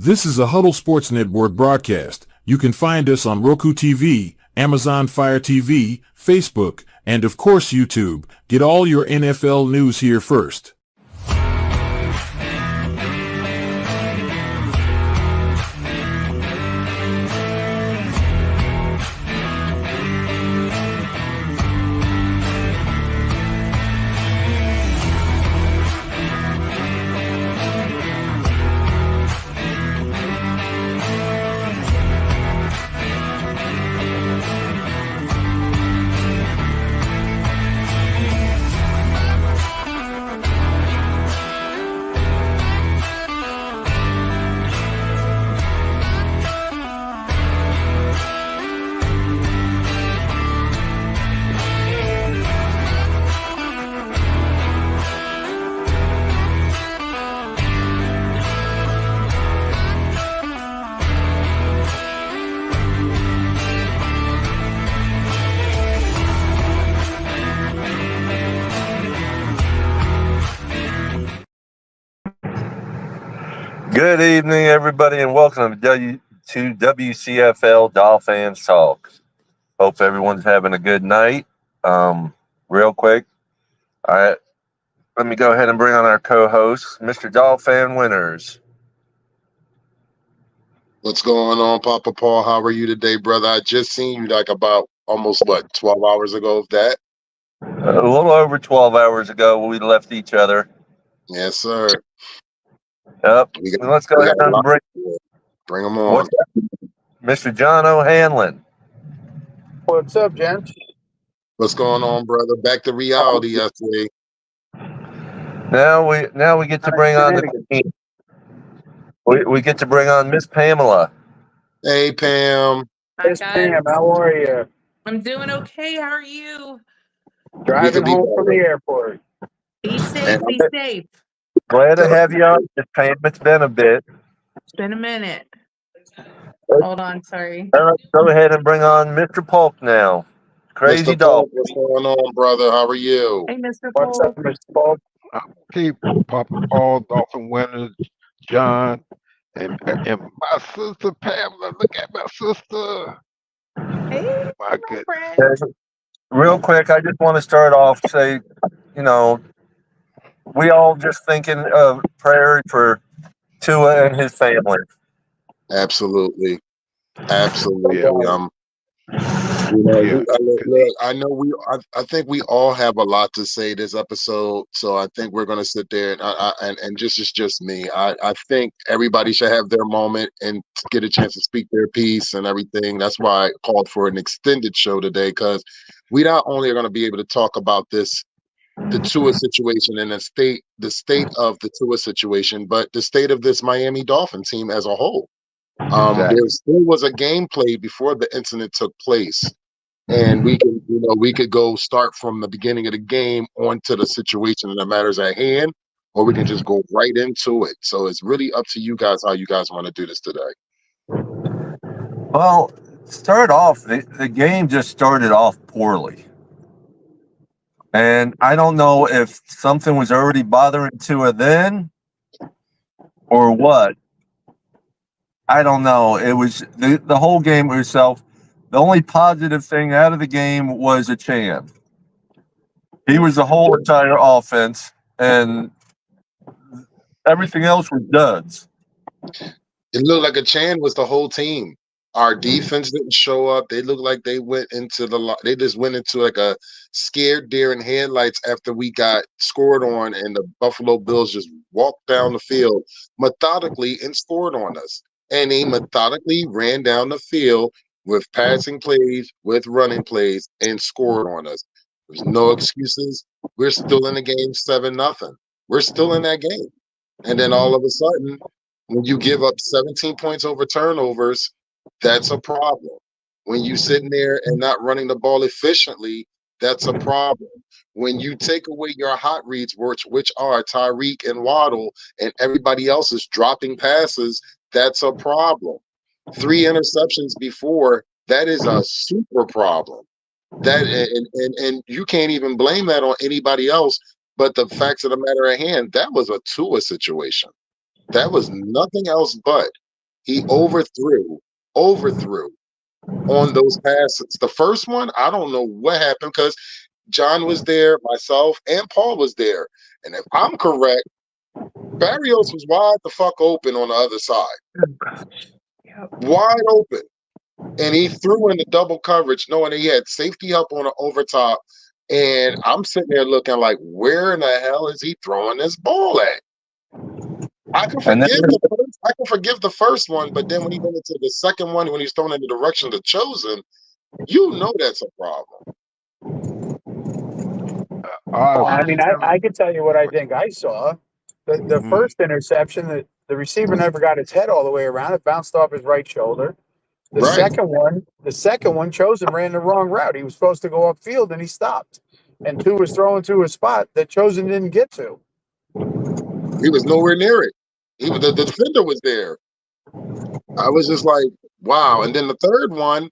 This is a Huddle Sports Network broadcast. You can find us on Roku TV, Amazon Fire TV, Facebook, and of course YouTube. Get all your NFL news here first. Good evening, everybody, and welcome to WCFL DolFans Talk. Hope everyone's having a good night. Real quick, let me go ahead and bring on our co-host, Mr. DolFan Winners. What's going on, Papa Paul? How are you today, brother? I just seen you like about almost, 12 hours ago of that? A little over 12 hours ago, we left each other. Yes, sir. Yep. Let's go ahead and bring them on. Mr. John O'Hanlon. What's up, gents? What's going on, brother? Back to reality yesterday. Now we get to bring on the team. We get to bring on Miss Pamela. Hey, Pam. Hi, guys. Pam, how are you? I'm doing okay. How are you? Driving home from the airport. Be safe. Be safe. Glad to have you on, Miss Pam. It's been a bit. It's been a minute. Hold on, sorry. Go ahead and bring on Mr. Polk now. Crazy dog. What's going on, brother? How are you? Hey, Mr. What's Polk. up, Mr. Polk? People, Papa Paul, Dolphin Winners, John, and my sister Pamela. Look at my sister. Hey, my goodness. Real quick, I just want to start off say, we all just thinking of prayer for Tua and his family. Absolutely. Yeah. I think we all have a lot to say this episode, so I think we're going to sit there and just me. I think everybody should have their moment and get a chance to speak their piece and everything. That's why I called for an extended show today, because we not only are going to be able to talk about the Tua situation and the state of the Tua situation, but the state of this Miami Dolphin team as a whole. Exactly. There still was a game played before the incident took place, and we could go start from the beginning of the game onto the situation that matters at hand, or we can just go right into it. So it's really up to you guys how you guys want to do this today. Well, start off, the game just started off poorly. And I don't know if something was already bothering Tua then or what. I don't know. It was the whole game itself. The only positive thing out of the game was Achane. He was the whole entire offense, and everything else was duds. It looked like Achane was the whole team. Our defense didn't show up. They looked like they went into like a scared deer in headlights after we got scored on, and the Buffalo Bills just walked down the field methodically and scored on us. And they methodically ran down the field with passing plays, with running plays, and scored on us. There's no excuses. We're still in the game 7-0. We're still in that game. And then all of a sudden, when you give up 17 points over turnovers, that's a problem. When you sitting there and not running the ball efficiently, that's a problem. When you take away your hot reads, which are Tyreek and Waddle, and everybody else is dropping passes, that's a problem. 3 interceptions before, that is a super problem. That and you can't even blame that on anybody else. But the facts of the matter at hand, that was a Tua situation. That was nothing else but He overthrew on those passes. The first one, I don't know what happened because John was there, myself, and Paul was there. And if I'm correct, Barrios was wide the fuck open on the other side. Yep. Wide open. And he threw in the double coverage, knowing that he had safety help on the overtop. And I'm sitting there looking like, where in the hell is he throwing this ball at? I can forgive the first one, but then when he went into the second one, when he's thrown in the direction of the chosen, you know that's a problem. I mean, I can tell you what I think I saw. The first interception, the receiver never got his head all the way around. It bounced off his right shoulder. The second one, Chosen ran the wrong route. He was supposed to go upfield and he stopped. And two was throwing to a spot that Chosen didn't get to. He was nowhere near it. The defender was there. I was just like, wow. And then the third one,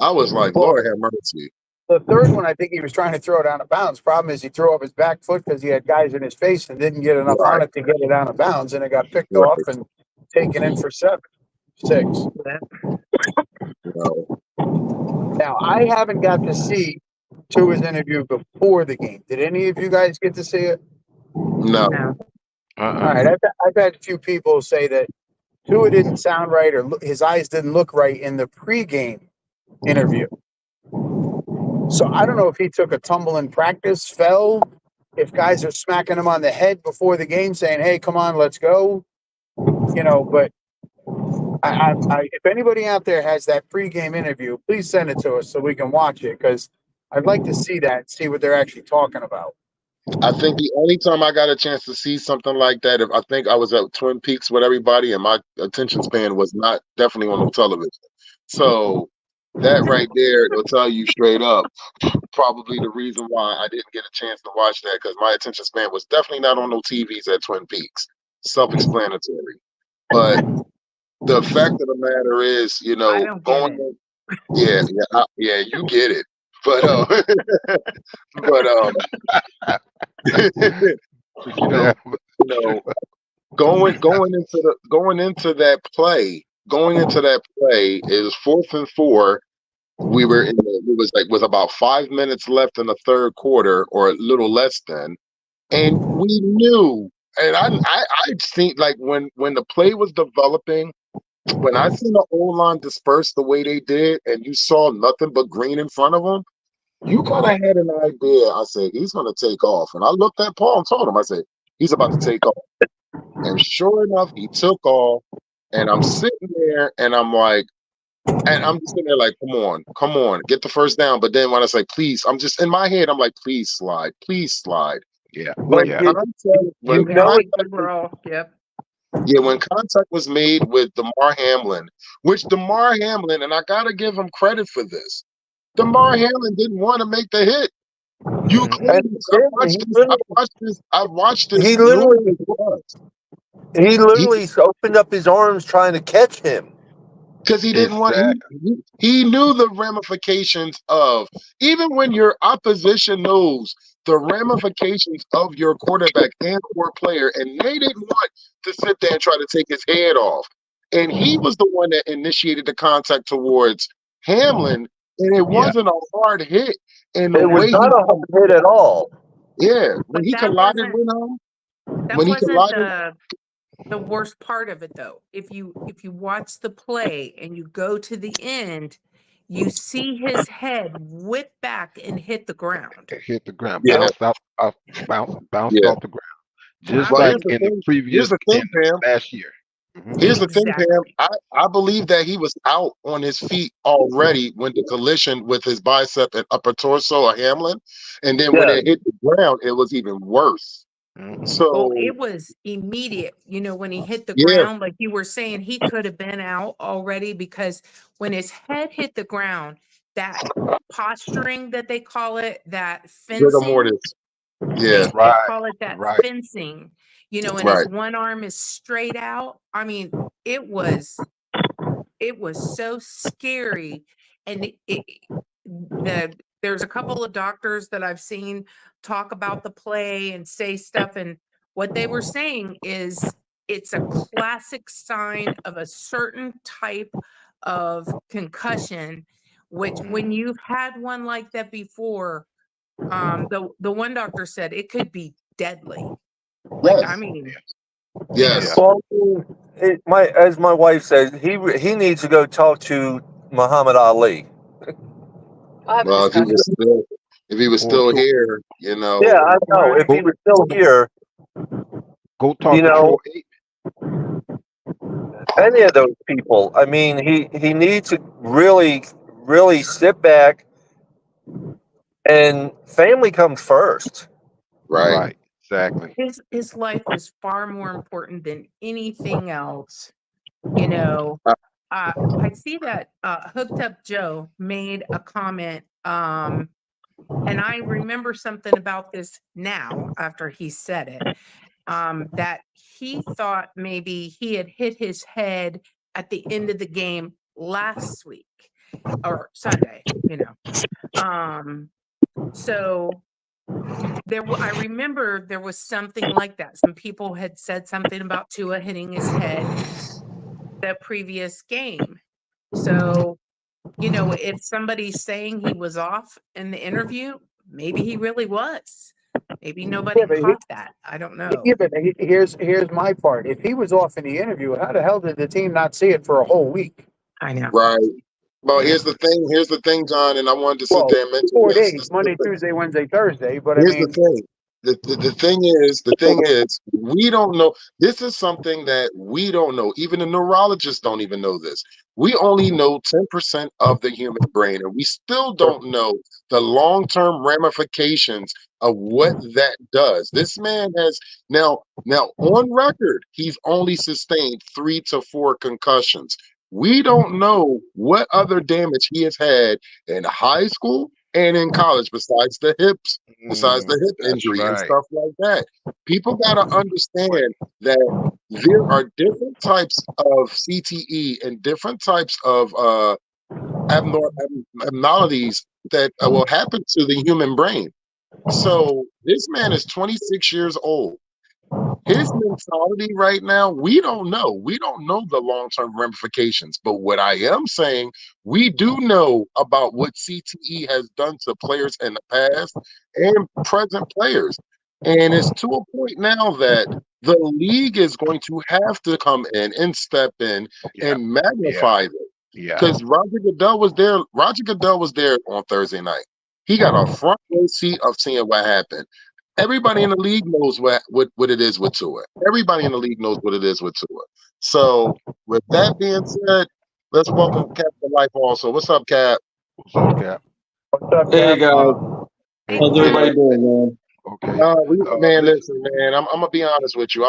I was like, Lord have mercy. The third one, I think he was trying to throw it out of bounds. Problem is he threw up his back foot because he had guys in his face and didn't get enough on it to get it out of bounds. And it got picked off and taken in for 6. Now, I haven't got to see Tua's interview before the game. Did any of you guys get to see it? No. All right. I've had a few people say that Tua didn't sound right or his eyes didn't look right in the pregame interview. So I don't know if he took a tumble in practice, fell, if guys are smacking him on the head before the game saying, hey, come on, let's go. But if anybody out there has that pregame interview, please send it to us so we can watch it because I'd like to see that, see what they're actually talking about. I think the only time I got a chance to see something like that, I think I was at Twin Peaks with everybody, and my attention span was not definitely on the television. So that right there will tell you straight up, probably the reason why I didn't get a chance to watch that because my attention span was definitely not on no TVs at Twin Peaks. Self-explanatory. But the fact of the matter is, I don't get it. Yeah, you get it. But going into that play is 4th and 4. We were with about 5 minutes left in the third quarter, or a little less than, and we knew. And I seen like when the play was developing, when I seen the O-line disperse the way they did, and you saw nothing but green in front of them, you kind of had an idea. I said, he's going to take off. And I looked at Paul and told him, I said, he's about to take off. And sure enough, he took off. And I'm sitting there and I'm like, and I'm just sitting there like, come on, get the first down. But then when I say, please, I'm just in my head, I'm like, please slide. Yeah. When contact was made with DeMar Hamlin, which DeMar Hamlin, and I got to give him credit for this, DeMar Hamlin didn't want to make the hit. I watched this. He literally opened up his arms trying to catch him. Because he didn't want. He knew the ramifications of, even when your opposition knows the ramifications of your quarterback and or player, and they didn't want to sit there and try to take his head off. And he was the one that initiated the contact towards Hamlin, and it wasn't a hard hit. And it was not a hard hit at all. Yeah, when he collided with him. The worst part of it, though, if you watch the play and you go to the end, you see his head whip back and hit the ground. Bounced off the ground. Just like in the previous last year. Here's the thing, Pam. I believe that he was out on his feet already when the collision with his bicep and upper torso of Hamlin. And then when it hit the ground, it was even worse. So it was immediate. When he hit the ground, like you were saying, he could have been out already because when his head hit the ground, that posturing that they call it, that fencing. Yeah, they call it that fencing. And his one arm is straight out. I mean, it was so scary. And there's a couple of doctors that I've seen talk about the play and say stuff. And what they were saying is it's a classic sign of a certain type of concussion, which when you've had one like that before, the one doctor said it could be deadly. Like, I Yes. mean, Yes. Well, as my wife says, he needs to go talk to Muhammad Ali. I'll have a Well, discussion. if he was Or still go, here, Yeah, I know. If Right. he was still here, go you talk to Troy know, Aikman. any of those people. I mean, he needs to really sit back, and family comes first. right? Right. Exactly. His life is far more important than anything else. You know, Uh, I see that Hooked Up Joe made a comment, and I remember something about this now after he said it, that he thought maybe he had hit his head at the end of the game last week or Sunday, you know. So I remember there was something like that. Some people had said something about Tua hitting his head the previous game. So, you know, if somebody's saying he was off in the interview, maybe he really was. Maybe nobody Yeah, but caught that. I don't know. here's my part. If he was off in the interview, how the hell did the team not see it for a whole week? I know. right. Well, I know. here's the thing. Here's the thing, John. And I wanted to sit Well, there and mention 4 days: this. This is the Monday, thing. Tuesday, Wednesday, Thursday. But I Here's the mean, thing. The thing is, we don't know. This is something that we don't know. Even the neurologists don't even know this. We only know 10% of the human brain, and we still don't know the long-term ramifications of what that does. This man has now on record, he's only sustained 3 to 4 concussions. We don't know what other damage he has had in high school and in college besides the hip That's injury and right. stuff like that. People got to understand that there are different types of CTE and different types of abnormalities that will happen to the human brain. So this man is 26 years old. His mentality right now, we don't know. We don't know the long-term ramifications. But what I am saying, we do know about what CTE has done to players in the past and present players. And it's to a point now that the league is going to have to come in and step in Yeah. and Yeah. magnify this. Yeah. Because Roger Goodell was there. Roger Goodell was there on Thursday night. He got a front row seat of seeing what happened. Everybody in the league knows what it is with Tua. Everybody in the league knows what it is with Tua. So with that being said, let's welcome Cap to life also. What's up, Cap? What's up, Cap? what's up, Hey Cap? guys, Hey, how's Cap. everybody doing, man? Okay. Man, Listen. listen, man. I'm gonna be honest with you.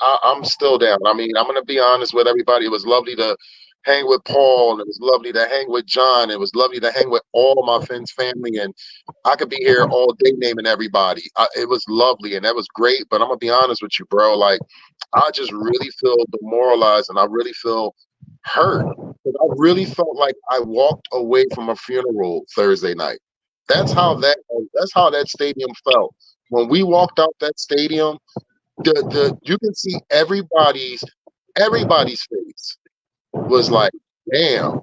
I'm still down. I mean, I'm gonna be honest with everybody. It was lovely to hang with Paul, and it was lovely to hang with John. It was lovely to hang with all my friends, family, and I could be here all day naming everybody. It was lovely, and that was great. But I'm gonna be honest with you, bro. Like, I just really feel demoralized, and I really feel hurt. 'Cause I really felt like I walked away from a funeral Thursday night. That's how that stadium felt. When we walked out that stadium, the you can see everybody's face was like, damn,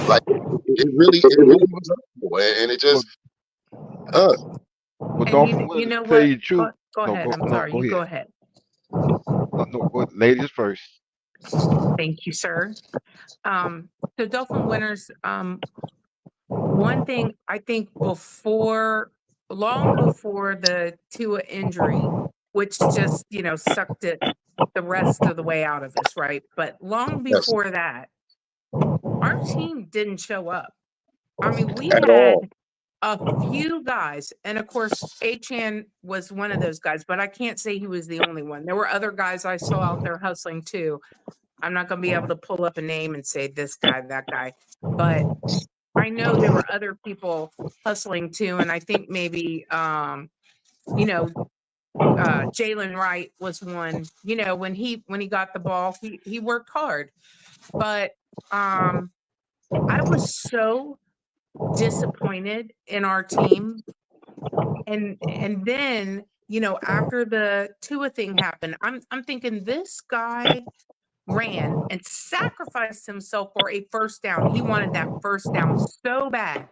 like it really was hurtful, and it Well, just uh well, And Dolphin you winners, know to tell what? you the truth. Go No, ahead. go I'm no, sorry. go You go ahead. ahead. No, go ladies first. Thank you, sir. So Dolphin winners, one thing I think long before the Tua injury, which just, you know, sucked it the rest of the way out of us, right? But long yes, before that, our team didn't show up. I mean, we at all. had a few guys, and of course, Achan was one of those guys, but I can't say he was the only one. There were other guys I saw out there hustling too. I'm not going to be able to pull up a name and say this guy, that guy, but I know there were other people hustling too, and I think maybe you know, Jalen Wright was one. You know, when he got the ball, he worked hard, but I was so disappointed in our team, and then after the Tua thing happened, I'm thinking this guy ran and sacrificed himself for a first down. He wanted that first down so bad.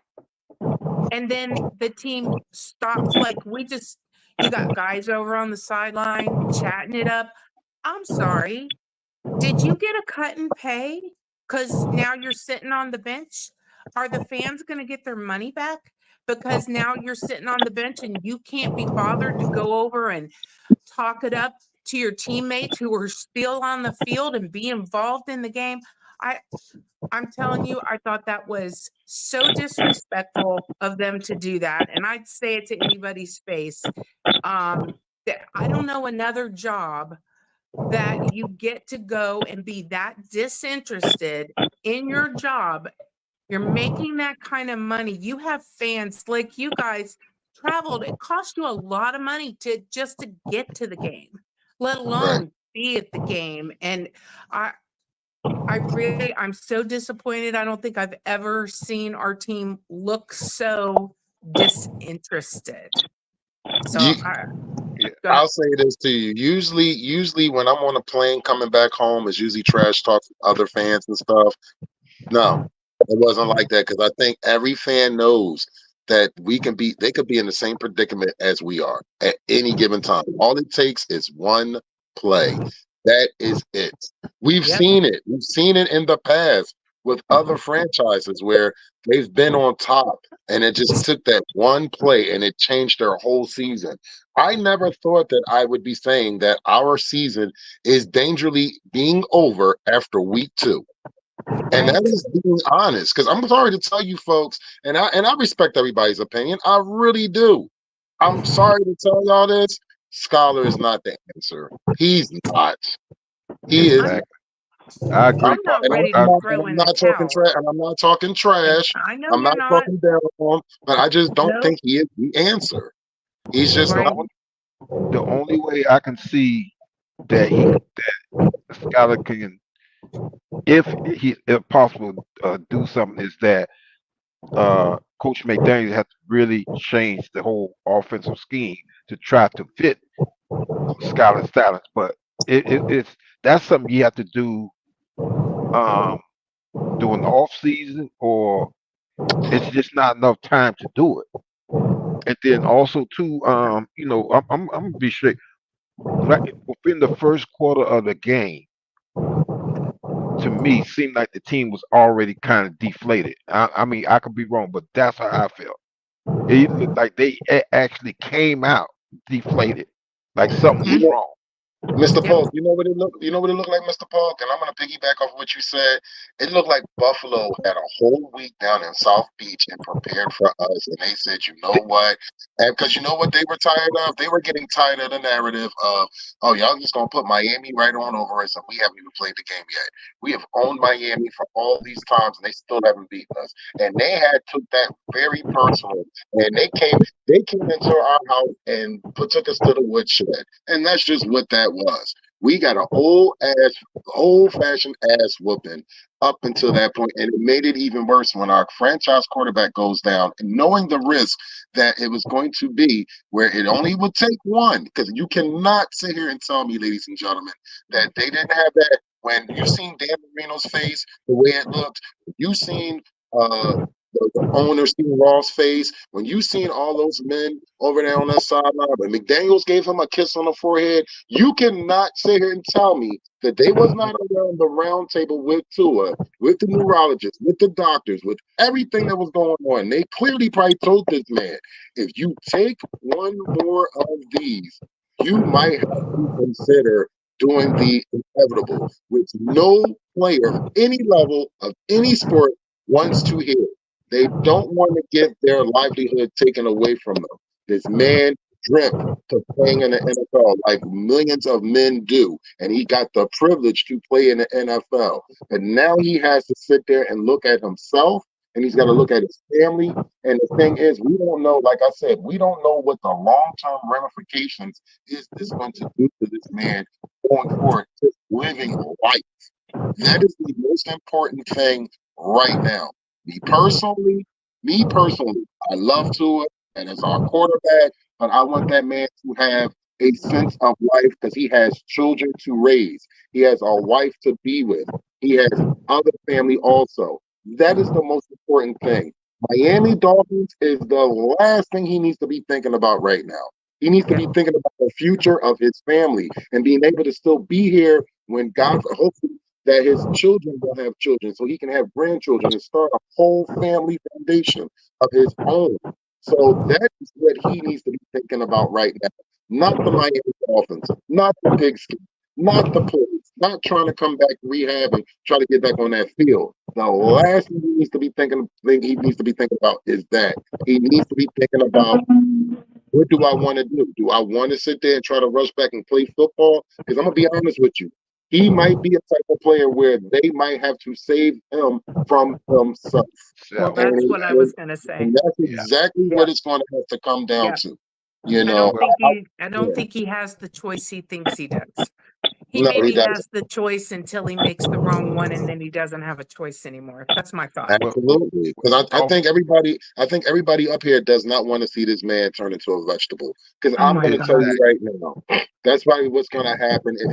And then the team stops. Like, you got guys over on the sideline chatting it up. I'm sorry. Did you get a cut in pay? Because now you're sitting on the bench. Are the fans going to get their money back? Because now you're sitting on the bench and you can't be bothered to go over and talk it up to your teammates who are still on the field and be involved in the game. I'm telling you, I thought that was so disrespectful of them to do that. And I'd say it to anybody's face. That I don't know another job that you get to go and be that disinterested in your job. You're making that kind of money. You have fans like you guys traveled. It cost you a lot of money to get to the game, let alone be at the game. And I'm so disappointed. I don't think I've ever seen our team look so disinterested. So I'll say this to you. Usually when I'm on a plane coming back home, it's usually trash talk with other fans and stuff. No, it wasn't like that, because I think every fan knows that they could be in the same predicament as we are at any given time. All it takes is one play. That is it. We've seen it. We've seen it in the past with other franchises where they've been on top and it just took that one play and it changed their whole season. I never thought that I would be saying that our season is dangerously being over after week 2. And that is being honest, because I'm sorry to tell you folks, and I respect everybody's opinion. I really do. I'm sorry to tell y'all this. Scholar is not the answer. He's not. He is. Exactly. I agree. I'm not And ready I'm to not, throw I'm in the not talking towel. trash. And I'm not talking trash. I know I'm you're not not. talking down on him. But I just don't No. think he is the answer. He's just Right. The only way I can see that Scholar can, if possible, do something is that Coach McDaniel has to really change the whole offensive scheme to try to fit Scholar's talents. But it's that's something you have to do during the off season, or it's just not enough time to do it. And then also too, I'm gonna be straight. Right within the first quarter of the game, to me, seemed like the team was already kind of deflated. I mean, I could be wrong, but that's how I felt. It looked like they actually came out deflated, like something You was know, wrong. Mr. Yep. Polk, you know what it looked like, Mr. Polk? And I'm gonna piggyback off what you said. It looked like Buffalo had a whole week down in South Beach and prepared for us. And they said, you know what? And because you know what they were tired of? They were getting tired of the narrative of, oh, y'all just gonna put Miami right on over us, and we haven't even played the game yet. We have owned Miami for all these times, and they still haven't beaten us. And they had took that very personal, and they came into our house and took us to the woodshed. And that's just what that was. We got an old fashioned ass whooping up until that point, and it made it even worse when our franchise quarterback goes down. And knowing the risk that it was going to be, where it only would take one, because you cannot sit here and tell me, ladies and gentlemen, that they didn't have that. When you seen Dan Marino's face, the way it looked, you seen the owner, Stephen Ross' face, when you seen all those men over there on that sideline, when McDaniels gave him a kiss on the forehead, you cannot sit here and tell me that they was not around the round table with Tua, with the neurologists, with the doctors, with everything that was going on. They clearly probably told this man, if you take one more of these, you might have to consider doing the inevitable, which no player of any level of any sport wants to hear. They don't want to get their livelihood taken away from them. This man dreamt of playing in the NFL like millions of men do, and he got the privilege to play in the NFL. But now he has to sit there and look at himself, and he's got to look at his family. And the thing is, we don't know, like I said, we don't know what the long-term ramifications is going to do to this man going forward, just living life. That is the most important thing right now. Me personally, I love Tua, and as our quarterback, but I want that man to have a sense of life because he has children to raise. He has a wife to be with. He has other family also. That is the most important thing. Miami Dolphins is the last thing he needs to be thinking about right now. He needs to Yeah. be thinking about the future of his family and being able to still be here when God, hopefully, that his children will have children so he can have grandchildren and start a whole family foundation of his own. So that is what he needs to be thinking about right now. Not the Miami Dolphins, not the Pigskin, not the players, not trying to come back rehab and try to get back on that field. The last thing he needs to be thinking about is that. He needs to be thinking about, what do I want to do? Do I want to sit there and try to rush back and play football? Because I'm gonna be honest with you. He might be a type of player where they might have to save him from himself. Well, So, that's And, what I was going to say. and that's yeah. exactly Yeah. what it's going to have to come down Yeah. to. You I know, don't Well, think he I yeah, don't think he has the choice he thinks he does. He no, he maybe doesn't. has the choice until he makes the wrong one and then he doesn't have a choice anymore. That's my thought. well, Absolutely, because I think everybody up here does not want to see this man turn into a vegetable. Because Oh I'm my going to tell God. you exactly. right now, that's probably what's going to happen if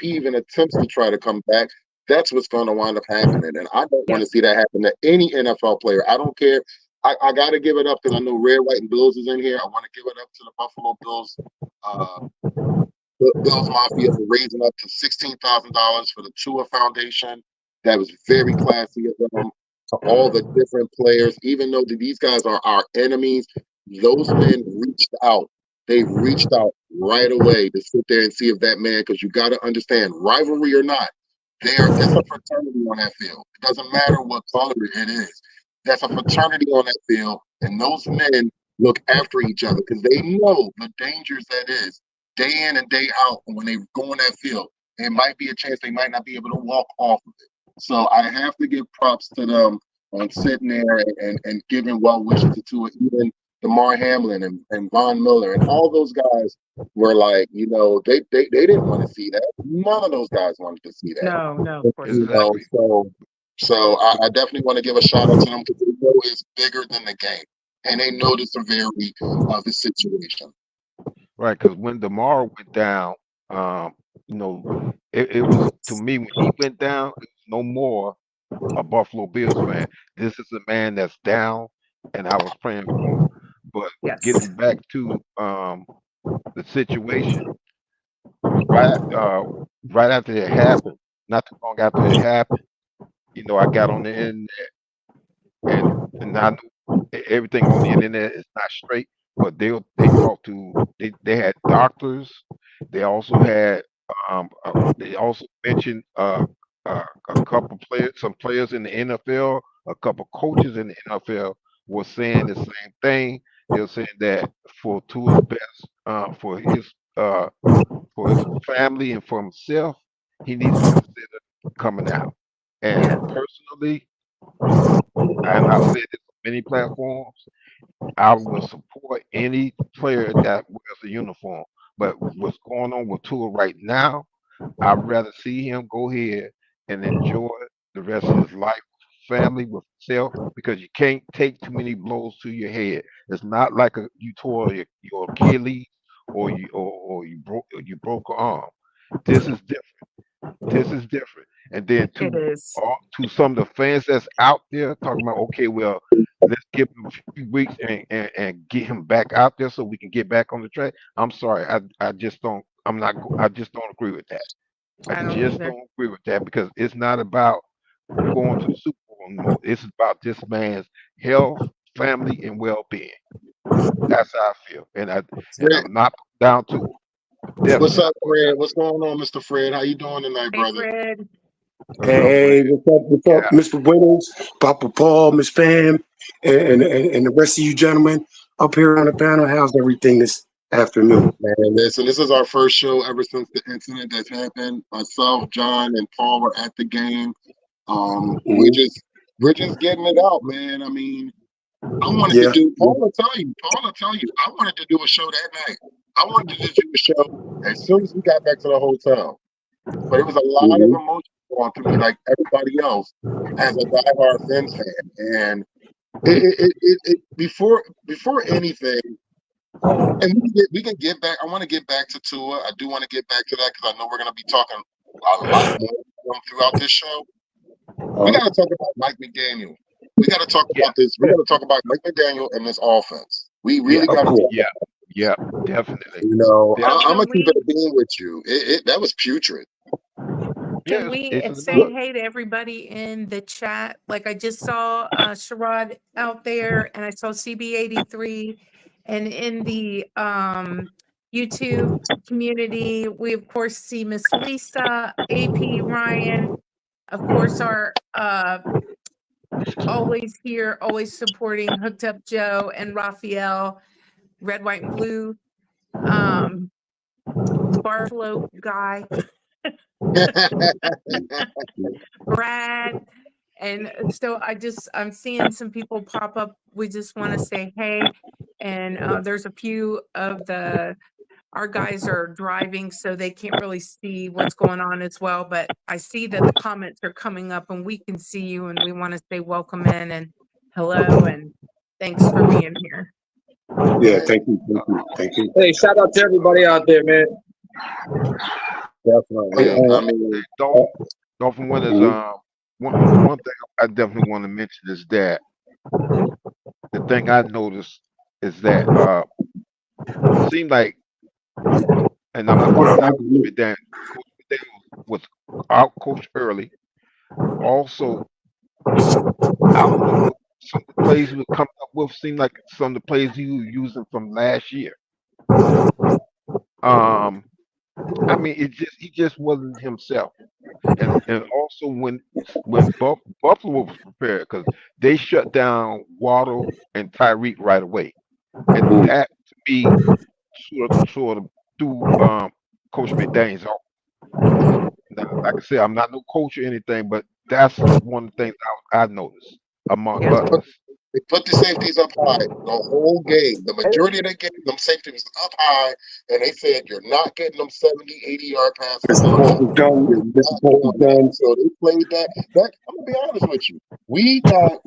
he even attempts to try to come back. That's what's going to wind up happening, and I don't want Yep. to see that happen to any NFL player. I don't care. I got to give it up because I know Red, White, and Bills is in here. I want to give it up to the Buffalo Bills. Bills Mafia for raising up to $16,000 for the Tua Foundation. That was very classy of them. To all the different players, even though these guys are our enemies, those men reached out. They reached out right away to sit there and see if that man, because you got to understand, rivalry or not, that's a fraternity on that field. It doesn't matter what color it is. That's a fraternity on that field, and those men look after each other because they know the dangers that is day in and day out when they go on that field. It might be a chance they might not be able to walk off of it. So I have to give props to them on sitting there and giving well wishes to it. Even DeMar Hamlin and Von Miller and all those guys were like, they didn't want to see that. None of those guys wanted to see that. No, of course You not. know, Exactly. so I definitely want to give a shout out to them because they know it's bigger than the game. And they know the severity of the situation. Right. Because when Demar went down, um, it was to me when he went down, it was no more a Buffalo Bills fan. This is a man that's down, and I was praying for him. But Yes. getting back to the situation, right right after it happened, not too long after it happened, I got on the internet and I knew everything on the internet is not straight, but they talked to they had doctors. They also had they also mentioned a couple players, some players in the NFL, a couple coaches in the NFL were saying the same thing. They were saying that for Tua's best, for his family and for himself, he needs to consider coming out. And Yeah. personally, and I've said this on many platforms, I will support any player that wears a uniform. But what's going on with Tua right now, I'd rather see him go ahead and enjoy the rest of his life, family, with himself, because you can't take too many blows to your head. It's not like you tore your Achilles or you broke an arm. This is different. This is different. And then It is. to some of the fans that's out there talking about, okay, well, let's give him a few weeks and get him back out there so we can get back on the track. I'm sorry, I just don't. I just don't agree with that. I I don't just either. don't agree with that because it's not about going to the Super Bowl anymore. It's about this man's health, family, and well-being. That's how I feel, and Fred, I'm not down to it. what's Definitely not up, going down. Fred? What's going on, Mr. Fred? How you doing tonight, Hey, brother? Fred. What's up, Fred? Hey, what's up, Yeah, Mr. Winners, Papa Paul, Miss Pam, and the rest of you gentlemen up here on the panel? How's everything this afternoon? Man, listen, this is our first show ever since the incident that's happened. Myself, John, and Paul were at the game. Um, we Mhm. just we're just getting it out, man. I mean, I wanted to Yeah, do. yeah. Paul will tell you. I wanted to do a show that night. I wanted to just do a show as soon as we got back to the hotel. But it was a lot of Mhm. emotion going through me, like everybody else, as a diehard Fins fan. And before anything. And we can get back. I want to get back to Tua. I do want to get back to that because I know we're going to be talking a lot more throughout this show. We got to talk about Mike McDaniel. We got to talk about this. We got to talk about Mike McDaniel and this offense. We really got to. Yeah, definitely. You know, I'm gonna keep it a being with you. That was putrid. Can we say hey to everybody in the chat? Like I just saw Sherrod out there, and I saw CB83, and in the YouTube community, we of course see Miss Lisa, AP Ryan, of course our always here, always supporting Hooked Up Joe and Raphael, Red, White, and Blue, Barflow guy. Brad, and so I'm seeing some people pop up. We just want to say hey, and there's a few of our guys are driving, so they can't really see what's going on as well, but I see that the comments are coming up and we can see you, and we want to say welcome in and hello and thanks for being here. Yeah, thank you. Hey, shout out to everybody out there, man. Definitely. I mean, Dolphin winners. One thing I definitely want to mention is that the thing I noticed is that it seemed like, and I'm not Coach McDaniel was out coached early. Also, I don't know, some of the plays he was coming up with seemed like some of the plays he was using from last year. I mean, he just wasn't himself. And also when Buffalo was prepared, because they shut down Waddle and Tyreek right away, and that to me sort of threw Coach McDaniel's off. Now, like I said, I'm not no coach or anything, but that's one of the things I noticed among others. they put the safeties up high the whole game. The majority of the game, them safeties was up high, and they said you're not getting them 70, 80-yard passes. So they played that. I'm gonna be honest with you. We got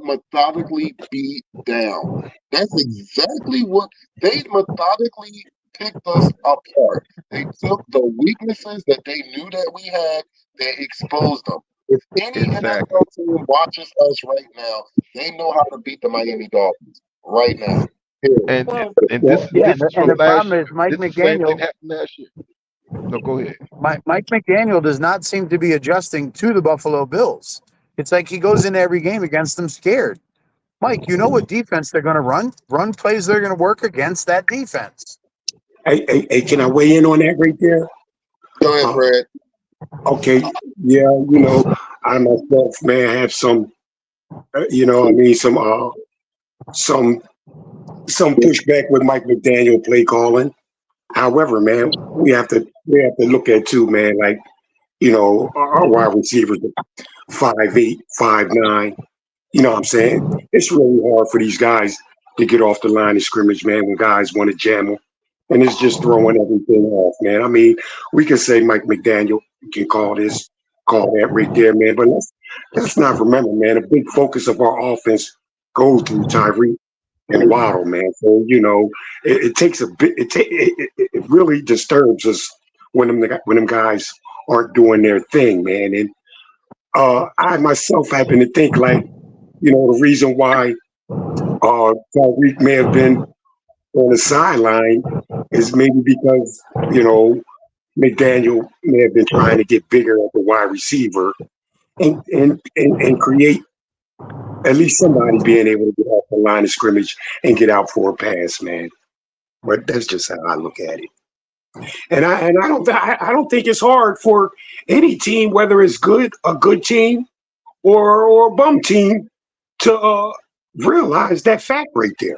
methodically beat down. That's exactly what they methodically picked us apart. They took the weaknesses that they knew that we had, they exposed them. If any NFL team watches us right now, they know how to beat the Miami Dolphins right now. And this is from the last problem year. is Mike This the same thing McDaniel. happened last year. No, go ahead. Mike McDaniel does not seem to be adjusting to the Buffalo Bills. It's like he goes into every game against them scared. Mike, you know what defense they're going to run plays they're going to work against that defense. Hey, can I weigh in on that right there? Go ahead, Fred. Okay, yeah, I myself, man, have some, some pushback with Mike McDaniel play calling. However, man, we have to look at too, man. Like, our wide receivers are 5'8", 5'9". You know what I'm saying? It's really hard for these guys to get off the line of scrimmage, man. When guys want to jam them, and it's just throwing everything off, man. I mean, we can say Mike McDaniel can call that right there, man. But let's not remember, man. A big focus of our offense goes through Tyreek and Waddle, man. So it takes a bit. It really disturbs us when them guys aren't doing their thing, man. And I myself happen to think like, the reason why Tyreek may have been on the sideline is maybe because McDaniel may have been trying to get bigger at the wide receiver and create at least somebody being able to get off the line of scrimmage and get out for a pass, man. But that's just how I look at it. And I don't think it's hard for any team, whether it's a good team or a bum team, to realize that fact right there.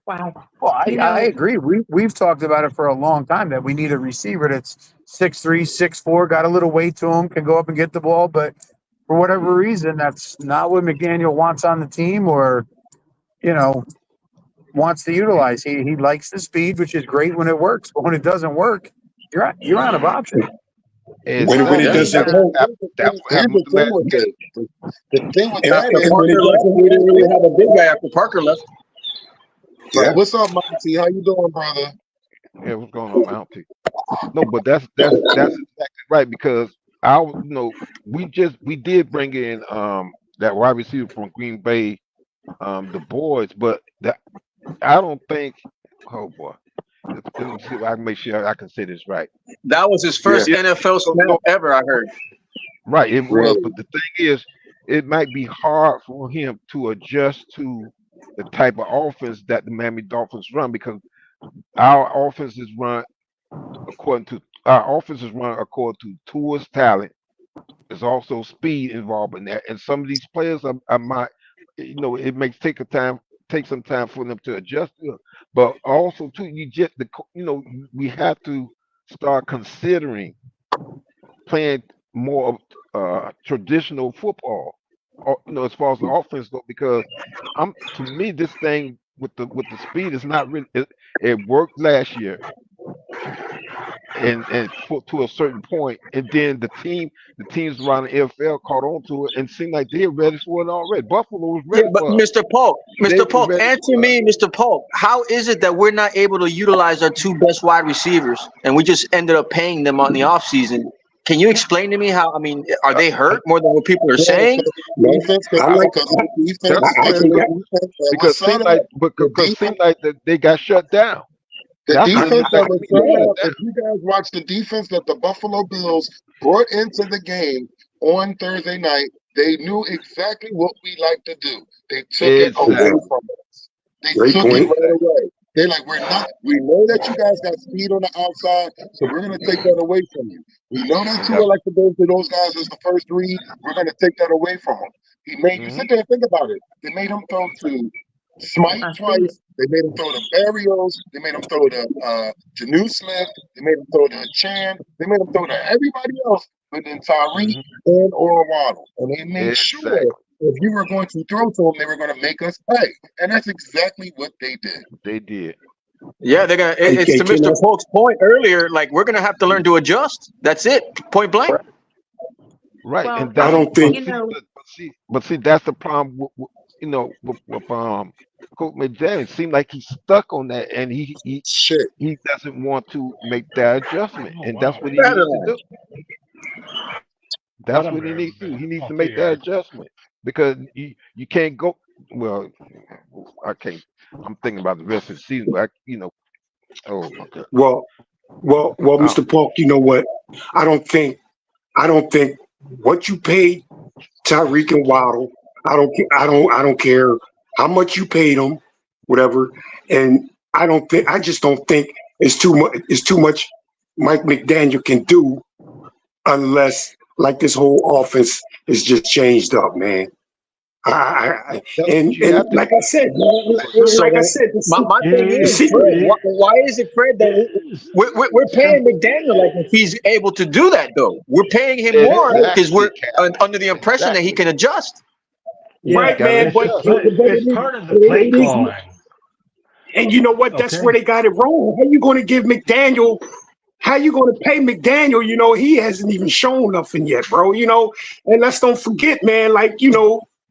Wow. Well, I agree. We've talked about it for a long time that we need a receiver that's 6'3", 6'4", got a little weight to him, can go up and get the ball, but for whatever reason, that's not what McDaniel wants on the team or, wants to utilize. He likes the speed, which is great when it works, but when it doesn't work, you're out of options. When it doesn't work, Here's the thing with it. The thing with that After is Parker left, we didn't really have a big guy after Parker left. Right. What's up, Monty? How you doing, brother? Yeah, what's going on, Mountie? No, but that's exactly right because we did bring in that wide receiver from Green Bay, the boys, but I don't think. Oh boy, let me see if I can make sure I can say this right. That was his Yeah. first NFL snap No, ever, I heard. right, it was, Really? but the thing is, it might be hard for him to adjust to the type of offense that the Miami Dolphins run because our offense is run according to Tua's talent. There's also speed involved in that, and some of these players are might, it may take some time for them to adjust to it. But also too, we have to start considering playing more of traditional football, or, as far as the offense goes, because to me this thing with the speed is not really it worked last year and to a certain point, and then the teams around the NFL caught on to it and seemed like they're ready for it already. Buffalo was Yeah, ready but for us. They Mr. were Polk, ready answer for us. me, Mr. Polk. How is it that we're not able to utilize our two best wide receivers and we just ended up paying them on the offseason? Can you explain to me how? I mean, are they hurt more than what people are Yeah, saying? No, defense, I like. because the defense, That's I what think it I, is it because was set up. because seemed like that they got shut down. The That's what defense it that like was to set me. up, if you guys watch the defense that the Buffalo Bills brought into the game on Thursday night, they knew exactly what we like to do. They took it away Exactly. from us. They great took it point. right away. They're like, we know that you guys got speed on the outside, so we're going to take that away from you. We know that Tua Yep. like to go to those guys as the first read. We're going to take that away from him. You Hmm. sit there and think about it. They made him throw to Smite I see it. twice. They made him throw to Barrios. They made him throw to Janu Smith. They made him throw to Chan. They made him throw to everybody else but then Tyreek Hmm. and or Waddle. And they made sure Exactly. if you were going to throw to them, they were going to make us pay. And that's exactly what they did. They did. Yeah, they're gonna. Hey, It's to can Mr. Polk's point earlier. Like we're gonna have to learn to adjust. That's it. Point blank. Right, Well, and I that's don't but think. see that's the problem with Coach McDaniel. It seemed like he's stuck on that, and Shit. he doesn't want to make that adjustment, Oh and that's wow. what he needs to Better. do. What That's up, what he needs to do. everybody? He needs to Okay, make that guys. adjustment because you can't go. Well, I can't. I'm thinking about the rest of the season, but oh my god. Well, Uh, Mr. Polk, you know what? I don't think. I don't think what you paid Tyreek and Waddle. I don't care how much you paid them, whatever. And I don't think. I just don't think it's too much. It's too much. Mike McDaniel can do unless like this whole offense is just changed up, man. that's what you And have to like I said, man, do. So like I then, said, my thing the is, Yes, secret. Fred. yes, Why is it, Fred, that yes. we're paying McDaniel like if he's able to do that though? We're paying him more because Exactly, we're Cap. under the impression that he Exactly. can adjust. Yeah, You Right, got to man. But adjust. it's it, part of the play it is, calling. and you know what? That's where Okay. they got it wrong. How you going to give McDaniel? How you going to pay McDaniel? You know, he hasn't even shown nothing yet, bro. You know, and let's don't forget, man. Like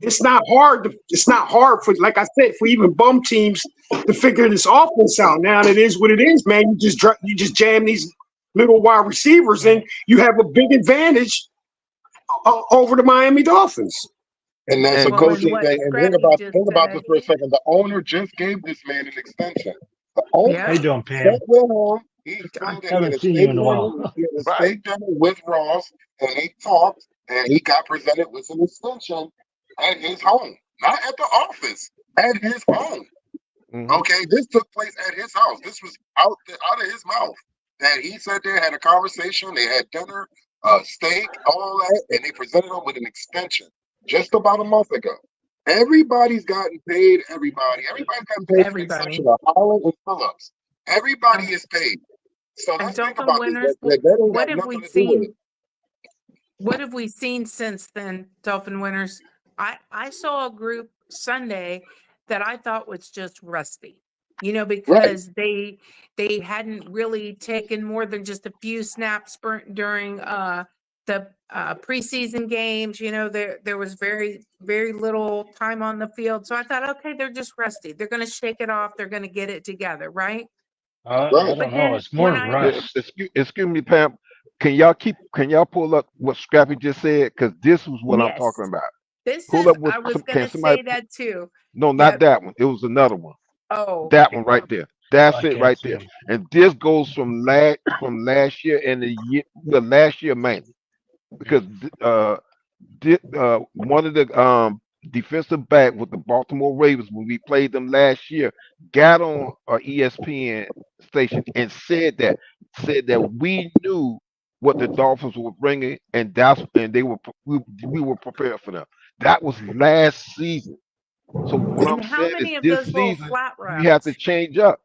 it's not hard. It's not hard for, like I said, for even bum teams to figure this offense out. Now it is what it is, man. You just jam these little wide receivers, and you have a big advantage over the Miami Dolphins. And that's a And well, and coaching what thing. And Scrappy just think about this said. for a second. The owner just gave this man an extension. The How Yeah, owner you doing, sat Pam? with him. He John. told that he had Haven't a seen you steak in a dinner. while. He had a right. steak dinner with Ross, and he talked, and he got presented with an extension at his home, not at the office, at his home. Hmm. Okay, this took place at his house. This was out of his mouth. That he sat there, had a conversation. They had dinner, steak, all that, and they presented him with an extension just about a month ago. Everybody's gotten paid. Everybody's gotten paid with the Everybody. exception of Holland and Phillips. Everybody Um, is paid. So and let's think Dolphin about this. winners. That ain't What got have nothing we to do with it. seen? What have we seen since then, Dolphin winners? I saw a group Sunday that I thought was just rusty. Right. Because they hadn't really taken more than just a few snaps during the preseason games. You know, there was very, very little time on the field. So I thought, okay, they're just rusty. They're going to shake it off. They're going to get it together, right? I Right. don't But know. then It's more when I rust. Excuse me, Pam. Can y'all pull up what Scrappy just said? Because this was what I'm yes, talking about. this Pull is up what I was going can to somebody? say that too. No, not Yep. that one. It was another one. Oh, That one right there. That's I it can't right see there. him. And this goes from last year and the last year mainly because one of the defensive back with the Baltimore Ravens when we played them last year got on a ESPN station and said that we knew what the Dolphins were bringing and we were prepared for them. That was last season. So what and I'm how saying is many of this those little season flat we have to routes? change up.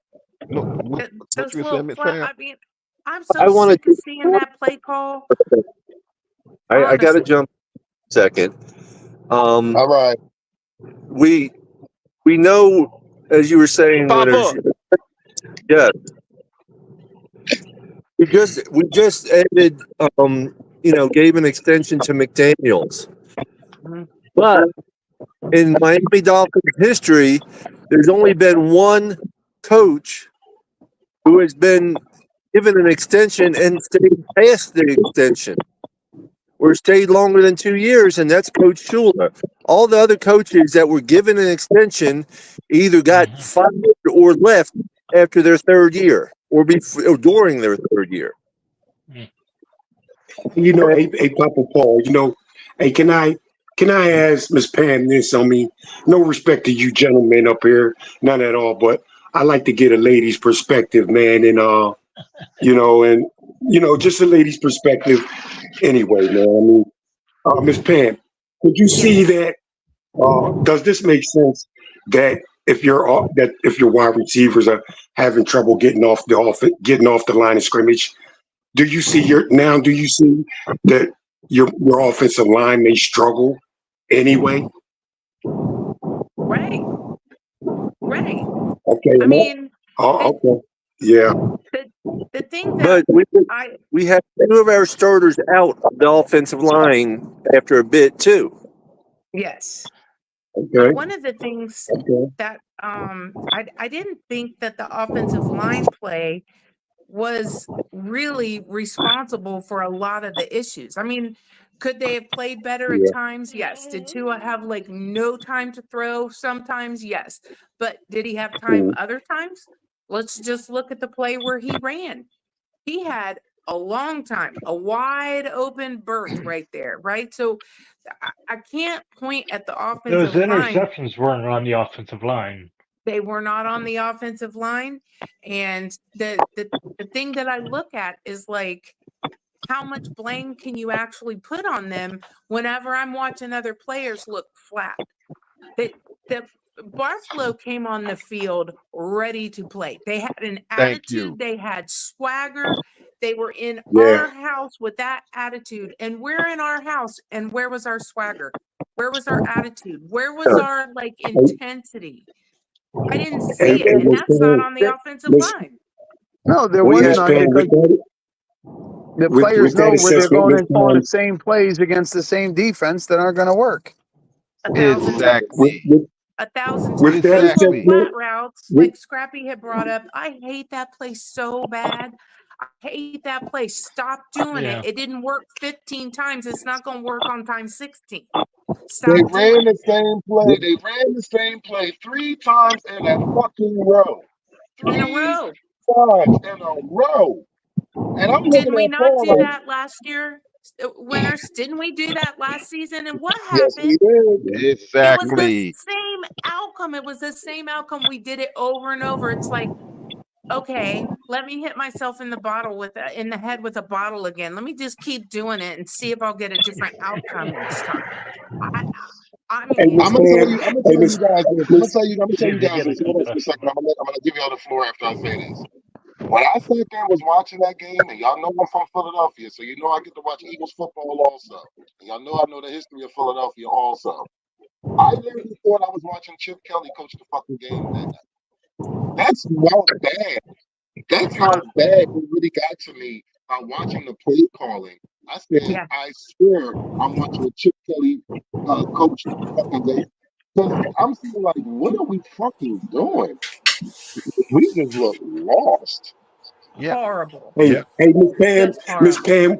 No, what Those you were saying, little Miss flat. Pam? I mean, I'm so I want sick of to. seeing that play call. I got to Honestly, jump a second. All right. We know, as you were saying, Winners. Papa. Yeah, we just ended. Gave an extension to McDaniel's, Mhm. but in Miami Dolphins history, there's only been one coach who has been given an extension and stayed past the extension or stayed longer than 2 years, and that's Coach Shula. All the other coaches that were given an extension either got Hmm. fired or left after their third year or during their third year. Hey, Papa Paul, hey, can I ask Miss Pam this? I mean, no respect to you gentlemen up here, none at all, but I like to get a lady's perspective, man, and just a lady's perspective anyway, man. I mean, Miss Pam, could you see Yes. that? Does this make sense that if your wide receivers are having trouble getting off the line of scrimmage, do you see that your offensive line may struggle anyway? Right. Right. Okay, I mean, the okay, yeah, the the thing that But we I we had two of our starters out of the offensive line after a bit too. yes. But okay, one of the things okay, that I didn't think that the offensive line play was really responsible for a lot of the issues. I mean, could they have played better at yeah, times? Yes. Did Tua have like no time to throw? Sometimes, yes. But did he have time mm, other times? Let's just look at the play where he ran. He had a long time, a wide open berth right there, right? So I can't point at the Those offensive line. interceptions weren't on the offensive line. They were not on the offensive line. And the thing that I look at is like, how much blame can you actually put on them whenever I'm watching other players look flat? The Barflow came on the field ready to play. They had an Thank attitude, you. they had swagger. They were in yeah. our house with that attitude. And we're in our house. And where was our swagger? Where was our attitude? Where was our like And, intensity? I didn't and, see it. and And Miss that's not Pam, on the There- offensive Miss line. No, there We was had Miss none Pam, because the with players that know where they're assessment, going Miss and calling the Pam, same plays against the same defense that aren't going to work. 1,000 times. with Exactly. with, 1,000 times. with that Those little Exactly. flat assessment, routes, with like Scrappy had brought up, I hate that play so bad. I hate that play. Stop doing it. Yeah. It didn't work 15 times. It's not going to work on time 16. They Stop ran doing the it same play. They ran the same play 3 times in a fucking row. in a Three row. times in a row. And I'm looking Didn't we at not Paul do like, that last year? Winners, didn't we do that last season? And what yes, we happened? did. It was the Exactly. same outcome. It was the same outcome. We did it over and over. It's like, okay, let me hit myself in the head with a bottle again. Let me just keep doing it and see if I'll get a different outcome each time. I, I hey mean, Miss Pam, I'm gonna hey tell you guys this. I'm gonna Miss, tell See you if you guys get a this. Hold on for a concussion. second. I'm gonna give y'all the floor after I say this. When I sat there and was watching that game, and y'all know I'm from Philadelphia, so you know I get to watch Eagles football also. And y'all know I know the history of Philadelphia also. I literally thought I was watching Chip Kelly coach the fucking game that night. That's how bad. That's how bad it really got to me by watching the play calling I said, Yeah. I swear I'm watching a Chip Kelly coach fucking game. Because I'm feeling like, what are we fucking doing? We just look lost. Yeah. Horrible. Hey, Yeah. hey, Just Miss horrible. Pam,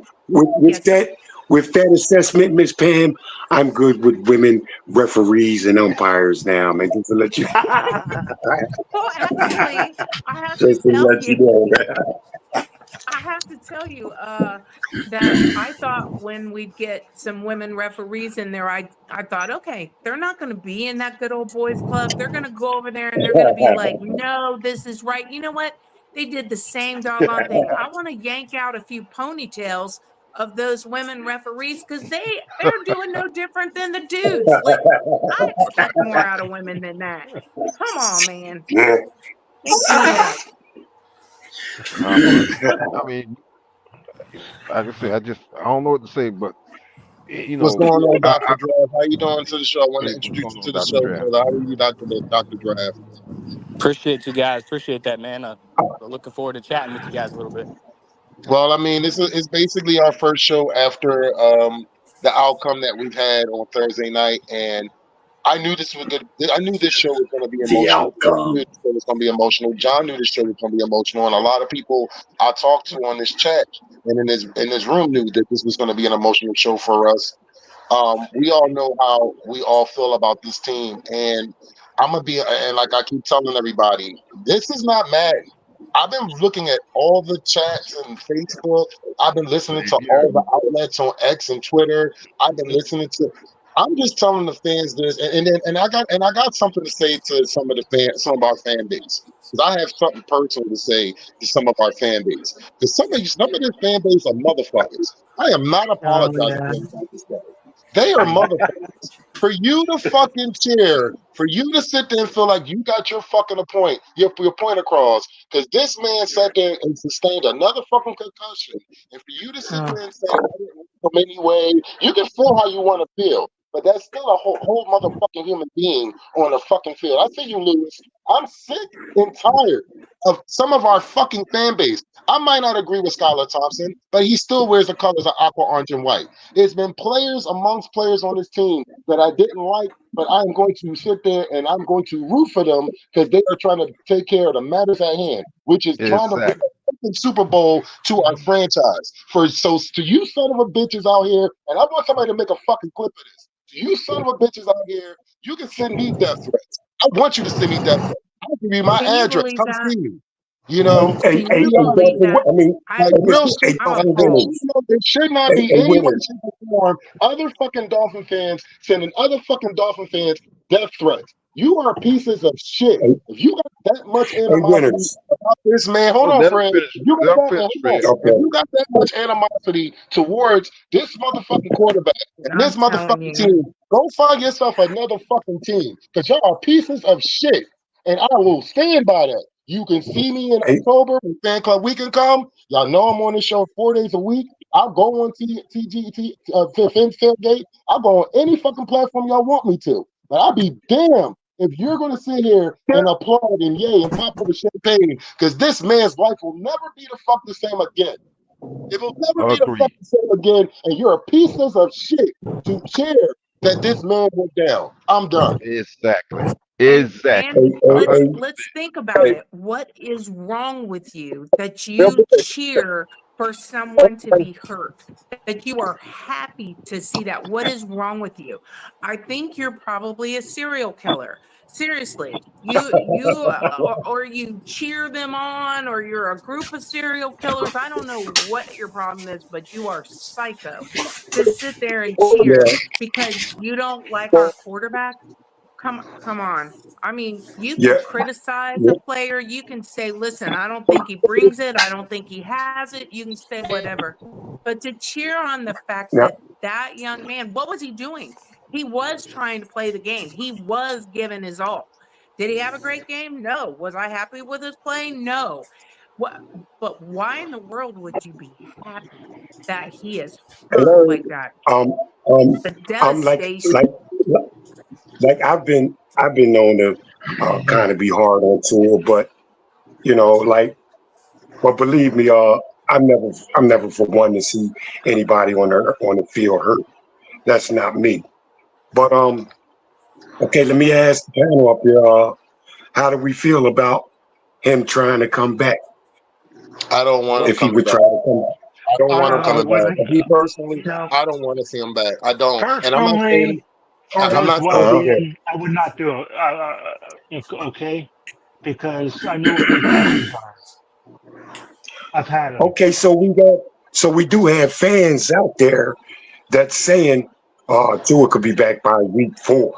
Yes, sir. with that assessment, Miss Pam, I'm good with women referees and umpires now, man. Just to let you, Well, actually, I have to just to tell let you you, know, man. I have to tell you, that I thought when we'd get some women referees in there, I thought, okay, they're not going to be in that good old boys club. They're going to go over there and they're going to be like, no, this is right. You know what? They did the same doggone thing. I want to yank out a few ponytails of those women referees because they're doing no different than the dudes. I expect more out of women than that. Come on, man. Yeah. Wake me up. But I mean, like I said, I don't know what to say, but you What's know, going on, I Dr. Draft? How you doing to the show? I want to hey, what's introduce going you on, to the Doctor show, Draft? brother. How are you, Dr. Draft? Appreciate you guys. Appreciate that, man. Looking forward to chatting with you guys a little bit. Well, I mean, it's basically our first show after the outcome that we've had on Thursday night, and I knew this was good. I knew this show was going to be The emotional. I knew outcome. this show was going to be emotional. John knew this show was going to be emotional, and a lot of people I talked to on this chat and in this room knew that this was going to be an emotional show for us. We all know how we all feel about this team, and I'm gonna be and like I keep telling everybody, this is not Madden. I've been looking at all the chats and Facebook. I've been listening Same to here. all the outlets on X and Twitter. I've been listening to. I'm just telling the fans this, and I got something to say to some of our fan base, because I have something personal to say to some of our fan base, because some of this fan base are motherfuckers. I am not Oh apologizing yeah. for what I'm about to say. They are motherfuckers. For you to fucking cheer, for you to sit there and feel like you got your fucking point, your point across, because this man sat there and sustained another fucking concussion, and for you to sit Oh. there and say, I didn't like him anyway, you can feel how you want to feel. But that's still a whole motherfucking human being on the fucking field. I see you, Lewis. I'm sick and tired of some of our fucking fan base. I might not agree with Skylar Thompson, but he still wears the colors of aqua, orange, and white. There's been players amongst players on this team that I didn't like, but I'm going to sit there and I'm going to root for them because they are trying to take care of the matters at hand, which is trying to bring Exactly. a fucking Super Bowl to our franchise. So to you son of a bitches out here, and I want somebody to make a fucking clip of this. To you son of a bitches out here, you can send me death threats. I want you to send me death threats. I'll give you my Can you address. believe Come that? see me. You know, Hey, Can hey, you real, believe that? I mean, I like real shit. hey, I'm Like, appalled. there should not be hey, any way, winners. shape, or form other fucking Dolphin fans sending other fucking Dolphin fans death threats. You are pieces of shit. Hey, If you got that much hey, animosity winners. about this man, hold Oh, on, Fred. If you let got him that, finish, hold on. Fred. If Okay. you got that much animosity towards this motherfucking quarterback and I'm this telling motherfucking you. team, go find yourself another fucking team. Because y'all are pieces of shit. And I will stand by that. You can see me in Hey, October when Fan Club Weekend come. Y'all know I'm on the show 4 days a week. I'll go on TGT, Fence Tailgate. I'll go on any fucking platform y'all want me to. But I'll be damned if you're going to sit here and applaud and yay and pop for the champagne, because this man's life will never be the fuck the same again. It will never be the fuck Agreed. the same again. And you're a pieces of shit to cheer that this man went down. I'm done. Exactly. And hey, Exactly. hey, hey, let's think about hey, it. What is wrong with you that you cheer for someone to be hurt? That you are happy to see that? What is wrong with you? I think you're probably a serial killer. Seriously, or you cheer them on, or you're a group of serial killers. I don't know what your problem is, but you are psycho to sit there and cheer yeah, because you don't like our quarterback. Come on. I mean, you yeah, can criticize yeah, a player. You can say, listen, I don't think he brings it. I don't think he has it. You can say whatever. But to cheer on the fact yeah. that that young man, what was he doing? He was trying to play the game. He was giving his all. Did he have a great game? No. Was I happy with his play? No. What, but why in the world would you be happy that he is hurt Hello. like that? Um, um, The I'm devastation. like I've been known to kind of be hard on tour, but you know, like, but believe me, I'm never for one to see anybody on the field hurt. That's not me. But okay, let me ask the panel up here. How do we feel about him trying to come back? I don't want him If he coming would back. try to come back. I don't want him I coming back. wouldn't. Me personally, No, I don't want to see him back. I don't. And I'm not saying personally, for I'm his not saying he won't. well-being, I would not do it. Okay, because I know what the repercussions are. I've had them. Okay, so we do have fans out there that's saying Tua could be back by week 4.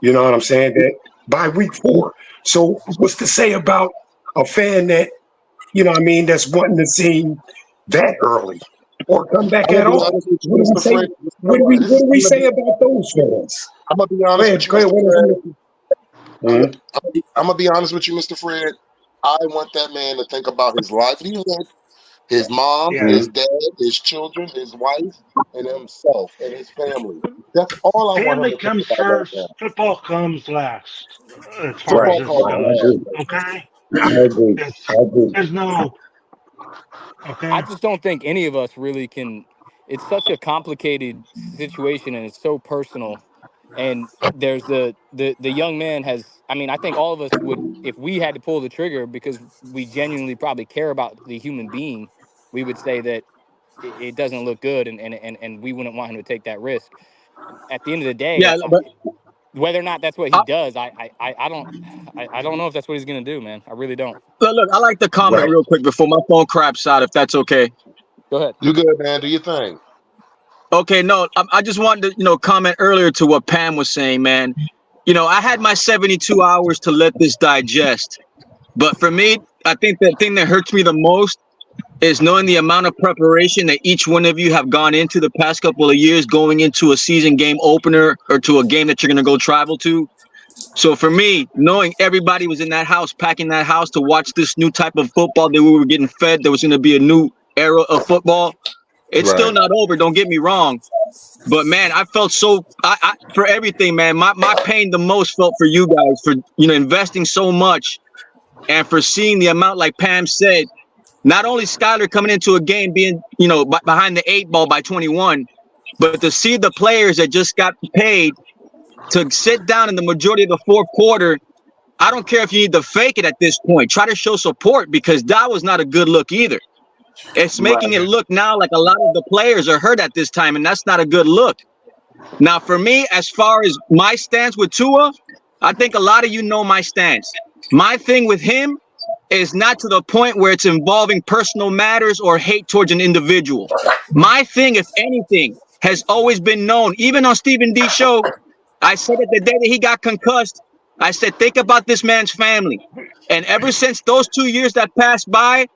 You know what I'm saying? That by week 4. So what's to say about a fan that, you know what I mean, that's wanting to see him that early or come back I'm at gonna be all? honest with you, What do we Mr. say? Fred. What do we say about those fans? I'm gonna be Go honest ahead, with you, go ahead. Mr. Fred. Mhm. I'm gonna be honest with you, Mr. Fred. I want that man to think about his livelihood, his mom, Yeah, his dad, his children, his wife, and himself and his family. That's all I want him family to think comes about right first. now. Football comes last, as far as Right, Football this comes right. I goes. agree. last. Okay, I agree. it's I agree. there's no I okay. just don't think any of us really can. It's such a complicated situation, and it's so personal. And there's the young man has. I mean, I think all of us would, if we had to pull the trigger because we genuinely probably care about the human being, we would say that it doesn't look good, and we wouldn't want him to take that risk. At the end of the day, Yeah, but whether or not that's what he I, does, I don't know if that's what he's gonna do, man. I really don't. look, I like to comment Right. real quick before my phone craps out, if that's okay. Go ahead. You good, man? Do your thing. Okay, no, I just wanted to, comment earlier to what Pam was saying, man. I had my 72 hours to let this digest. But for me, I think the thing that hurts me the most is knowing the amount of preparation that each one of you have gone into the past couple of years going into a season game opener or to a game that you're going to go travel to. So for me, knowing everybody was in that house, packing that house to watch this new type of football that we were getting fed, there was going to be a new era of football. It's still Right. not over. Don't get me wrong. But man, I felt so for everything, man. My pain the most felt for you guys for investing so much and for seeing the amount, like Pam said, not only Skyler coming into a game being behind the 8 ball by 21, but to see the players that just got paid to sit down in the majority of the fourth quarter. I don't care if you need to fake it at this point. Try to show support because that was not a good look either. It's making it look now like a lot of the players are hurt at this time, and that's not a good look. Now, for me, as far as my stance with Tua, I think a lot of you know my stance. My thing with him is not to the point where it's involving personal matters or hate towards an individual. My thing, if anything, has always been known. Even on Stephen D's show, I said it the day that he got concussed. I said, think about this man's family. And ever since those 2 years that passed by,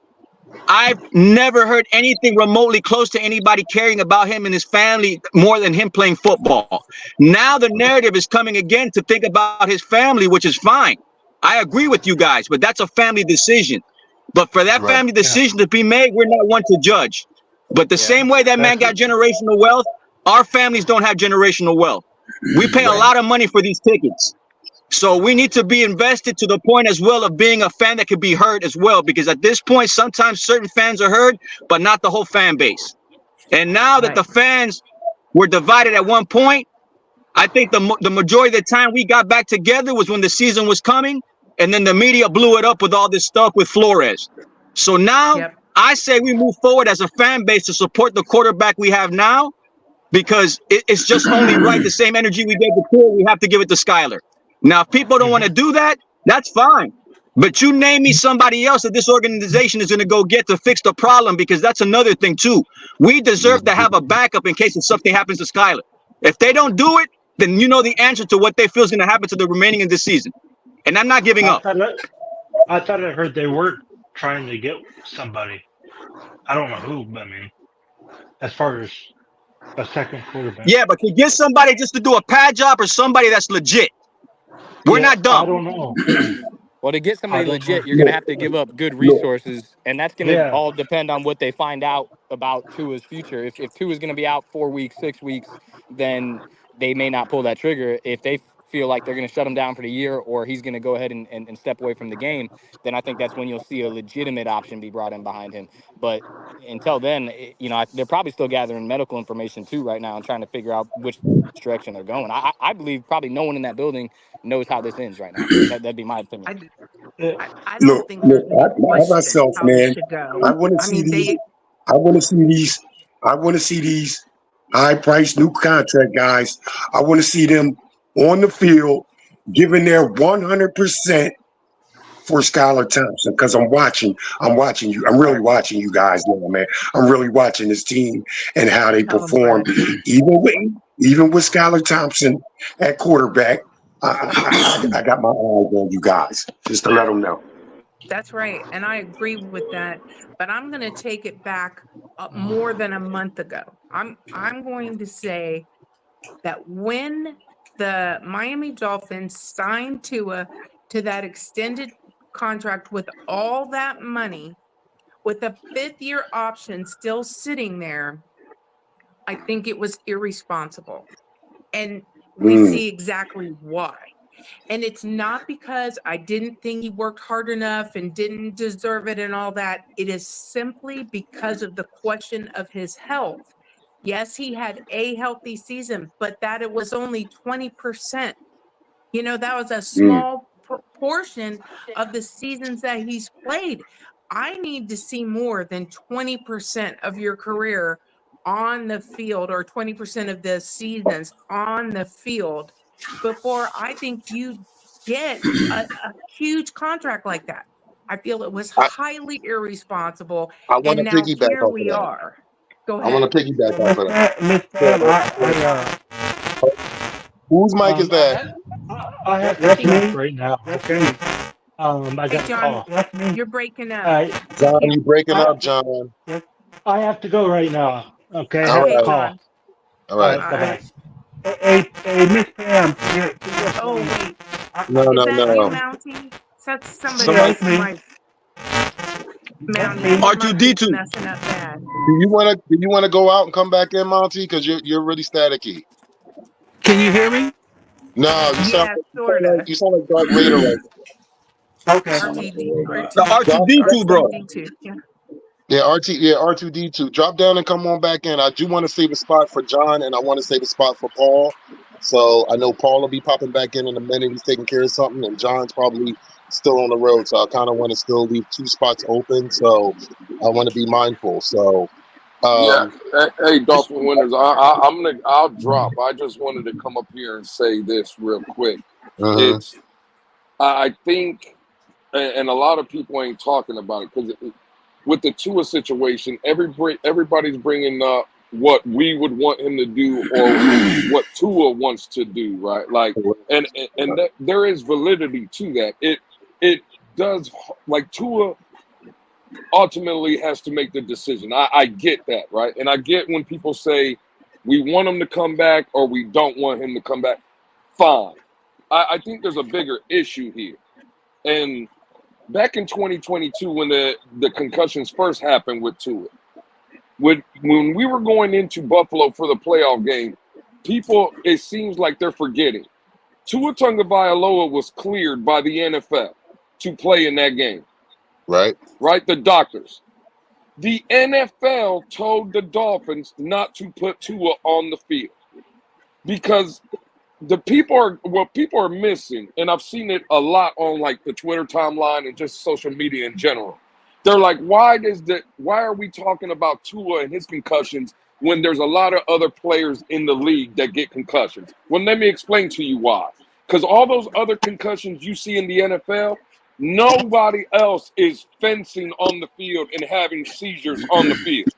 I've never heard anything remotely close to anybody caring about him and his family more than him playing football. Now the narrative is coming again to think about his family, which is fine. I agree with you guys, but that's a family decision. But for that Right. family Yeah, decision to be made, we're not one to judge. But the Yeah. same way that man that's got generational wealth, our families don't have generational wealth. We pay a Right. lot of money for these tickets. So we need to be invested to the point as well of being a fan that could be heard as well, because at this point, sometimes certain fans are heard, but not the whole fan base. And now that Right. the fans were divided at one point, I think the majority of the time we got back together was when the season was coming, and then the media blew it up with all this stuff with Flores. So now Yep. I say we move forward as a fan base to support the quarterback we have now, because it's just only right. The same energy we gave to Tua, we have to give it to Skyler. Now, if people don't want to do that, that's fine. But you name me somebody else that this organization is going to go get to fix the problem, because that's another thing too. We deserve to have a backup in case if something happens to Skyler. If they don't do it, then you know the answer to what they feel is going to happen to the remaining of this season. And I'm not giving I up. thought I thought I heard they were trying to get somebody. I don't know who, but I mean, as far as a second quarterback. Yeah, but to get somebody just to do a pad job or somebody that's legit, we're Yeah, not I dumb. don't know. Well, to get I somebody don't know. legit, you're going to have to give up good resources, and that's going to Yeah, all depend on what they find out about Tua's future. If Tua's going to be out 4 weeks, 6 weeks, then they may not pull that trigger. If they feel like they're going to shut him down for the year or he's going to go ahead and step away from the game, then I think that's when you'll see a legitimate option be brought in behind him. But until then, they're probably still gathering medical information too right now and trying to figure out which direction they're going. I believe probably no one in that building knows how this ends right now. That'd be my opinion. I don't think there's any I question myself, how this man, should go. I want to I see mean, these. I want to see these. I want to see these high-priced new contract guys. I want to see them on the field giving their 100% for Skylar Thompson because I'm watching you. I'm really watching you guys now, man. I'm really watching this team and how they tell 'em, perform, Brad. even with Skylar Thompson at quarterback. I got my eyes on you guys just to let them know. That's right. And I agree with that. But I'm going to take it back more than a month ago. I'm going to say that when the Miami Dolphins signed Tua to that extended contract with all that money, with a fifth-year option still sitting there, I think it was irresponsible. And we see exactly why. And it's not because I didn't think he worked hard enough and didn't deserve it and all that. It is simply because of the question of his health. Yes, he had a healthy season, but that it was only 20%. That was a small portion of the seasons that he's played. I need to see more than 20% of your career on the field or 20% of the seasons on the field before I think you get a huge contract like that. I feel it was highly irresponsible. I want And to now piggyback here off of we that. are. Go I want ahead. to piggyback off of that. Miss Pam, Whose mic is that? I have to I think, stop right now. Okay. I hey, got a John, call. you're breaking All up. right. We John, can't. you breaking I, up, John. I have to go right now. Okay. I All have a Okay, right. call. John. All All right. right. All Bye right. bye. Hey, Miss Pam. Oh, wait. No, Is no, that you, no. Mountie? That's somebody Somebody, else's mic. Mountie, your mic is R2D2. messing up bad. do you wanna go out and come back in, Monty? Because you're really staticky. Can you hear me? No, Yeah, sorta. you sound like Dark Raider right Okay. The R2, now. R2D2, bro. R2D2. Yeah. R2D2. Drop down and come on back in. I do want to save a spot for John, and I want to save a spot for Paul. So I know Paul will be popping back in a minute. He's taking care of something, and John's probably still on the road. So I kind of want to still leave two spots open. So I want to be mindful. So Yeah. Hey, just Dolphin winners. I'll drop. I just wanted to come up here and say this real quick. It's I think, and a lot of people ain't talking about it because with the Tua situation, everybody's bringing up what we would want him to do or what Tua wants to do, right? Like, and there is validity to that. It does, like, Tua ultimately has to make the decision. I get that, right? And I get when people say we want him to come back or we don't want him to come back. Fine. I think there's a bigger issue here. And back in 2022, when the concussions first happened with Tua, when we were going into Buffalo for the playoff game, people, it seems like they're forgetting. Tua Tagovailoa was cleared by the NFL to play in that game. right. Right? The doctors. The NFL told the Dolphins not to put Tua on the field because what people are missing, and I've seen it a lot on like the Twitter timeline and just social media in general. They're like, why are we talking about Tua and his concussions when there's a lot of other players in the league that get concussions? Well, let me explain to you why. Because all those other concussions you see in the NFL, nobody else is fencing on the field and having seizures on the field.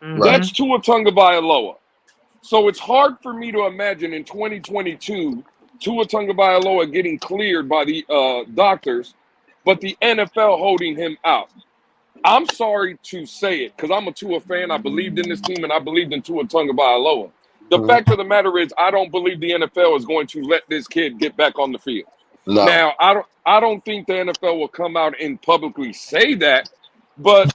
That's Tua Tagovailoa. So it's hard for me to imagine in 2022 Tua Tagovailoa getting cleared by the doctors, but the NFL holding him out. I'm sorry to say it because I'm a Tua fan. I believed in this team and I believed in Tua Tagovailoa. The fact of the matter is, I don't believe the NFL is going to let this kid get back on the field. No. Now, I don't think the NFL will come out and publicly say that, but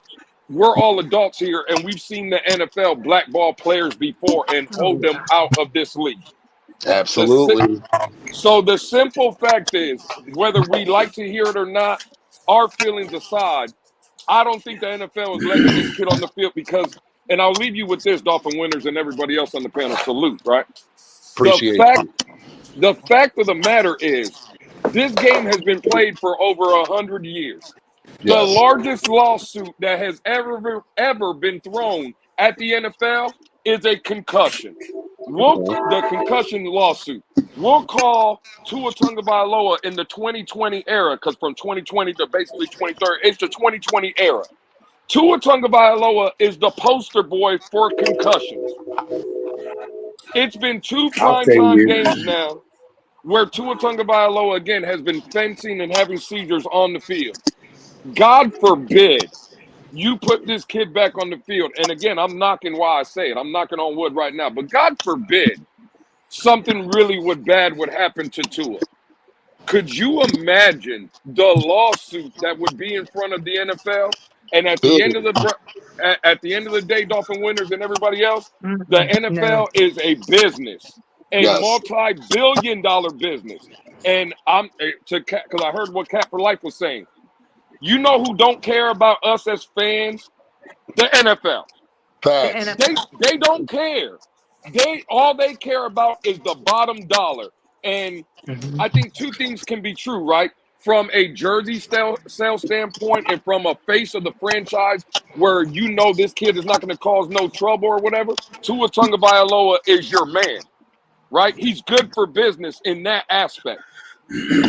we're all adults here, and we've seen the NFL blackball players before and hold them out of this league. Absolutely. So the simple fact is, whether we like to hear it or not, our feelings aside, I don't think the NFL is letting this kid on the field because, and I'll leave you with this, Dolphin winners and everybody else on the panel, salute, right? The Appreciate fact, you. the fact of the matter is, this game has been played for over 100 years. The Yes. largest lawsuit that has ever been thrown at the NFL is a concussion. The concussion lawsuit. We'll call Tua Tagovailoa in the 2020 era, because from 2020 to basically 2030, it's the 2020 era. Tua Tagovailoa is the poster boy for concussions. It's been 2 I'll say primetime you. games now where Tua Tagovailoa again has been fencing and having seizures on the field. God forbid you put this kid back on the field. And again, I'm knocking why I say it. I'm knocking on wood right now. But God forbid something really bad would happen to Tua. Could you imagine the lawsuit that would be in front of the NFL? And at the end of the day, Dolphin winners and everybody else, the No. NFL is a business, a Yes. multi-billion-dollar business. And I'm because I heard what Cat for Life was saying. You know who don't care about us as fans? The NFL. The Facts. NFL. They don't care. All they care about is the bottom dollar. And Mhm. I think two things can be true, right? From a jersey sale standpoint and from a face of the franchise where you know this kid is not going to cause no trouble or whatever, Tua Tagovailoa is your man, right? He's good for business in that aspect.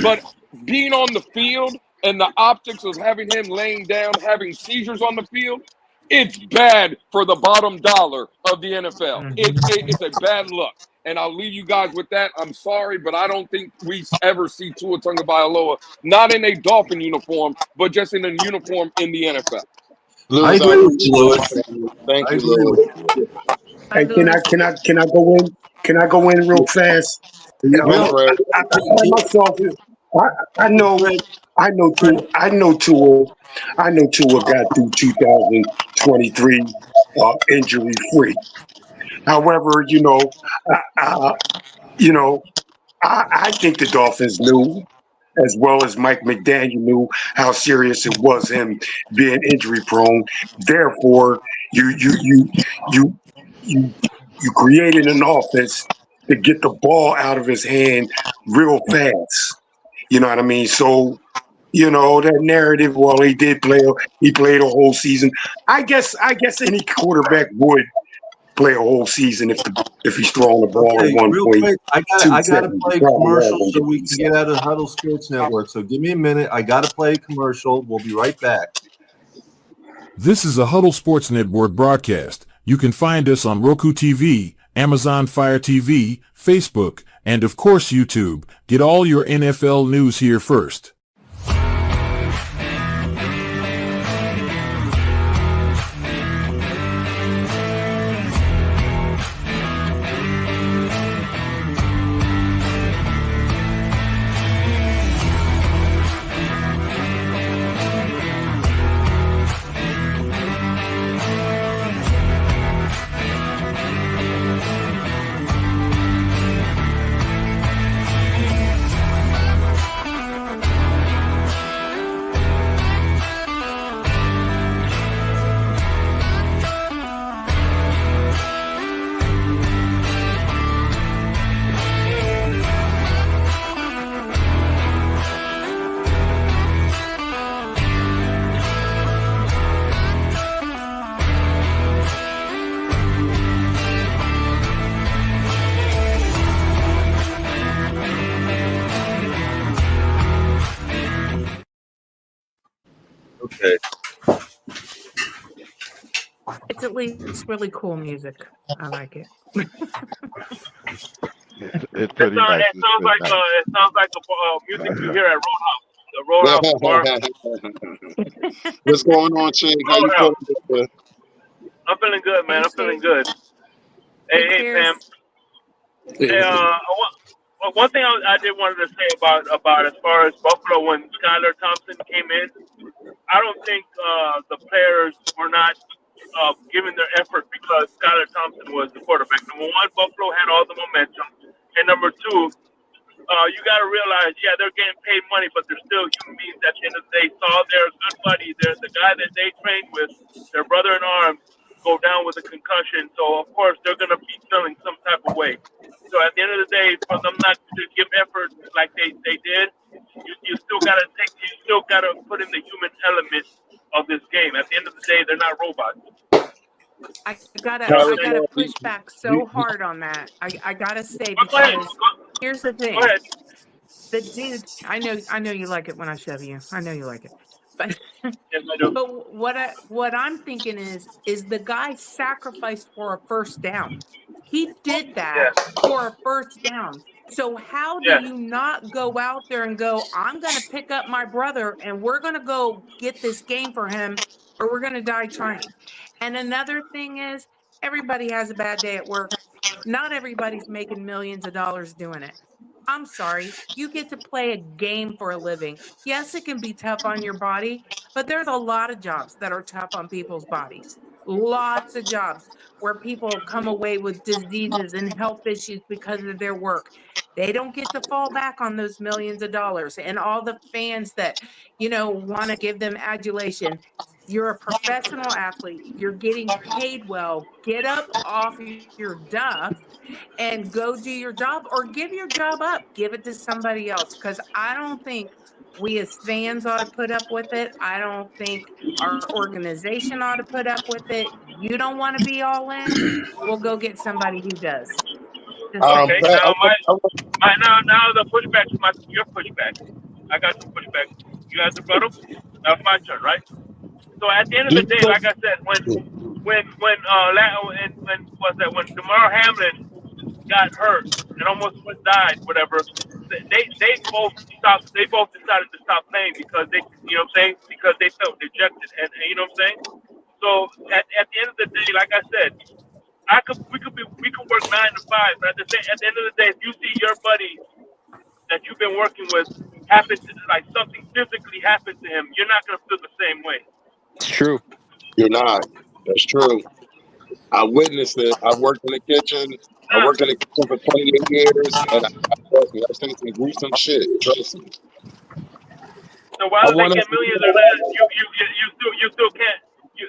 But being on the field and the optics of having him laying down, having seizures on the field, it's bad for the bottom dollar of the NFL. It's a bad look. And I'll leave you guys with that. I'm sorry, but I don't think we ever see Tua Tagovailoa, not in a Dolphin uniform, but just in a uniform in the NFL. I Lewis, I agree with you, appreciate Lewis. that, man. Thank I you, agree Lewis. with you. Hey, Hi, Lewis. can I go in? Can I go in real fast? Go Real, for it. I myself, I know, Greg, I know Tua got through 2023 injury free. However, you know, I think the Dolphins knew, as well as Mike McDaniel knew, how serious it was him being injury prone. Therefore, you you you you you you created an offense to get the ball out of his hand real fast. You know what I mean? So, that narrative, well, he played a whole season. I guess any quarterback would play a whole season if he's throwing the ball at okay, real 1.2 quick, I gotta seconds. play You're probably not commercial gonna so get we to the can get second. out of Huddle Sports Network. So give me a minute. I gotta play commercial. We'll be right back. This is a Huddle Sports Network broadcast. You can find us on Roku TV, Amazon Fire TV, Facebook, and of course YouTube. Get all your NFL news here first. Okay. It's at least really cool music. I like it. It's pretty nice. It It's sounds pretty like nice. music you hear at Roadhouse. The Roadhouse bar. What's going on, Chick? How you Roadhouse. feeling? I'm feeling good, man. Hey, I'm feeling Shay. good. Hey, Hey, Pam. Pierce. Hey, one thing I did wanted to say about as far as Buffalo when Skylar Thompson came in, I don't think the players were not giving their effort because Skylar Thompson was the quarterback. Number one, Buffalo had all the momentum, And number two, you got to realize, yeah, they're getting paid money, but they're still human beings. At the end of the day, saw their good buddy, the guy that they trained with, their brother in arms, go down with a concussion. So of course they're gonna be feeling some type of way. So at the end of the day, for them not to give effort like they did, you still gotta put in the human element of this game. At the end of the day, they're not robots. I You know what I'm I saying? gotta push back so hard on that. I gotta say, But go ahead. because here's the Go thing. ahead. The dude, I know you like it when I shove you. I know you like it. But Yes, I do. but what I'm thinking is the guy sacrificed for a first down. He did that Yes. for a first down. So how do Yes. you not go out there and go, I'm going to pick up my brother and we're going to go get this game for him, or we're going to die trying. And another thing is, everybody has a bad day at work. Not everybody's making millions of dollars doing it. I'm sorry. You get to play a game for a living. Yes, it can be tough on your body, but there's a lot of jobs that are tough on people's bodies. Lots of jobs where people come away with diseases and health issues because of their work. They don't get to fall back on those millions of dollars. And all the fans that, want to give them adulation. You're a professional athlete. You're getting paid well. Get up off your duff and go do your job, or give your job up, give it to somebody else. Because I don't think we as fans ought to put up with it. I don't think our organization ought to put up with it. You don't want to be all in? We'll go get somebody who does. Just saying. Okay. Pat, Now now the pushback is your pushback. I got some pushback. You guys rebuttal? Now it's my turn, right? So at the end of do the you day, think? like I said, when Damar Hamlin got hurt and almost died, whatever, they both stopped. They both decided to stop playing because you know what I'm saying, because they felt dejected, and you know what I'm saying. So at the end of the day, like I said, we could work 9 to 5, but at the end of the day, if you see your buddy that you've been working with happen to, like, something physically happen to him, you're not gonna feel the same way. It's true. You're not. That's true. I witnessed it. I worked in the kitchen. I Nah. worked in the kitchen for 28 years, and trust me, I've seen some gruesome shit. Trust me. So I while they want get to. millions or less, you still can't.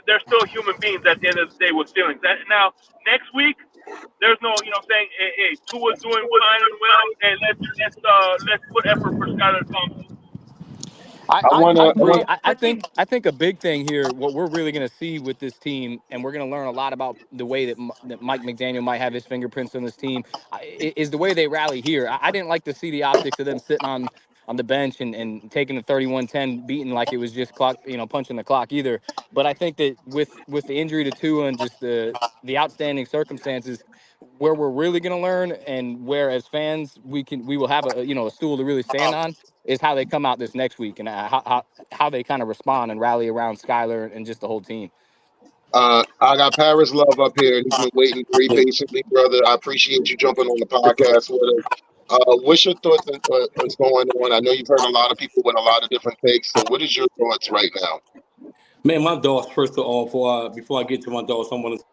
They're still human beings at the end of the day with feelings. Now next week, there's no, you know what I'm saying. Hey, Tua's doing fine and well. Hey, let's put effort for Skylar Thompson. I, I I, want I to. agree. I But they think a big thing here, what we're really going to see with this team, and we're going to learn a lot about the way that Mike McDaniel might have his fingerprints on this team, is the way they rally here. I didn't like to see the optics of them sitting on the bench and taking the 31-10 beating like it was just clock, punching the clock either. But I think that with the injury to Tua and just the outstanding circumstances, where we're really going to learn, and where as fans we will have a stool to really stand on, is how they come out this next week, and how they kind of respond and rally around Skyler and just the whole team. I got Paris Love up here, and he's been waiting very patiently, brother. I appreciate you jumping on the podcast with us. What's your thoughts on what's going on? I know you've heard a lot of people with a lot of different takes. So, what is your thoughts right now? Man, my thoughts, first of all, before I get to my thoughts, I want to.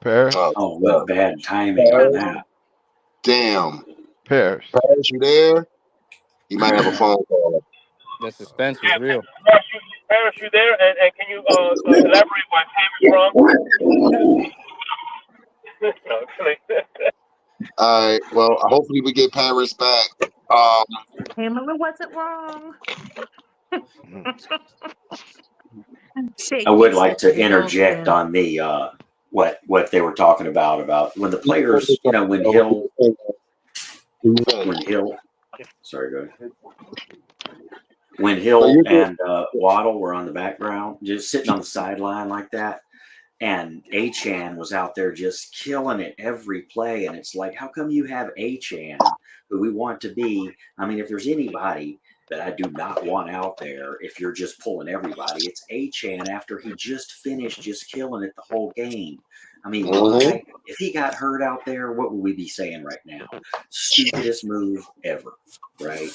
Paris. Oh, what bad timing on that. Damn. Paris. Paris, you there? You might have a phone call. The suspense is real. Paris, you there? And can you elaborate why Pam is wrong? All right. Well, hopefully we get Paris back. Pamela wasn't wrong. I would like to interject on the what they were talking about when the players, when Hill and Waddle were on the background, just sitting on the sideline like that, and Achane was out there just killing it every play, and it's like, how come you have Achane, who we want to be? I mean, if there's anybody that I do not want out there, if you're just pulling everybody, it's Achane after he just finished just killing it the whole game. I mean, why? If he got hurt out there, what would we be saying right now? Stupidest move ever, right?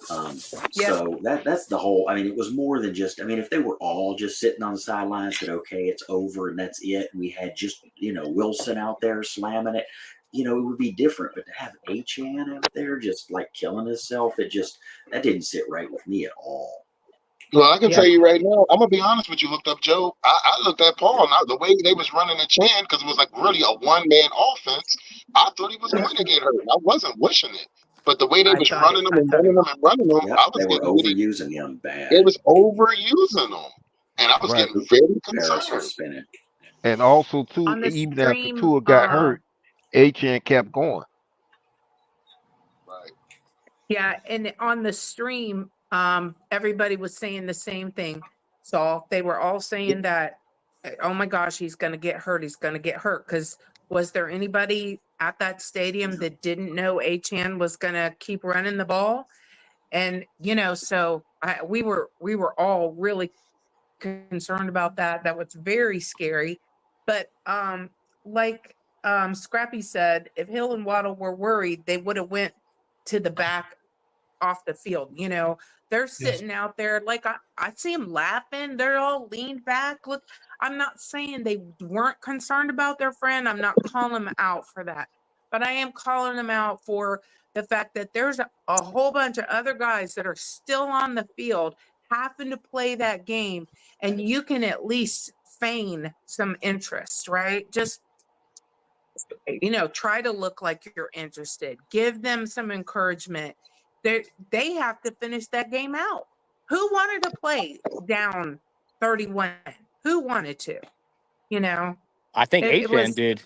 Yep. So that's the whole. I mean, it was more than just. I mean, if they were all just sitting on the sidelines, said, "Okay, it's over and that's it," and we had just Wilson out there slamming it, it would be different. But to have Achan out there just like killing himself, that didn't sit right with me at all. Well, I can Yeah. tell you right now, I'm gonna be honest with you. Looked up Joe. I looked at Paul. Now the way they was running the Chan, because it was like really a one-man offense. I thought he was going to get hurt. I wasn't wishing it, but the way they I was thought running him I and thought running it him and running him, Yep, I was they were getting really. overusing him bad. It was overusing him, and I was Right. getting very Paris was concerned. spinning. And also too, on the even after stream. Tua got hurt, Achan kept going. Right. Yeah, and on the stream, everybody was saying the same thing. So they were all saying that, oh my gosh, he's going to get hurt. He's going to get hurt. Because was there anybody at that stadium that didn't know Achan was going to keep running the ball? And so we were all really concerned about that. That was very scary. But like Scrappy said, if Hill and Waddle were worried, they would have went to the back off the field. They're sitting out there like I see them laughing. They're all leaned back. Look, I'm not saying they weren't concerned about their friend. I'm not calling them out for that. But I am calling them out for the fact that there's a whole bunch of other guys that are still on the field having to play that game, and you can at least feign some interest, right? Just try to look like you're interested. Give them some encouragement. They have to finish that game out. Who wanted to play down 31? Who wanted to? I think It Achan was did.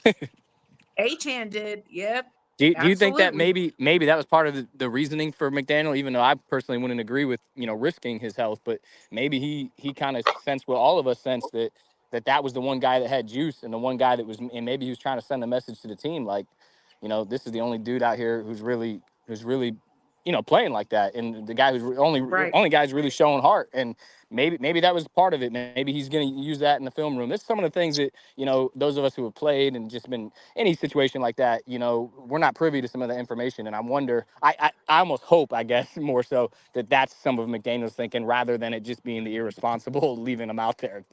Achan did. Yep. Do you think that Absolutely. maybe that was part of the reasoning for McDaniel, even though I personally wouldn't agree with risking his health, but maybe he kind of sensed what all of us sensed, that was the one guy that had juice and the one guy that was, and maybe he was trying to send a message to the team like, this is the only dude out here who's really playing like that, and the guy who's Right. only guy who's really showing heart, and maybe that was part of it. Maybe he's going to use that in the film room. This is some of the things that those of us who have played and just been any situation like that, we're not privy to some of the information, and I wonder, I almost hope, I guess, more so that that's some of McDaniel's thinking rather than it just being the irresponsible leaving them out there.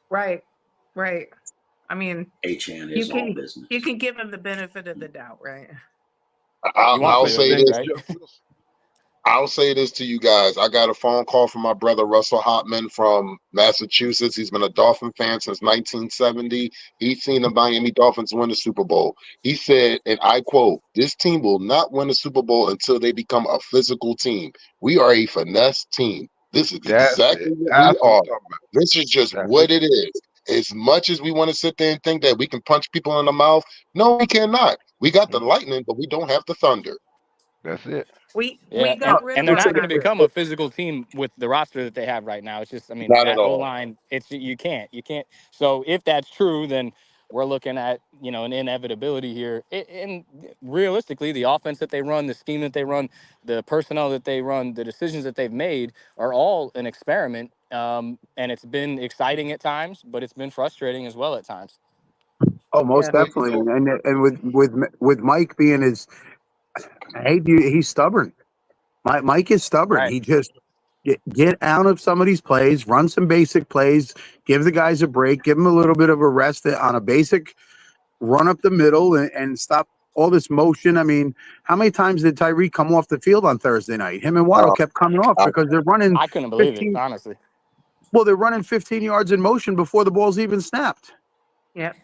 Right. Right. I mean, Achan you is all can business. you can give him the benefit of the doubt, right? You want I'll to, say think, this. right? I'll say this to you guys. I got a phone call from my brother Russell Hotman from Massachusetts. He's been a Dolphin fan since 1970. He's seen the Miami Dolphins win the Super Bowl. He said, and I quote, "This team will not win the Super Bowl until they become a physical team. We are a finesse team. This is That's exactly it. what we That's what are. I'm talking about. This is just That's what it. it is. As much as we want to sit there and think that we can punch people in the mouth, no, we cannot. We got the lightning, but we don't have the thunder." That's it. We Yeah, got rid and of they're our not going to thunder. become a physical team with the roster that they have right now. It's just, I mean, Not at that O all. line, you can't. So if that's true, then we're looking at an inevitability here. And realistically, the offense that they run, the scheme that they run, the personnel that they run, the decisions that they've made are all an experiment. And it's been exciting at times, but it's been frustrating as well at times. Oh, most Yeah. definitely. And with Mike being he's stubborn. Mike is stubborn. Right. He just get out of some of these plays, run some basic plays, give the guys a break, give them a little bit of a rest on a basic run up the middle, and stop all this motion. I mean, how many times did Tyreek come off the field on Thursday night? Him and Waddle Uh, kept coming off I, because they're running I couldn't believe it, 15. honestly. Well, they're running 15 yards in motion before the ball's even snapped. Yep.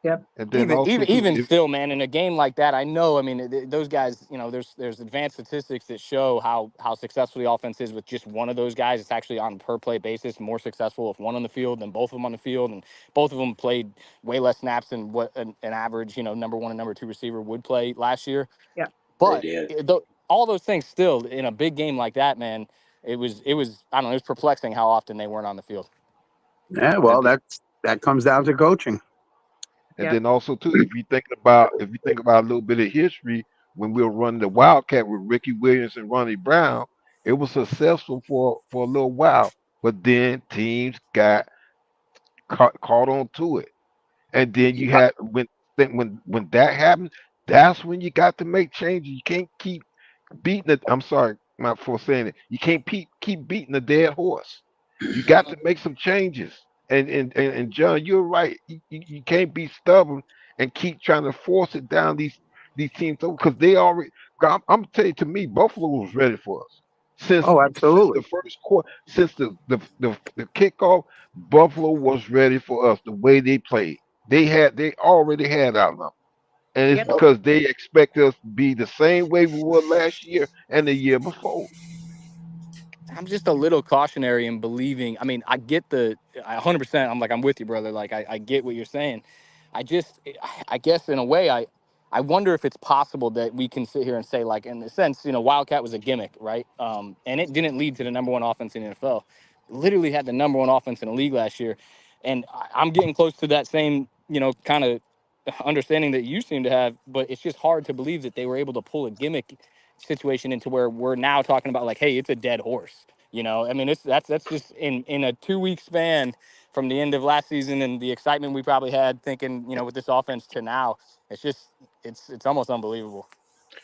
Yep. And then Even also even too, even still, man, in a game like that, I know. I mean, those guys. There's advanced statistics that show how successful the offense is with just one of those guys. It's actually on a per play basis more successful if one on the field than both of them on the field, and both of them played way less snaps than what an average number one and number two receiver would play last year. Yep. They But did. all those things still in a big game like that, man, it was I don't know, it was perplexing how often they weren't on the field. Yeah, and well, that comes down to coaching. And Yep. then also too, if you think about a little bit of history, when we were running the Wildcat with Ricky Williams and Ronnie Brown, it was successful for a little while, but then teams got caught on to it, and then you had when that happened, that's when you got to make changes. You can't keep beating it. I'm sorry, for saying it. You can't keep beating the dead horse. You got to make some changes. And John, you're right. You can't be stubborn and keep trying to force it down these teams because they already. I'm telling you, to me, Buffalo was ready for us Oh, since absolutely. the first quarter, since the kickoff. Buffalo was ready for us the way they played. They already had our number. And it's Yep. because they expect us to be the same way we were last year and the year before. I'm just a little cautionary in believing. I mean, I get I 100%. I'm like, I'm with you, brother. Like, I get what you're saying. I guess in a way, I wonder if it's possible that we can sit here and say, like, in the sense, Wildcat was a gimmick, right? And it didn't lead to the number one offense in the NFL. Literally had the number one offense in the league last year. And I'm getting close to that same, kind of understanding that you seem to have, but it's just hard to believe that they were able to pull a gimmick situation into where we're now talking about like, hey, it's a dead horse. I mean, that's just in a 2 week span from the end of last season and the excitement we probably had thinking, with this offense to now. It's just it's almost unbelievable.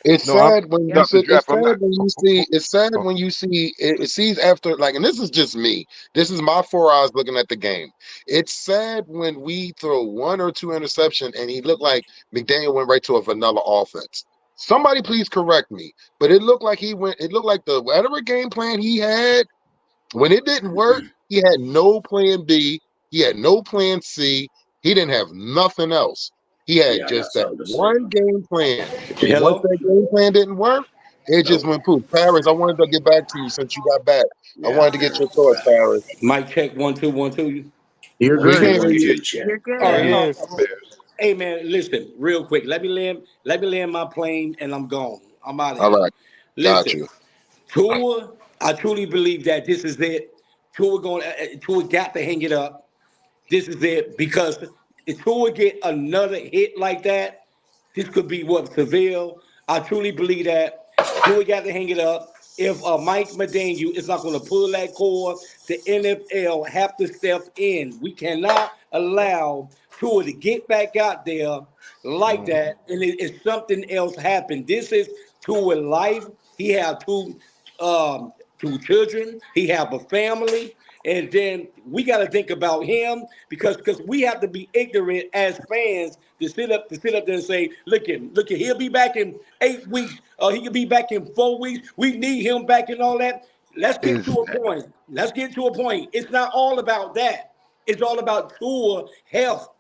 It's No, I'm sad when you Yep. Dr. see. It's Draft. I'm sad not. when you see. It's sad when you see. It sees after like, and this is just me. This is my 4 eyes looking at the game. It's sad when we throw one or two interception and he looked like McDaniel went right to a vanilla offense. Somebody please correct me, but it looked like he went. It looked like the whatever game plan he had when it didn't work. He had no plan B. He had no plan C. He didn't have nothing else. He had Yeah, I got just that something to say. one game plan. And once Hello. that game plan didn't work, it Oh, just went poof. Paris, I wanted to get back to you since you got back. I yeah, wanted to get your Paris is thoughts, back. Paris. Mic check 1 2 1 2. You're One, We good. two, can't hear one, you. two, check. You're All There good. he right. is. Hey man, listen, real quick. Let me land my plane and I'm gone. I'm out of All here. right, got Listen, you. Tua, I truly believe that this is it. Tua got to hang it up. This is it because if Tua get another hit like that, this could be what Seville. I truly believe that. Tua got to hang it up. If Mike McDaniel is not going to pull that cord, the NFL have to step in. We cannot allow Tua to get back out there like Mhm. that, and if something else happened. This is Tua life. He have two children. He have a family. And then we got to think about him because we have to be ignorant as fans to sit up there and say, look at, he'll be back in 8 weeks. He could be back in 4 weeks. We need him back and all that. Let's get to a Exactly. point. Let's get to a point. It's not all about that. It's all about tour health.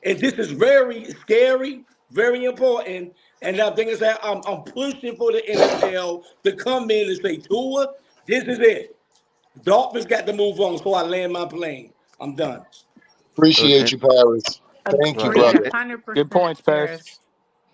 And this is very scary, very important. And the thing is that I'm pushing for the NFL to come in and say, Tua, this is it. Dolphins got to move on, so I land my plane. I'm done. Appreciate And you, Paris. Thank you, right. Agreed brother. 100%, Good points, Paris. Paris.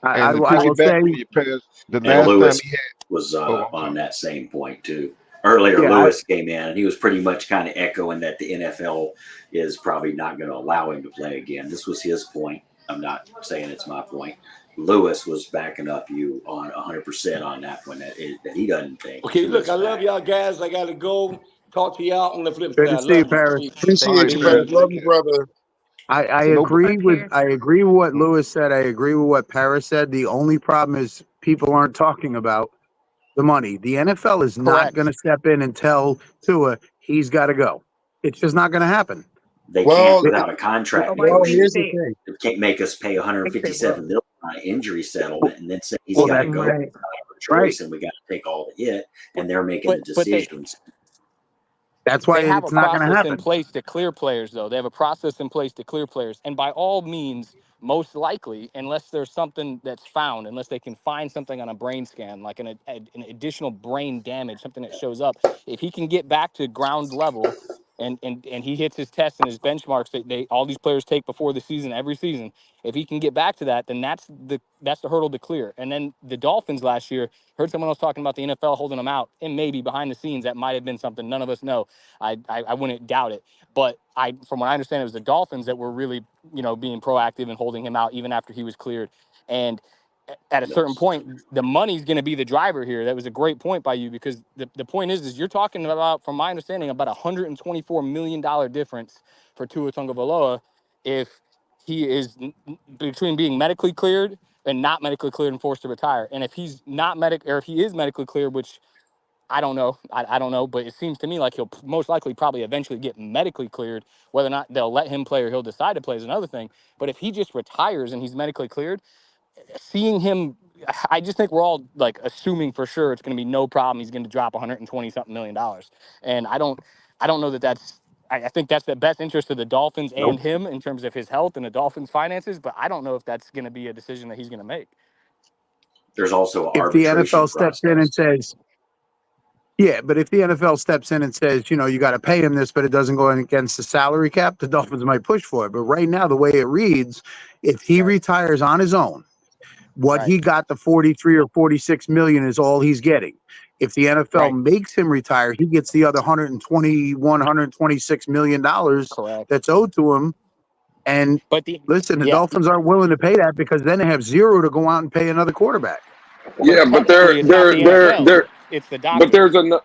I, And to I will piggyback say, on your Paris, the And last time Lewis he had. was Oh, I'm on sorry. that same point too. Earlier, yeah, Lewis came in and he was pretty much kind of echoing that the NFL is probably not going to allow him to play again. This was his point. I'm not saying it's my point. Lewis was backing up you on 100% on that one, that he doesn't think Okay, Tua look, is I love back. y'all guys. I got to go. Talk to y'all on the flip good to side. see you, Love you. Paris. Peace. All Appreciate right, you, Peace. Paris. Paris. Love Take you, care. brother. I No, agree Take with care. what mhm. Lewis said. I agree with what Paris said. The only problem is people aren't talking about the money. The NFL is not going Correct. to step in and tell Tua he's got to go. It's just not going to happen. They can't Well, They- without a contract Oh, I well, think here's negotiation. the they thing. They can't make us pay think they will. 157 million on an injury settlement and then say he's well, got Yeah. to that's go. Mm-hmm. right. Right. Choice, and we got to take all the hit, But and they're making the but they decisions. That's why they have a it's not going to process in happen. place to clear players, though. They have a process in place to clear players. And by all means, most likely, unless there's something that's found, unless they can find something on a brain scan, like an additional brain damage, something that shows up, if he can get back to ground level and he hits his tests and his benchmarks that all these players take before the season, every season, if he can get back to that, then that's the hurdle to clear. And then the Dolphins last year, heard someone else talking about the NFL holding them out, and maybe behind the scenes that might have been something none of us know. I wouldn't doubt it. But from what I understand, it was the Dolphins that were really, being proactive and holding him out even after he was cleared. And at a certain Yes. point, the money's going to be the driver here. That was a great point by you because the point is you're talking about, from my understanding, about $124 million difference for Tua Tagovailoa if he is between being medically cleared and not medically cleared and forced to retire. And if he's not or if he is medically cleared, which I don't know. I don't know, but it seems to me like he'll most likely probably eventually get medically cleared. Whether or not they'll let him play or he'll decide to play is another thing. But if he just retires and he's medically cleared, seeing him, I just think we're all like assuming for sure it's going to be no problem. He's going to drop 120 something $1 million, and I don't know that that's. I think that's the best interest of the Dolphins Nope. and him in terms of his health and the Dolphins' finances. But I don't know if that's going to be a decision that he's going to make. There's also an If the arbitration NFL steps in and process. says, yeah, but if the NFL steps in and says, you got to pay him this, but it doesn't go against the salary cap, the Dolphins might push for it. But right now, the way it reads, if he retires on his own, what Right. he got, the 43 or 46 million, is all he's getting. If the NFL makes him retire, he gets the other 126 million dollars Correct. that's owed to him. And But listen, the Dolphins aren't willing to pay that because then they have zero to go out and pay another quarterback. Yeah, but technically it's not the NFL. It's the but doctors. there's a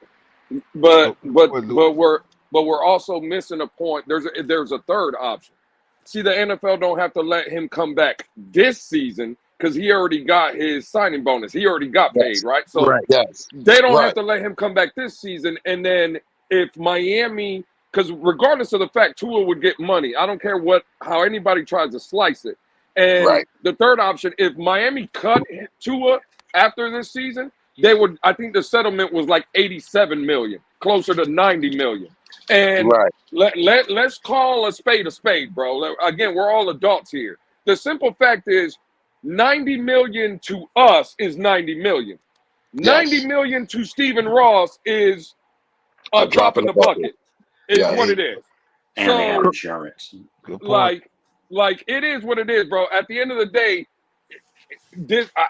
but we're also missing a point. There's a third option. See, the NFL don't have to let him come back this season because he already got his signing bonus. He already got paid, right? So they don't have to let him come back this season. And then if Miami, because regardless of the fact Tua would get money, I don't care how anybody tries to slice it. And the third option, if Miami cut Tua after this season, they would. I think the settlement was like 87 million, closer to 90 million. And let's call a spade, bro. Again, we're all adults here. The simple fact is 90 million to us is 90 million. 90 million to Stephen Ross is a drop in the bucket. Is what it is. And they have insurance. Like it is what it is, bro. At the end of the day,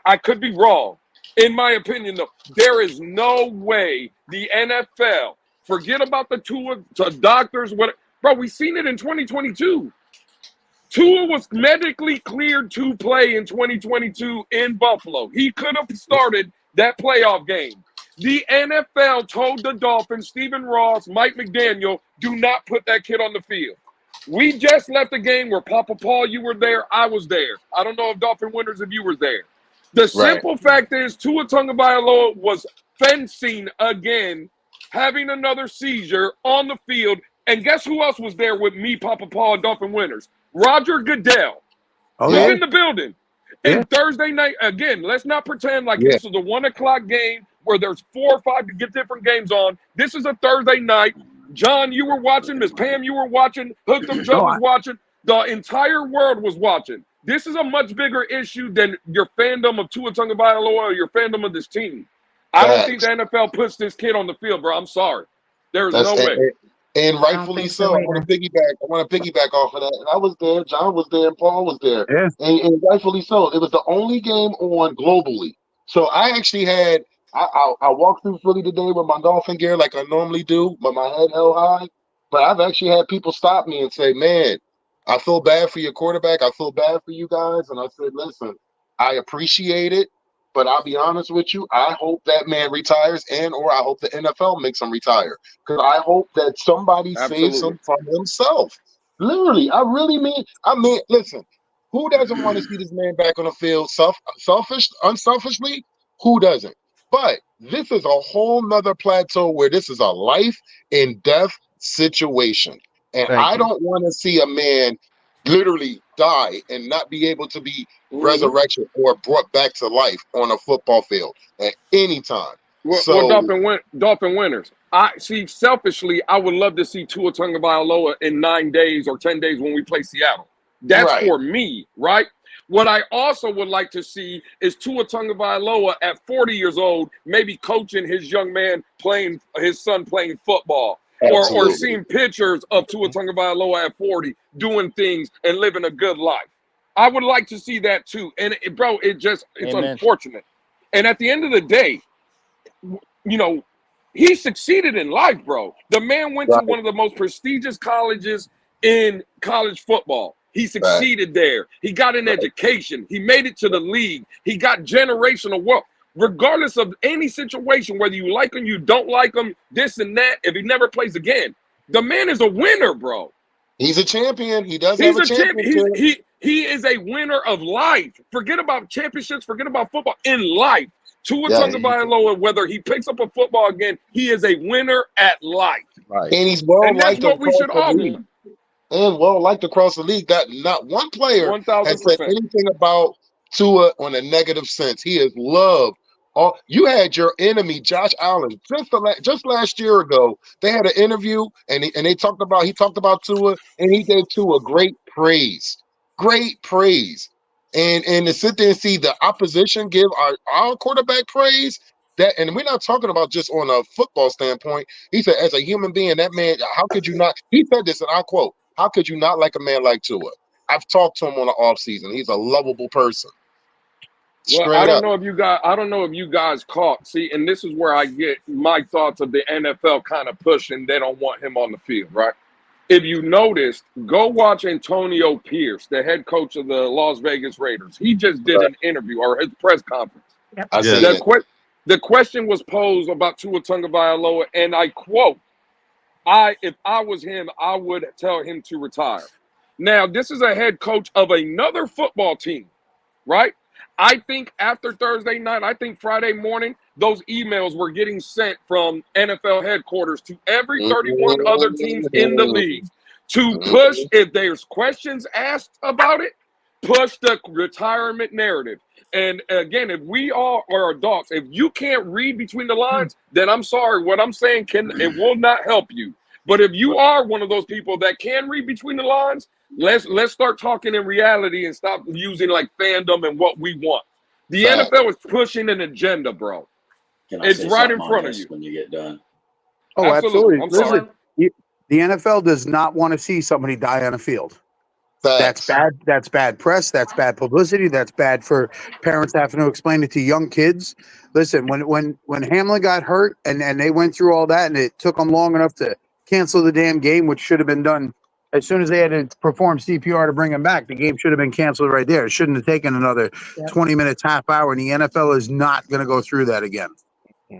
I could be wrong. In my opinion, though, there is no way the NFL, forget about the Tua to doctors, bro, we seen it in 2022. Tua was medically cleared to play in 2022 in Buffalo. He could have started that playoff game. The NFL told the Dolphins, Stephen Ross, Mike McDaniel, do not put that kid on the field. We just left the game where Papa Paul, you were there, I was there. I don't know if Dolphin Winners, if you were there. The simple fact is Tua Tagovailoa was fencing again, having another seizure on the field. And guess who else was there with me, Papa Paul, and Dolphin Winners? Roger Goodell. He's in the building. And Thursday night, again, let's not pretend like this is a 1 o'clock game where there's 4 or 5 to get different games on. This is a Thursday night. John, you were watching. Miss Pam, you were watching. Hooked Up Joe was watching. The entire world was watching. This is a much bigger issue than your fandom of Tua Tagovailoa or your fandom of this team. I don't think the NFL puts this kid on the field, bro. I'm sorry. There's no way. And rightfully so. I want to piggyback off of that. And I was there, John was there, and Paul was there. Yeah. And rightfully so. It was the only game on globally. So I actually had I walked through Philly today with my Dolphin gear like I normally do, but my head held high. But I've actually had people stop me and say, man, I feel bad for your quarterback. I feel bad for you guys. And I said, listen, I appreciate it. But I'll be honest with you, I hope that man retires or I hope the NFL makes him retire. Because I hope that somebody saves him from himself. Literally, I mean, listen, who doesn't want to see this man back on the field unselfishly? Who doesn't? But this is a whole nother plateau where this is a life and death situation. And I don't want to see a man literally die and not be able to be resurrected or brought back to life on a football field at any time. Well, Dolphin Winners. Selfishly, I would love to see Tua Tagovailoa in 9 days or 10 days when we play Seattle. That's for me, right? What I also would like to see is Tua Tagovailoa at 40 years old, maybe coaching his young man his son playing football. Or seeing pictures of Tua Tagovailoa at 40 doing things and living a good life. I would like to see that too. And it's unfortunate. And at the end of the day, he succeeded in life, bro. The man went to one of the most prestigious colleges in college football. He succeeded there. He got an education. He made it to the league. He got generational wealth. Regardless of any situation, whether you like him, you don't like him, this and that, if he never plays again, the man is a winner, bro. He's a champion. He does have a championship. He is a winner of life. Forget about championships. Forget about football. In life, Tua Yes. Tagovailoa, whether he picks up a football again, he is a winner at life. Right. And he's well And that's liked what we across should the all league. want. And well liked across the league. That not one player has said 1,000%. anything about Tua on a negative sense. He is loved. All you had your enemy, Josh Allen, just last year ago. They had an interview and they talked about Tua, and he gave Tua great praise. Great praise. And to sit there and see the opposition give our quarterback praise, that, and we're not talking about just on a football standpoint. He said, as a human being, that man, how could you not? He said this, and I quote, how could you not like a man like Tua? I've talked to him on the off season. He's a lovable person. Well, Straight I don't up. know if you guys caught. See, and this is where I get my thoughts of the NFL kind of pushing. They don't want him on the field, right? If you noticed, go watch Antonio Pierce, the head coach of the Las Vegas Raiders. He just did an interview or his press conference. Yep. I Yeah. seen it. The question was posed about Tua Tagovailoa, and I quote, if I was him, I would tell him to retire. Now, this is a head coach of another football team, right? I think after Thursday night, I think Friday morning, those emails were getting sent from NFL headquarters to every 31 other teams in the league to push, if there's questions asked about it, push the retirement narrative. And again, if we all are adults, if you can't read between the lines, then I'm sorry. What I'm saying it will not help you. But if you are one of those people that can read between the lines, let's start talking in reality and stop using like fandom and what we want. The NFL is pushing an agenda, bro. Can I It's say right something in on front of this you. when you get done? Oh, absolutely. I'm sorry. Listen, the NFL does not want to see somebody die on a field. That's Facts. bad. That's bad press. That's bad publicity. That's bad for parents having to explain it to young kids. Listen, when Hamlin got hurt and they went through all that and it took them long enough to cancel the damn game, which should have been done as soon as they had to perform CPR to bring him back. The game should have been canceled right there. It shouldn't have taken another 20 minutes, half hour. And the NFL is not going to go through that again.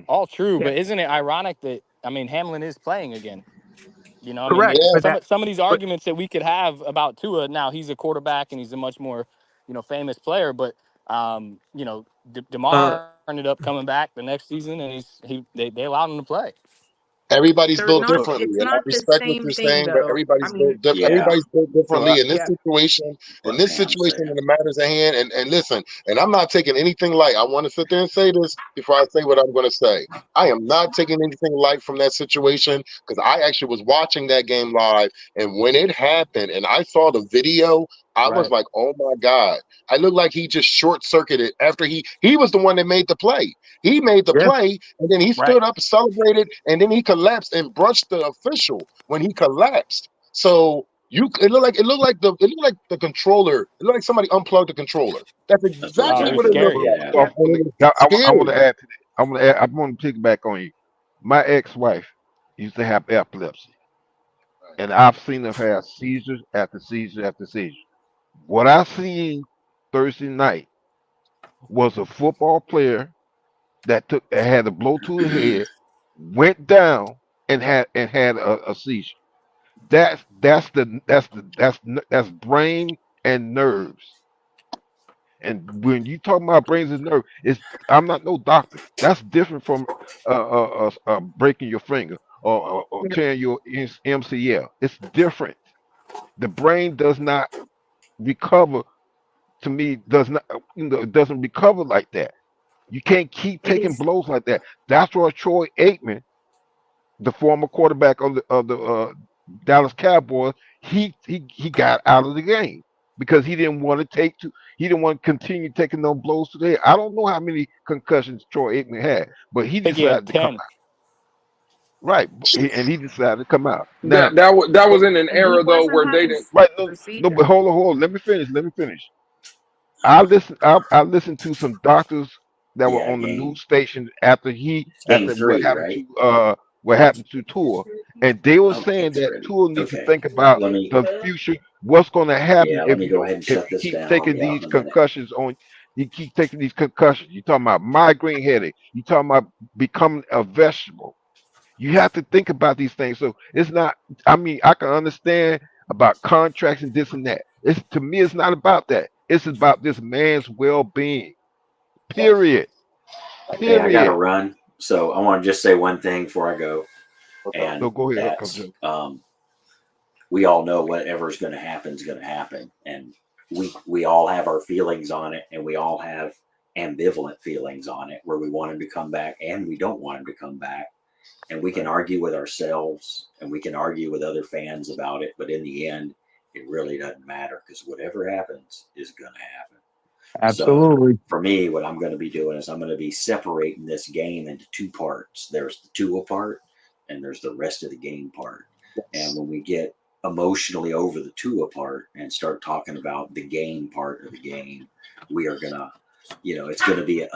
All true, but isn't it ironic that Hamlin is playing again? You know, Correct. some of these arguments that we could have about Tua. Now he's a quarterback and he's a much more, famous player. But DeMar ended up coming back the next season, and they allowed him to play. Everybody's They're built not. differently, It's and I not the respect what same you're thing, saying, but though. everybody's I mean, built different. Yeah. Everybody's built differently in this yeah. situation. What In this Pam's situation, saying. when the matters at hand, and listen, and I'm not taking anything light. I want to sit there and say this before I say what I'm going to say. I am not taking anything light from that situation because I actually was watching that game live, and when it happened, and I saw the video, I was like, "Oh my God!" I looked like he just short circuited after he was the one that made the play. He made the play, and then he stood up, celebrated, and then he collapsed and brushed the official when he collapsed. So it looked like the controller. It looked like somebody unplugged the controller. That's exactly It was what it looked scary. like. Yeah. And it was I scary. want to add to that. I want to piggyback on you. My ex-wife used to have epilepsy, and I've seen her have seizures after seizure after seizure. What I seen Thursday night was a football player that had a blow to the head, went down, and had a seizure. That's brain and nerves. And when you talk about brains and nerves, I'm not no doctor. That's different from breaking your finger or tearing your MCL. It's different. The brain does not recover. To me, does not it doesn't recover like that. You can't keep It taking is. blows like that. That's why Troy Aikman, the former quarterback of the Dallas Cowboys, he got out of the game because he didn't want to continue taking no blows to the head. I don't know how many concussions Troy Aikman had, but he I think he had decided to come 10. out. Right, and he decided to come out. Now, That was in an And he era though wasn't where they having didn't. right, no, procedure. but hold on. Let me finish. I listened to some doctors that were Yeah, on the game news station after three, right? what happened to Tua, and they were Oh, saying game's that ready. Tua needs to Okay. think about Let me the future, what's going to happen let if me go ahead and shut you this keep down. I'll taking be out these in a minute. concussions on. You keep taking these concussions. You're talking about migraine headache. You're talking about becoming a vegetable. You have to think about these things. So it's not. I mean, I can understand about contracts and this and that. To me, it's not about that. It's about this man's well-being. Period. Hey, I got to Period. run. So I want to just say one thing before I go, Okay. No, and go ahead, Uncle that's Joe. we all know whatever's going to happen is going to happen, and we all have our feelings on it, and we all have ambivalent feelings on it, where we want him to come back and we don't want him to come back, and we can argue with ourselves and we can argue with other fans about it, but in the end, it really doesn't matter because whatever happens is going to happen. So Absolutely. for me, what I'm going to be doing is I'm going to be separating this game into two parts. There's the Tua part, and there's the rest of the game part. And when we get emotionally over the Tua part and start talking about the game part of the game, we are gonna, it's going to be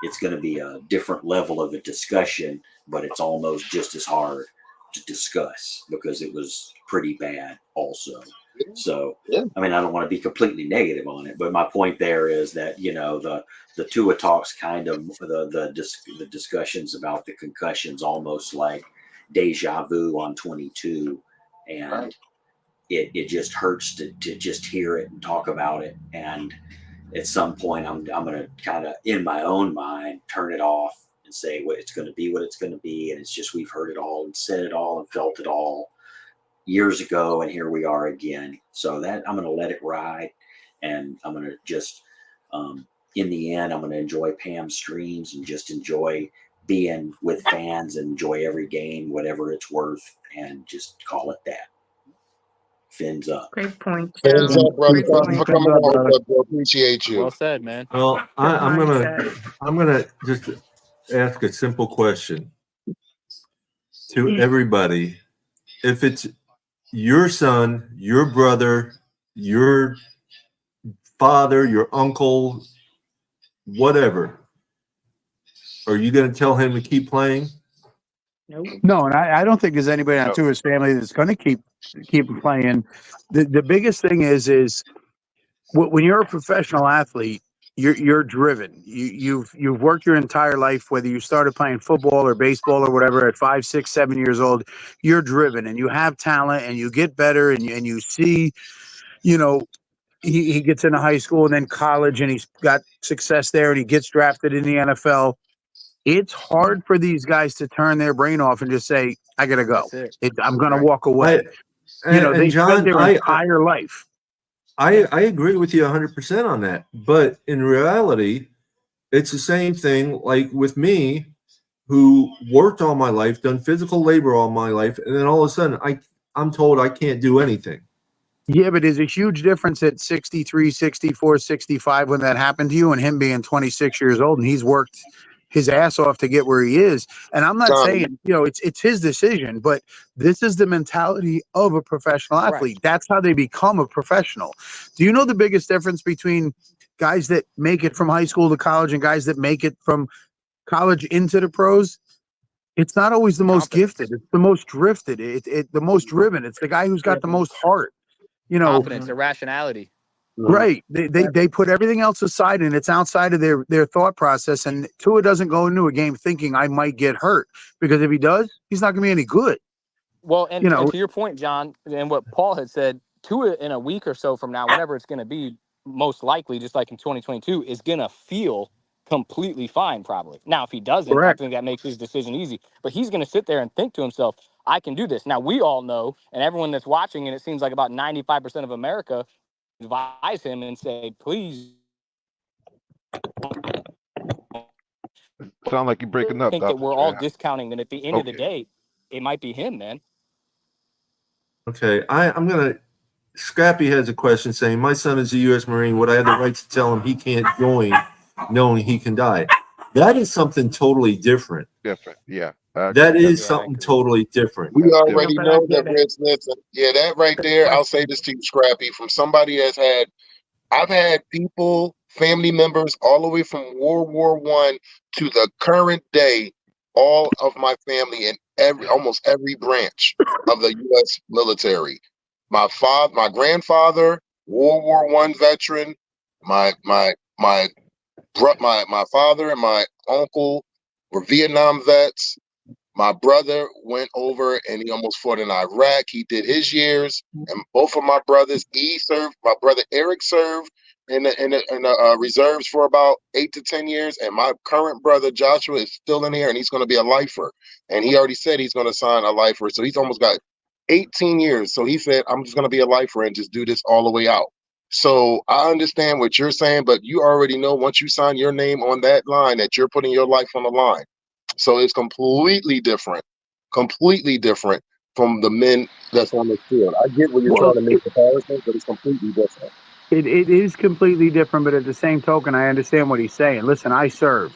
it's going to be a different level of a discussion, but it's almost just as hard to discuss because it was pretty bad also. So, Yeah. I mean, I don't want to be completely negative on it, but my point there is that the Tua talks kind of the discussions about the concussions almost like deja vu on 22, and it just hurts to just hear it and talk about it. And at some point, I'm going to kind of in my own mind turn it off and say what it's going to be, what it's going to be, and it's just we've heard it all and said it all and felt it all years ago, and here we are again. So that I'm going to let it ride, and I'm going to just, in the end, I'm going to enjoy Pam's streams and just enjoy being with fans and enjoy every game, whatever it's worth, and just call it that. Fins up. Great point, Hands Joe. up, brother. Great Thank you point. for coming on, bro. Appreciate you. Well said, man. Well, Good I'm mindset. gonna just ask a simple question to everybody. If it's your son, your brother, your father, your uncle, whatever, are you going to tell him to keep playing? Nope. No, and I don't think there's anybody on No. Tua's family that's going to keep playing. The biggest thing is when you're a professional athlete, you're driven. You've worked your entire life, whether you started playing football or baseball or whatever at 5, 6, 7 years old. You're driven, and you have talent, and you get better, and you see, he gets into high school and then college, and he's got success there, and he gets drafted in the NFL. It's hard for these guys to turn their brain off and just say, "I gotta go. That's it. I'm gonna Right. walk away." And They John, spent their entire life. I agree with you 100% on that. But in reality, it's the same thing like with me, who worked all my life, done physical labor all my life, and then all of a sudden I'm told I can't do anything. Yeah, but there's a huge difference at 63, 64, 65 when that happened to you and him being 26 years old and he's worked his ass off to get where he is. And I'm not Tommy. saying, it's his decision, but this is the mentality of a professional athlete. Right. That's how they become a professional. Do you know the biggest difference between guys that make it from high school to college and guys that make it from college into the pros? It's not always the most Confidence. gifted. It's the most drifted. The most driven. It's the guy who's got the most heart. Confidence, irrationality. Right. They put everything else aside and it's outside of their thought process. And Tua doesn't go into a game thinking I might get hurt, because if he does, he's not going to be any good. Well, and to your point, John, and what Paul had said, Tua in a week or so from now, whenever it's going to be, most likely, just like in 2022, is going to feel completely fine probably. Now, if he doesn't, Correct. I think that makes his decision easy. But he's going to sit there and think to himself, I can do this. Now, we all know, and everyone that's watching, and it seems like about 95% of America advise him and say, please. Sound like you're breaking up, think that Dr. we're all discounting that at the end of the Okay. day, it might be him, man. Okay, I'm going to – Scrappy has a question saying, my son is a U.S. Marine. Would I have the right to tell him he can't join knowing he can die? That is something totally different. Different, yeah. That is something totally different. We already but I know get that, it. Rich. Listen, yeah, that right there. I'll say this to you, Scrappy, from somebody that's had. I've had people, family members, all the way from World War I to the current day. All of my family in almost every branch of the U.S. military. My grandfather, World War I veteran. My father and my uncle were Vietnam vets. My brother went over and he almost fought in Iraq. He did his years. And both of my brothers, my brother Eric served in the reserves for about 8 to 10 years, and my current brother Joshua is still in here, and he's going to be a lifer, and he already said he's going to sign a lifer, so he's almost got 18 years. So he said, I'm just going to be a lifer and just do this all the way out. So I understand what you're saying, but you already know once you sign your name on that line that you're putting your life on the line. So it's completely different from the men that's on the field. I get what you're Well, trying to make comparisons, but it's completely different. it is completely different, but at the same token, I understand what he's saying. Listen, I served.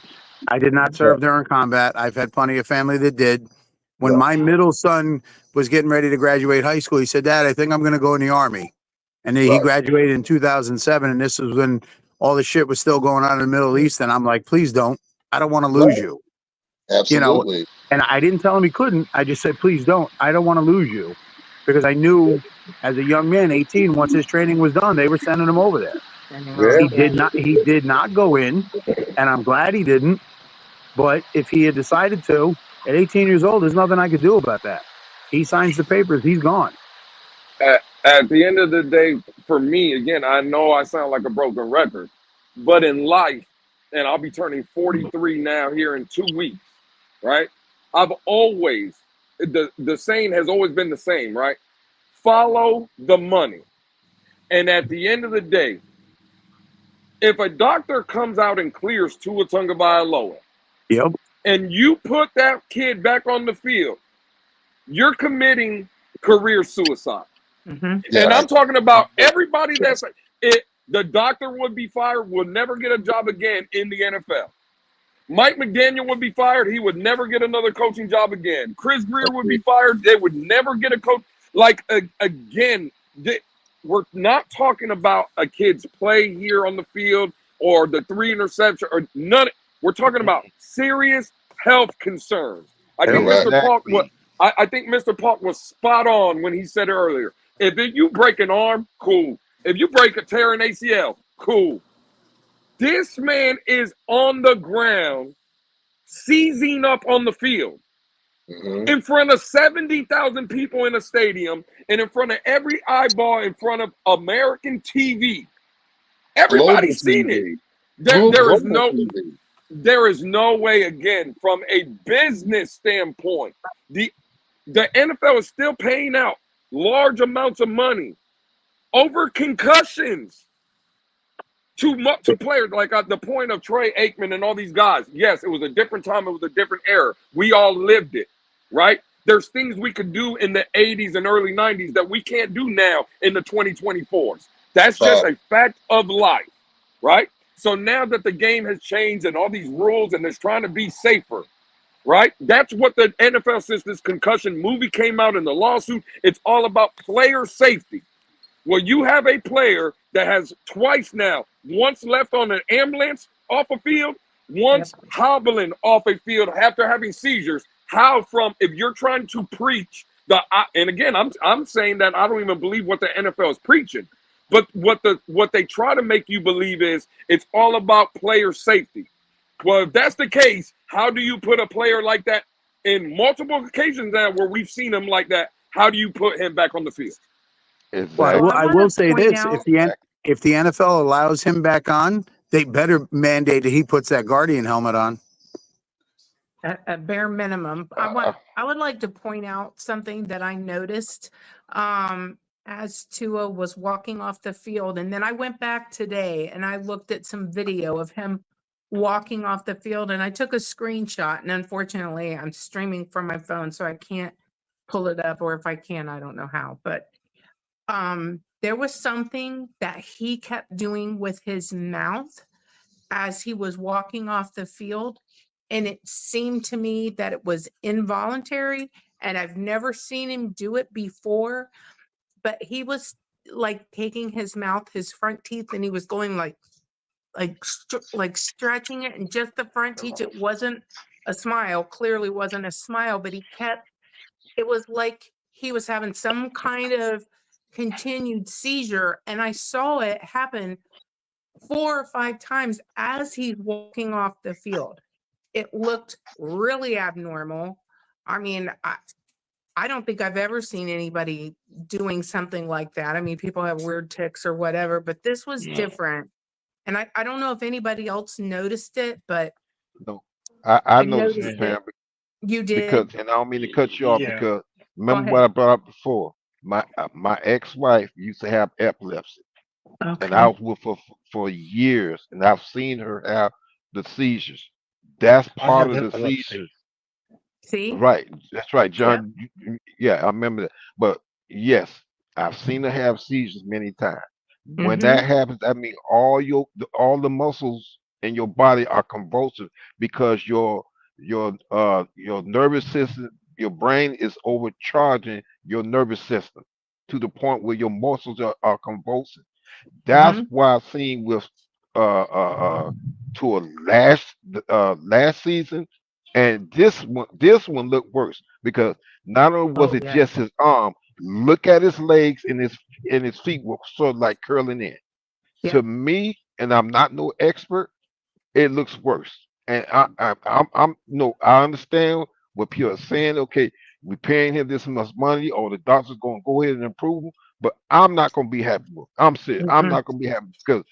I did not Yeah, serve during combat. I've had plenty of family that did. When yeah, my middle son was getting ready to graduate high school, he said, Dad, I think I'm going to go in the Army. And then he right. graduated in 2007. And this was when all the shit was still going on in the Middle East. And I'm like, please don't. I don't want to lose Right. you. You know, Absolutely. and I didn't tell him he couldn't. I just said, please don't. I don't want to lose you. Because I knew as a young man, 18, once his training was done, they were sending him over there. Sending Yeah. off, He yeah. did not go in, and I'm glad he didn't. But if he had decided to, at 18 years old, there's nothing I could do about that. He signs the papers, he's gone. At the end of the day, for me, again, I know I sound like a broken record, but in life, and I'll be turning 43 now here in 2 weeks, right? I've always, the saying has always been the same, right? Follow the money. And at the end of the day, if a doctor comes out and clears Tua Tagovailoa, Yep. and you put that kid back on the field, you're committing career suicide. Mm-hmm. Yeah. And I'm talking I about everybody that's it. The doctor would be fired, will never get a job again in the NFL. Mike McDaniel would be fired. He would never get another coaching job again. Chris Greer would be fired. They would never get a coach. Like, again, we're not talking about a kid's play here on the field or the 3 interception or none. We're talking about serious health concerns. I think correct. Mr. Park what Exactly. I think Mr. Park was spot on when he said earlier. If you break an arm, cool. If you tear an ACL, cool. This man is on the ground, seizing up on the field Mm-hmm. in front of 70,000 people in a stadium and in front of every eyeball in front of American TV. Global Everybody's seen it. TV. There TV. there is no way, again, from a business standpoint, the NFL is still paying out large amounts of money over concussions to players. Like the point of Troy Aikman and all these guys. Yes, it was a different time. It was a different era. We all lived it, right? There's things we could do in the 80s and early 90s that we can't do now in the 2024s. That's just a fact of life, right? So now that the game has changed and all these rules and it's trying to be safer, right? That's what the NFL, since this concussion movie came out in the lawsuit, it's all about player safety. Well, you have a player that has twice now, once left on an ambulance off a field, once hobbling off a field after having seizures. How if you're trying to preach and again, I'm saying that I don't even believe what the NFL is preaching, but what they try to make you believe is it's all about player safety. Well, if that's the case, how do you put a player like that in multiple occasions now where we've seen him like that? How do you put him back on the field? Well, So I I want will to say point this: out, if the NFL allows him back on, they better mandate that he puts that Guardian helmet on. at bare minimum, I would like to point out something that I noticed as Tua was walking off the field, and then I went back today and I looked at some video of him walking off the field, and I took a screenshot. And unfortunately, I'm streaming from my phone, so I can't pull it up, or if I can, I don't know how. But there was something that he kept doing with his mouth as he was walking off the field. And it seemed to me that it was involuntary, and I've never seen him do it before, but he was like taking his mouth, his front teeth, and he was going like stretching it, and just the front teeth. It wasn't a smile, clearly wasn't a smile, but it was like he was having some kind of continued seizure. And I saw it happen 4 or 5 times as he's walking off the field. It looked really abnormal. I mean, I don't think I've ever seen anybody doing something like that. I mean, people have weird tics or whatever, but this was different. And I don't know if anybody else noticed it, but No, I I noticed it, noticed Pam, it. You because, did. and I don't mean to cut you off, Yeah. because Go remember what ahead. I brought up before. My ex-wife used to have epilepsy, and I Okay. was with her for years, and I've seen her have the seizures. That's I part have of the epilepsy. seizures. See? Right. That's right, Yep. John. Yeah, I remember that. But yes, I've seen her have seizures many times. When Mm-hmm. that happens, that means all the muscles in your body are convulsive, because your nervous system, your brain is overcharging your nervous system to the point where your muscles are convulsing. That's Mm-hmm. why I've seen with to a last season, and this one looked worse, because not only was Oh it yeah. just his arm, look at his legs, and his feet were sort of like curling in. To Yep. me, and I'm not no expert, it looks worse. And I'm no, I understand what people are saying. Okay, we're paying him this much money, or the doctor's going to go ahead and improve him. But I'm not going to be happy with. I'm serious. I'm Mm-mm. not going to be happy, because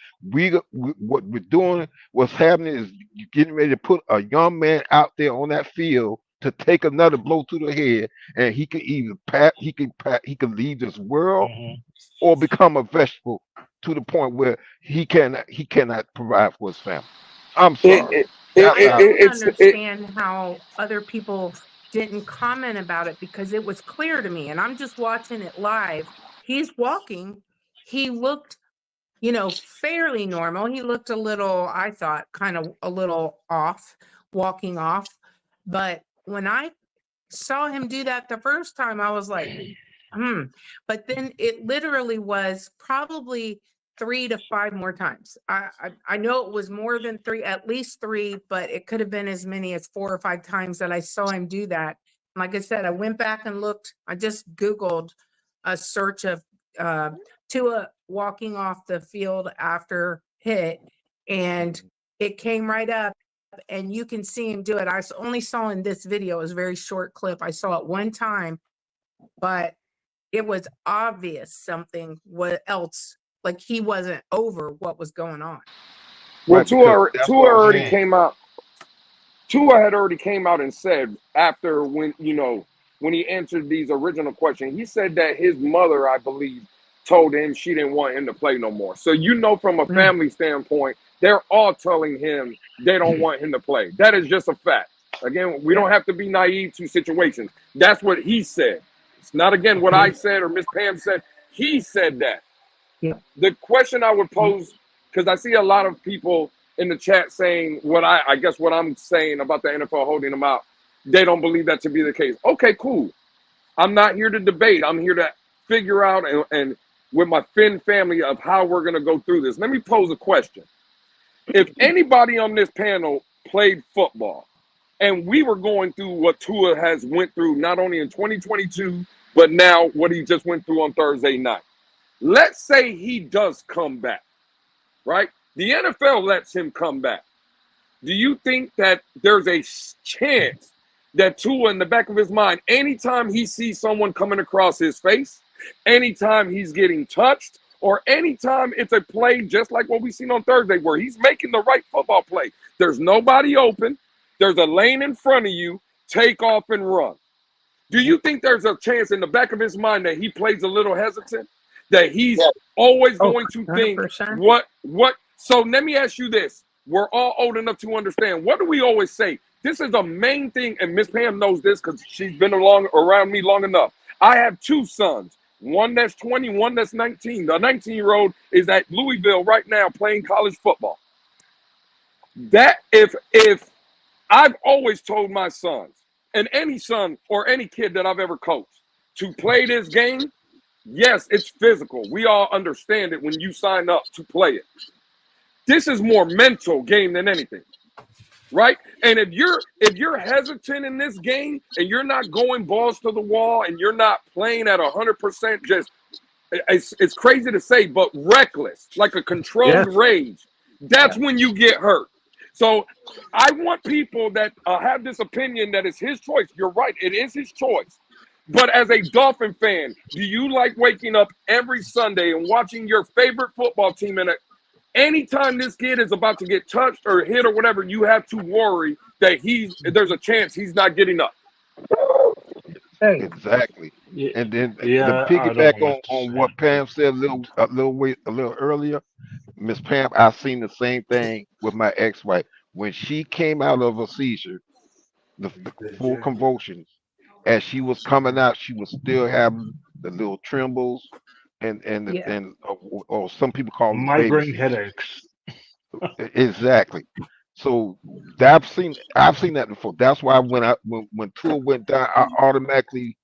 what we're doing, what's happening is you're getting ready to put a young man out there on that field to take another blow to the head, and he can either he can leave this world, Hmm. or become a vegetable, to the point where he cannot provide for his family. I'm It, sorry. it, it, That's I it, how. it, don't it's it. understand how other people didn't comment about it because it was clear to me and I'm just watching it live. He's walking. He looked, fairly normal. He looked a little, I thought, kind of a little off, walking off. But when I saw him do that the first time, I was like, But then it literally was probably 3 to 5 more times. I know it was more than three, at least three, but it could have been as many as 4 or 5 times that I saw him do that. Like I said, I went back and looked. I just Googled a search of uh, Tua walking off the field after hit, and it came right up. And you can see him do it. Only saw in this video. It was a very short clip. I saw it one time, but it was obvious something what else, like he wasn't over what was going on. Well, Right, because Tua that's Tua what I'm already saying. Man. came out. Tua had already came out and said, after when he answered these original questions, he said that his mother, I believe, told him she didn't want him to play no more. So from a Mm, family standpoint, they're all telling him they don't want him to play. That is just a fact. Again, we yep. don't have to be naive to situations. That's what he said. It's not, again, what I Mm, said or Miss Pam said. He said that. yep. The question I would Mm, pose, because I see a lot of people in the chat saying what I guess what I'm saying about the NFL holding them out. They don't believe that to be the case. Okay, cool. I'm not here to debate. I'm here to figure out and with my Finn family of how we're going to go through this. Let me pose a question. If anybody on this panel played football and we were going through what Tua has went through, not only in 2022, but now what he just went through on Thursday night. Let's say he does come back, right? The NFL lets him come back. Do you think that there's a chance that Tua, in the back of his mind, anytime he sees someone coming across his face, anytime he's getting touched, or anytime it's a play just like what we seen on Thursday where he's making the right football play, there's nobody open, there's a lane in front of you, take off and run. Do you think there's a chance in the back of his mind that he plays a little hesitant? That he's always Oh, going to think 100%. what? So let me ask you this. We're all old enough to understand. What do we always say? This is the main thing, and Miss Pam knows this because she's been around me long enough. I have two sons, one that's 20, one that's 19. The 19-year-old is at Louisville right now playing college football. That if I've always told my sons, and any son or any kid that I've ever coached, to play this game, yes, it's physical. We all understand it when you sign up to play it. This is more mental game than anything, right? And if you're hesitant in this game and you're not going balls to the wall and you're not playing at 100%, just it's crazy to say, but reckless, like a Yes. controlled rage, that's Yeah. when you get hurt. So I want people that have this opinion that it's his choice. You're right, it is his choice. But as a Dolphin fan, do you like waking up every Sunday and watching your favorite football team Anytime this kid is about to get touched or hit or whatever, you have to worry that there's a chance he's not getting up. Hey, Exactly. Yeah, And then the yeah, I piggyback don't know what to on say. what Pam said a little earlier, Miss Pam, I seen the same thing with my ex-wife. When she came out of a seizure, the full convulsions, as she was coming out, she was still having the little trembles Yeah. or some people call them baby Migraine seizures. headaches. Exactly. So I've seen that before. That's why when Tua went down, I automatically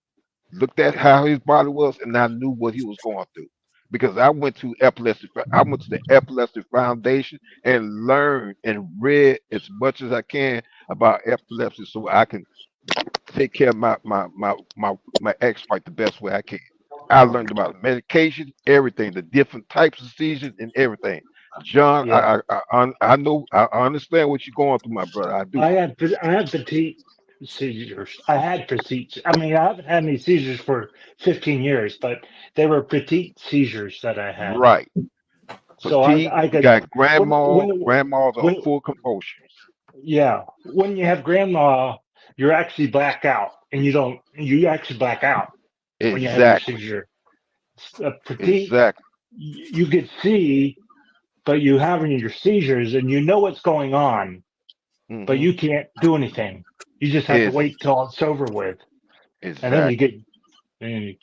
looked at how his body was, and I knew what he was going through because I went to epilepsy. I went to the epilepsy foundation and learned and read as much as I can about epilepsy, so I can take care of my ex-wife the best way I can. I learned about medication, everything, the different types of seizures, and everything. John, Yeah, I know, I understand what you're going through, my brother. I do. I had petite seizures. I had petite. I mean, I haven't had any seizures for 15 years, but they were petite seizures that I had. Right. So Petite, I you could got when grandma's are when full convulsions. yeah, when you have grandma, you're actually black out, and you actually black out when you have your Exactly. seizure. A petite, Exactly. you could see, but you having your seizures, and you know what's going on, but Hmm. you can't do anything. You just have to Is wait till it's over with, and then exactly. you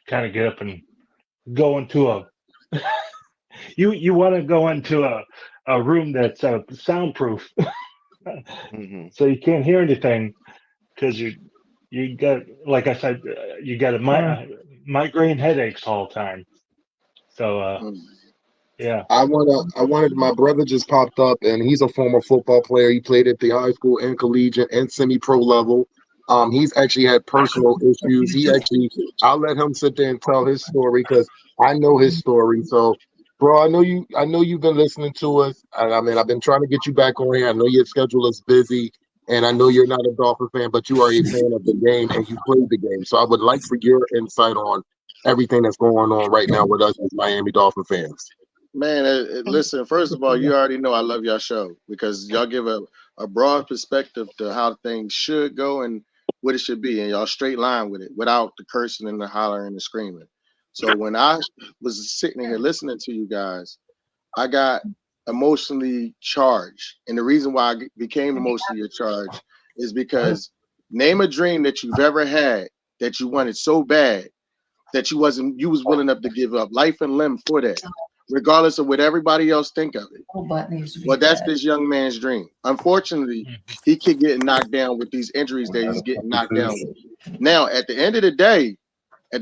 kind of get up and go into a you want to go into a room that's soundproof, Hmm. so you can't hear anything because you got, like I said, you got migraine headaches all the time. So yeah, I wanted my brother just popped up, and he's a former football player. He played at the high school and collegiate and semi-pro level. He's actually had personal issues. I'll let him sit there and tell his story because I know his story. So, bro, I know you've been listening to us. I mean, I've been trying to get you back on here. I know your schedule is busy, and I know you're not a Dolphin fan, but you are a fan of the game and you played the game. So, I would like for your insight on everything that's going on right now with us as Miami Dolphin fans. Man, listen, first of all, you already know I love y'all show because y'all give a broad perspective to how things should go and what it should be, and y'all straight line with it without the cursing and the hollering and the screaming. So when I was sitting here listening to you guys, I got emotionally charged. And the reason why I became emotionally charged is because name a dream that you've ever had that you wanted so bad that you was willing enough to give up life and limb for that, regardless of what everybody else think of it. Well, that's this young man's dream. Unfortunately, he could get knocked down with these injuries that he's getting knocked down with. Now, at the end of the day, I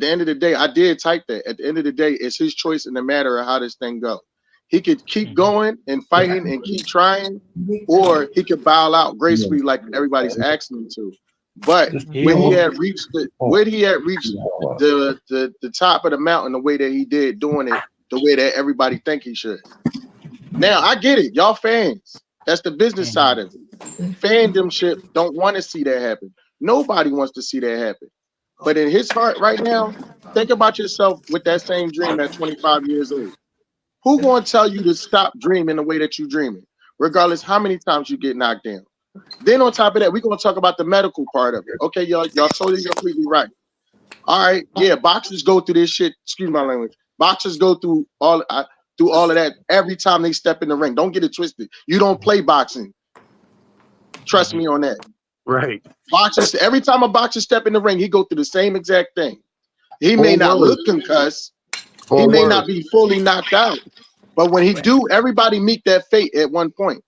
did type that. At the end of the day, it's his choice in the matter of how this thing go. He could keep going and fighting and keep trying, or he could bow out gracefully like everybody's asking him to. But when he had reached the top of the mountain the way that he did, doing it the way that everybody think he should. Now I get it, y'all fans. That's the business side of it. Fandomship don't want to see that happen. Nobody wants to see that happen. But in his heart right now, think about yourself with that same dream at 25 years old. Who gonna tell you to stop dreaming the way that you dreaming, regardless how many times you get knocked down? Then on top of that, we're gonna talk about the medical part of it. Okay, y'all totally completely right. All right, yeah, boxers go through this shit. Excuse my language. Boxers go through all of that every time they step in the ring. Don't get it twisted. You don't play boxing. Trust me on that. right. Boxers, every time a boxer step in the ring, he go through the same exact thing. He may not look concussed. He may not be fully knocked out. But when he do, everybody meet that fate at one point.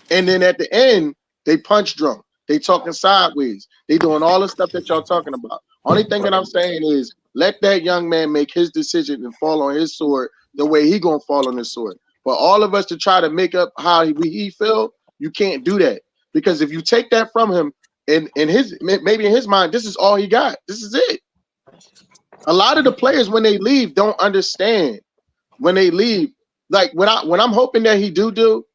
And then at the end, they punch drunk. They talking sideways. They doing all the stuff that y'all talking about. Only thing that I'm saying is let that young man make his decision and fall on his sword the way he gonna fall on his sword. For all of us to try to make up how he feel, you can't do that. Because if you take that from him, in his maybe in his mind, this is all he got. This is it. A lot of the players when they leave don't understand. When they leave, like when I'm hoping that he do,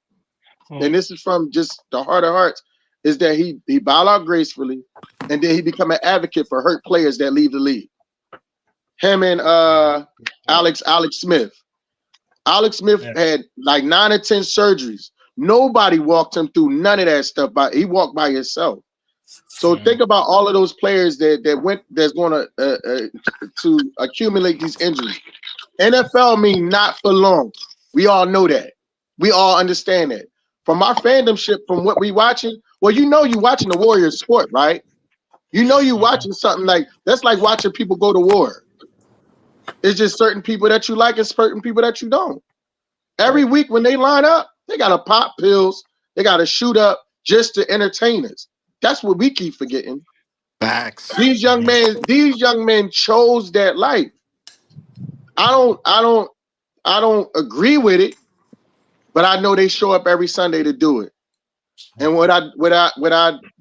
and this is from just the heart of hearts, is that he bow out gracefully, and then he become an advocate for hurt players that leave the league. Him and Alex Smith. Alex Smith had like 9 or 10 surgeries. Nobody walked him through none of that stuff. He walked by himself. So think about all of those players that's going to accumulate these injuries. NFL mean not for long. We all know that. We all understand that. From our fandomship, from what we watching, well, you watching the Warriors sport, right? You watching something that's like watching people go to war. It's just certain people that you like and certain people that you don't. Every week when they line up, they got to pop pills. They got to shoot up just to entertain us. That's what we keep forgetting. Facts. These young men chose that life. I don't agree with it, but I know they show up every Sunday to do it. And what I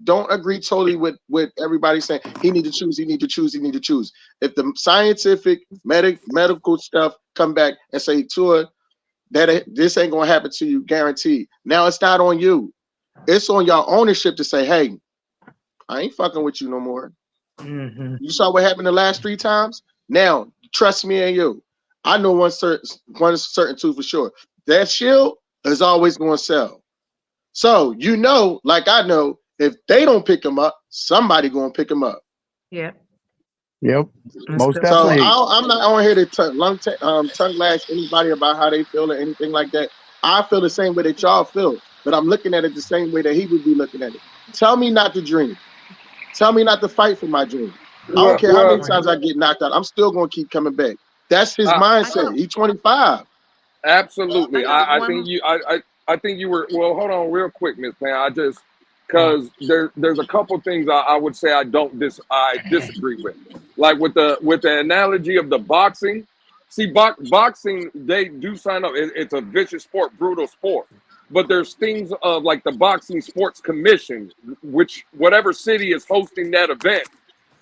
don't agree totally with everybody saying he need to choose. If the scientific medical stuff come back and say, Tua, this ain't gonna happen to you, guaranteed. Now it's not on you. It's on your ownership to say, hey, I ain't fucking with you no more. Mm-hmm. You saw what happened the last 3 times. Now trust me and you. I know one certain too for sure. That shield is always going to sell. So like I know, if they don't pick him up, somebody going to pick him up. Yep. Most So definitely. I'm not on here to tongue lash anybody about how they feel or anything like that. I feel the same way that y'all feel, but I'm looking at it the same way that he would be looking at it. Tell me not to dream. Tell me not to fight for my dream. I don't care how many times I get knocked out. I'm still going to keep coming back. That's his mindset. He's 25. Absolutely. I think you were, well, hold on real quick, Miss Pam. Because there's a couple things I would say I disagree with. Like with the analogy of the boxing. See, boxing, they do sign up. It's a vicious sport, brutal sport. But there's things of like the Boxing Sports Commission, which whatever city is hosting that event,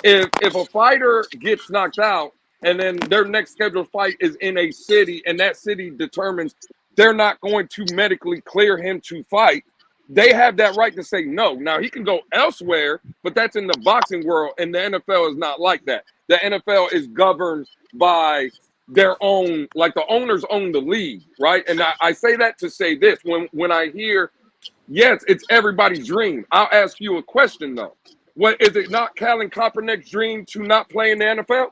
if a fighter gets knocked out and then their next scheduled fight is in a city and that city determines they're not going to medically clear him to fight, they have that right to say no. Now, he can go elsewhere, but that's in the boxing world, and the NFL is not like that. The NFL is governed by their own, like the owners own the league, right? And I say that to say this. When I hear, yes, it's everybody's dream, I'll ask you a question, though. What is it not Colin Kaepernick's dream to not play in the NFL?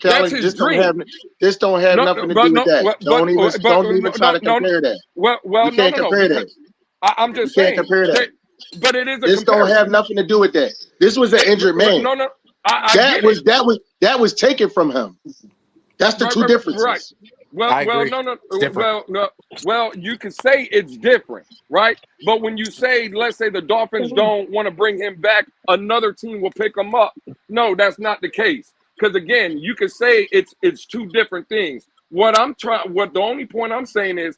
That's his dream. This don't have nothing to do with that. Don't even try to compare that. Well, you can't compare that. I'm just saying. Can't compare that. But it is a this comparison. Don't have nothing to do with that. This was an injured man. No. That was taken from him. That's the two differences. Right. Well, you can say it's different, right? But when you say, let's say the Dolphins don't want to bring him back, another team will pick him up. No, that's not the case. Because again, you can say it's two different things. The only point I'm saying is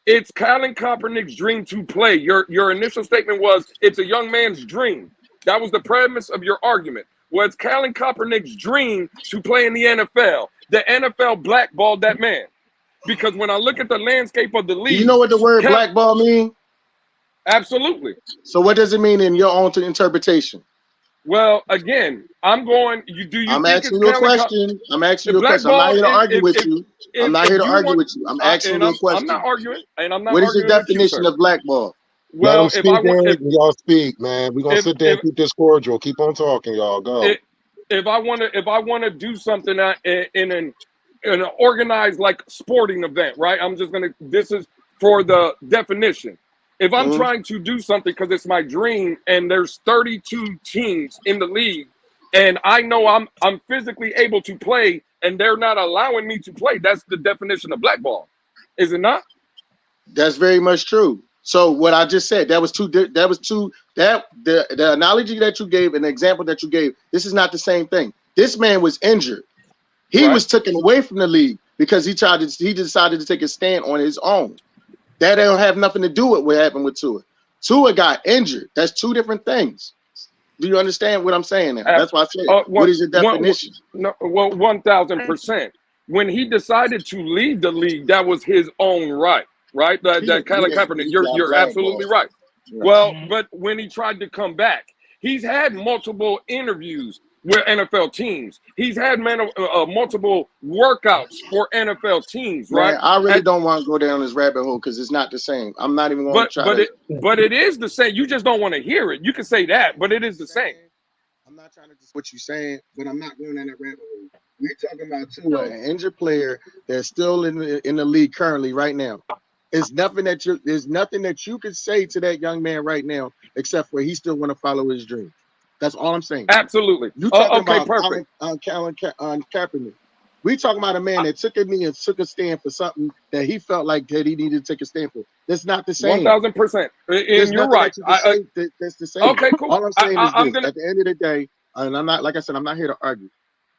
it's Colin Kaepernick's dream to play. Your initial statement was it's a young man's dream. That was the premise of your argument. Well, it's Colin Kaepernick's dream to play in the NFL. The NFL blackballed that man. Because when I look at the landscape of the league, you know what the word blackball mean? Absolutely. So what does it mean in your own interpretation? Well, again, I'm asking you a question. I'm not here to argue with you. I'm asking you a question. I'm not arguing, and I'm not. What is the definition of blackball? Well, let them speak, y'all speak, man. We're gonna sit there and keep this cordial. Keep on talking, y'all. Go. If I want to do something in an organized like sporting event, right? This is for the definition. If I'm trying to do something because it's my dream and there's 32 teams in the league and I know I'm physically able to play and they're not allowing me to play, that's the definition of blackball. Is it not? That's very much true. So what I just said, the analogy that you gave and the example that you gave, this is not the same thing. This man was injured. He was taken away from the league because he decided to take a stand on his own. That don't have nothing to do with what happened with Tua. Tua got injured. That's two different things. Do you understand what I'm saying now? That's why I said, what is your definition? 1,000%. When he decided to leave the league, that was his own right? That Colin Kaepernick, you're absolutely right. Well, but when he tried to come back, he's had multiple interviews with NFL teams. He's had multiple workouts for NFL teams, right? Man, I really don't want to go down this rabbit hole because it's not the same. I'm not even going to try to. But it is the same. You just don't want to hear it. You can say that, but it is the same. I'm not trying to just what you're saying, but I'm not going down that rabbit hole. We're talking about Tua, an injured player that's still in the league currently right now. There's nothing that you could say to that young man right now except for he still want to follow his dream. That's all I'm saying. Absolutely. You talking Okay, about perfect. Colin Kaepernick. We talking about a man that took a knee and took a stand for something that he felt like that he needed to take a stand for. That's not the same. 1,000%. And you're right. That's the same. Okay, cool. All I'm saying is this. At the end of the day, and I'm not, like I said, I'm not here to argue.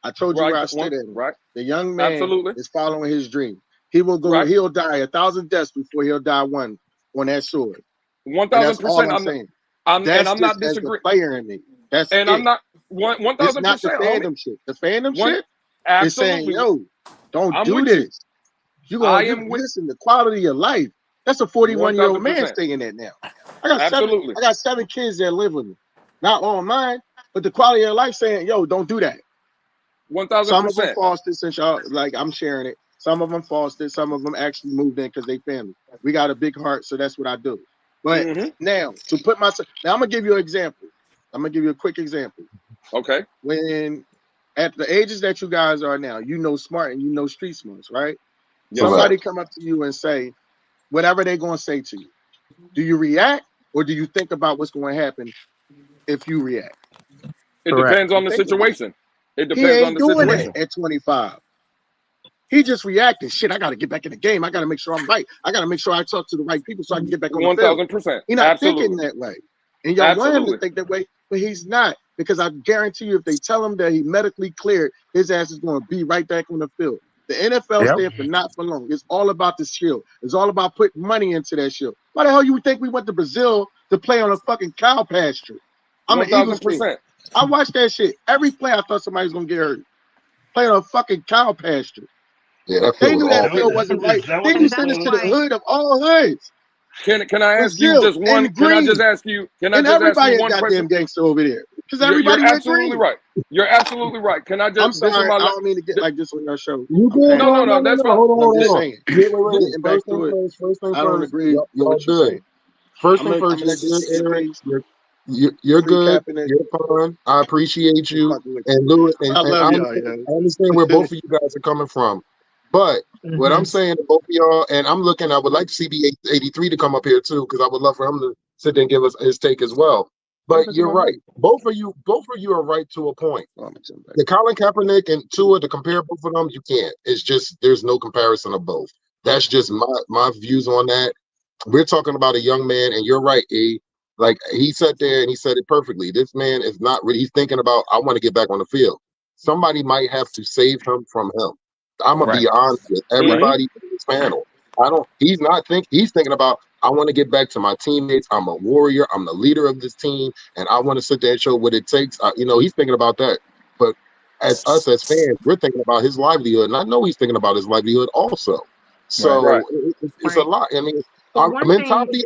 I told you where I stood at. Right. The young man is following his dream. He will go. Right. He'll die 1,000 deaths before he'll die one on that sword. 1,000%. I'm saying. And I'm not disagreeing. Player in me. That's and it. I'm not 1,000%. It's not the fandom shit. The fandom shit is saying, "Yo, don't do this. You're gonna listen. The quality of your life. That's a 41-year-old man saying that now. I got 7 kids that live with me. Not all mine, but the quality of life saying, "Yo, don't do that." 1,000%. Some of them fostered since y'all like I'm sharing it. Some of them fostered. Some of them actually moved in because they family. We got a big heart, so that's what I do. But now to put myself, now I'm gonna give you an example. I'm gonna give you a quick example. Okay. When at the ages that you guys are now, you know smart and you know street smarts, right? Yes, somebody come up to you and say whatever they're gonna say to you. Do you react or do you think about what's going to happen if you react? It depends on the situation. It depends he ain't on the doing situation. That at 25. He just reacted. Shit, I got to get back in the game. I got to make sure I'm right. I got to make sure I talk to the right people so I can get back on the field. 1,000%. He's not thinking that way. And y'all want him to think that way, but he's not. Because I guarantee you, if they tell him that he medically cleared, his ass is going to be right back on the field. The NFL stands for not for long. It's all about the shield. It's all about putting money into that shield. Why the hell you think we went to Brazil to play on a fucking cow pasture? I'm an Eagles fan. I watched that shit. Every play I thought somebody was going to get hurt. Playing on a fucking cow pasture. Yeah, they knew that field wasn't right. They knew send us to the hood of all hoods. Can I ask you just one? Can I just ask you? Can I just ask you one goddamn question? Gangster over there. Because everybody You're absolutely right. You're absolutely right. Can I just? I'm sorry. I don't mean to get like this on your show. You good? No. That's fine. Hold on. Wait. First thing first. Y'all good. First thing first. You're good. You're fine. I appreciate you. And Louis, and I understand where both of you guys are coming from. But what I'm saying to both of y'all, and I would like CB83 to come up here too, because I would love for him to sit there and give us his take as well. But you're right. Both of you are right to a point. The Colin Kaepernick and Tua, to compare both of them, you can't. It's just there's no comparison of both. That's just my views on that. We're talking about a young man, and you're right, E. Like he sat there and he said it perfectly. This man is not really. He's thinking about, I want to get back on the field. Somebody might have to save him from him. I'm gonna be honest with everybody in this panel. He's thinking about, I want to get back to my teammates. I'm a warrior. I'm the leader of this team, and I want to sit there and show what it takes. He's thinking about that. But as fans, we're thinking about his livelihood, and I know he's thinking about his livelihood also. So it's a lot. I mean, our mentality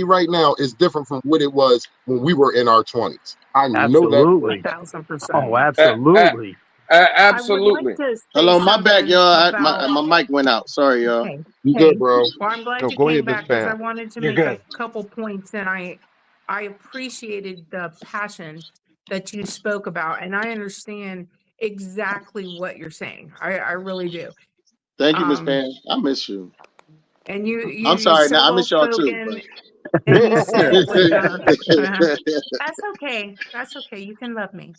right now is different from what it was when we were in our 20s. I know that. 1,000%. Oh, absolutely. Absolutely. Hello, my bad, y'all. My mic went out. Sorry, y'all. Okay. You good, bro? Well, I'm glad you go came ahead, back Miss because I Pam. wanted to You're make good. a couple points, and I appreciated the passion that you spoke about, and I understand exactly what you're saying. I really do. Thank you, Miss Pam. I miss you. And you I'm sorry. so Now I well miss y'all too. spoken. And you said it with that's okay. That's okay. You can love me.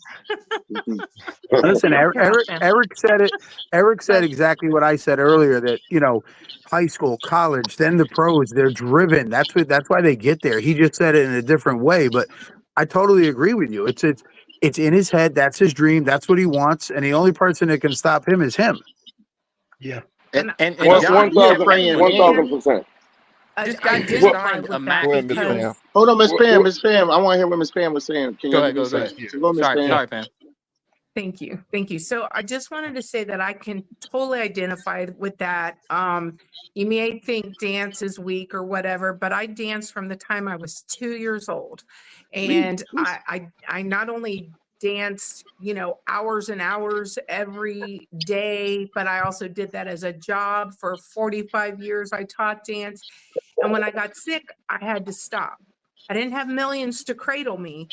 Listen, You can love them. Eric said it. Eric said exactly what I said earlier. That high school, college, then the pros. They're driven. That's why they get there. He just said it in a different way, but I totally agree with you. It's in his head. That's his dream. That's what he wants, and the only person that can stop him is him. Yeah. And John, 1,000%. This I guy did designed with a that map. Go ahead, Miss because Pam. Hold on, Miss Pam. I want to hear what Miss Pam was saying. Can Go you ahead. give me a Go ahead. second? So go, Miss Pam. Sorry, Pam. Thank you. Thank you. So I just wanted to say that I can totally identify with that. You may think dance is weak or whatever, but I danced from the time I was 2 years old. And I not only danced, hours and hours every day, but I also did that as a job for 45 years. I taught dance. And when I got sick, I had to stop. I didn't have millions to cradle me,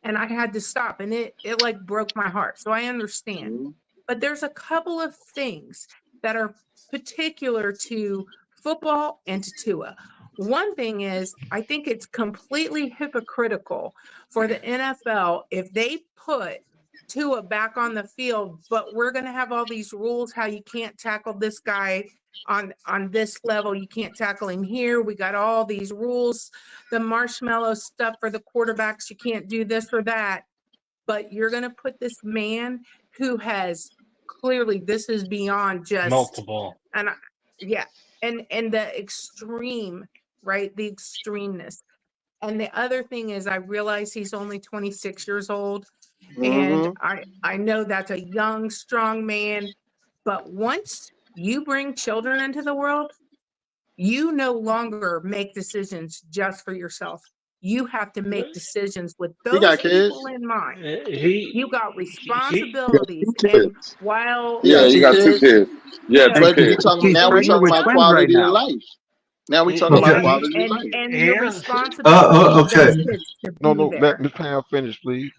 and I had to stop, and it like broke my heart. So I understand. But there's a couple of things that are particular to football and to Tua. One thing is, I think it's completely hypocritical for the NFL if they put Tua back on the field, but we're going to have all these rules how you can't tackle this guy on this level, you can't tackle him here. We got all these rules, the marshmallow stuff for the quarterbacks, you can't do this or that. But you're going to put this man who has clearly, this is beyond just multiple. And and the extreme, right? The extremeness. And the other thing is, I realize he's only 26 years old, and I know that's a young, strong man. But once you bring children into the world, you no longer make decisions just for yourself. You have to make decisions with He got those kids. people in mind. He You got responsibilities, and while Yeah, he got 2 kids. Yeah, Yeah. 2 But kids. now we're talking about quality of life. Now we're talking about Okay. quality of life. and your responsibility of Okay. those kids to No, be there. let Ms. Pam finish, please.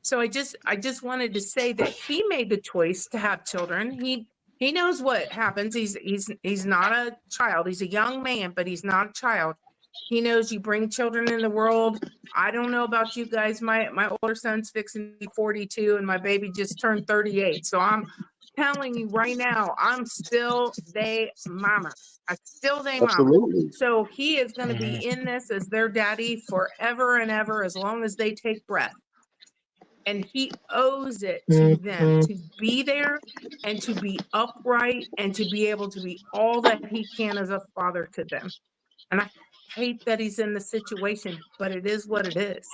So I just wanted to say that he made the choice to have children. He knows what happens. He's not a child. He's a young man, but he's not a child. He knows you bring children in the world. I don't know about you guys. My older son's fixing to be 42, and my baby just turned 38. So I'm telling you right now, I'm still they mama. I'm still they mama. Absolutely. So he is going to be in this as their daddy forever and ever, as long as they take breath. And he owes it to them to be there and to be upright and to be able to be all that he can as a father to them. And I hate that he's in the situation, but it is what it is.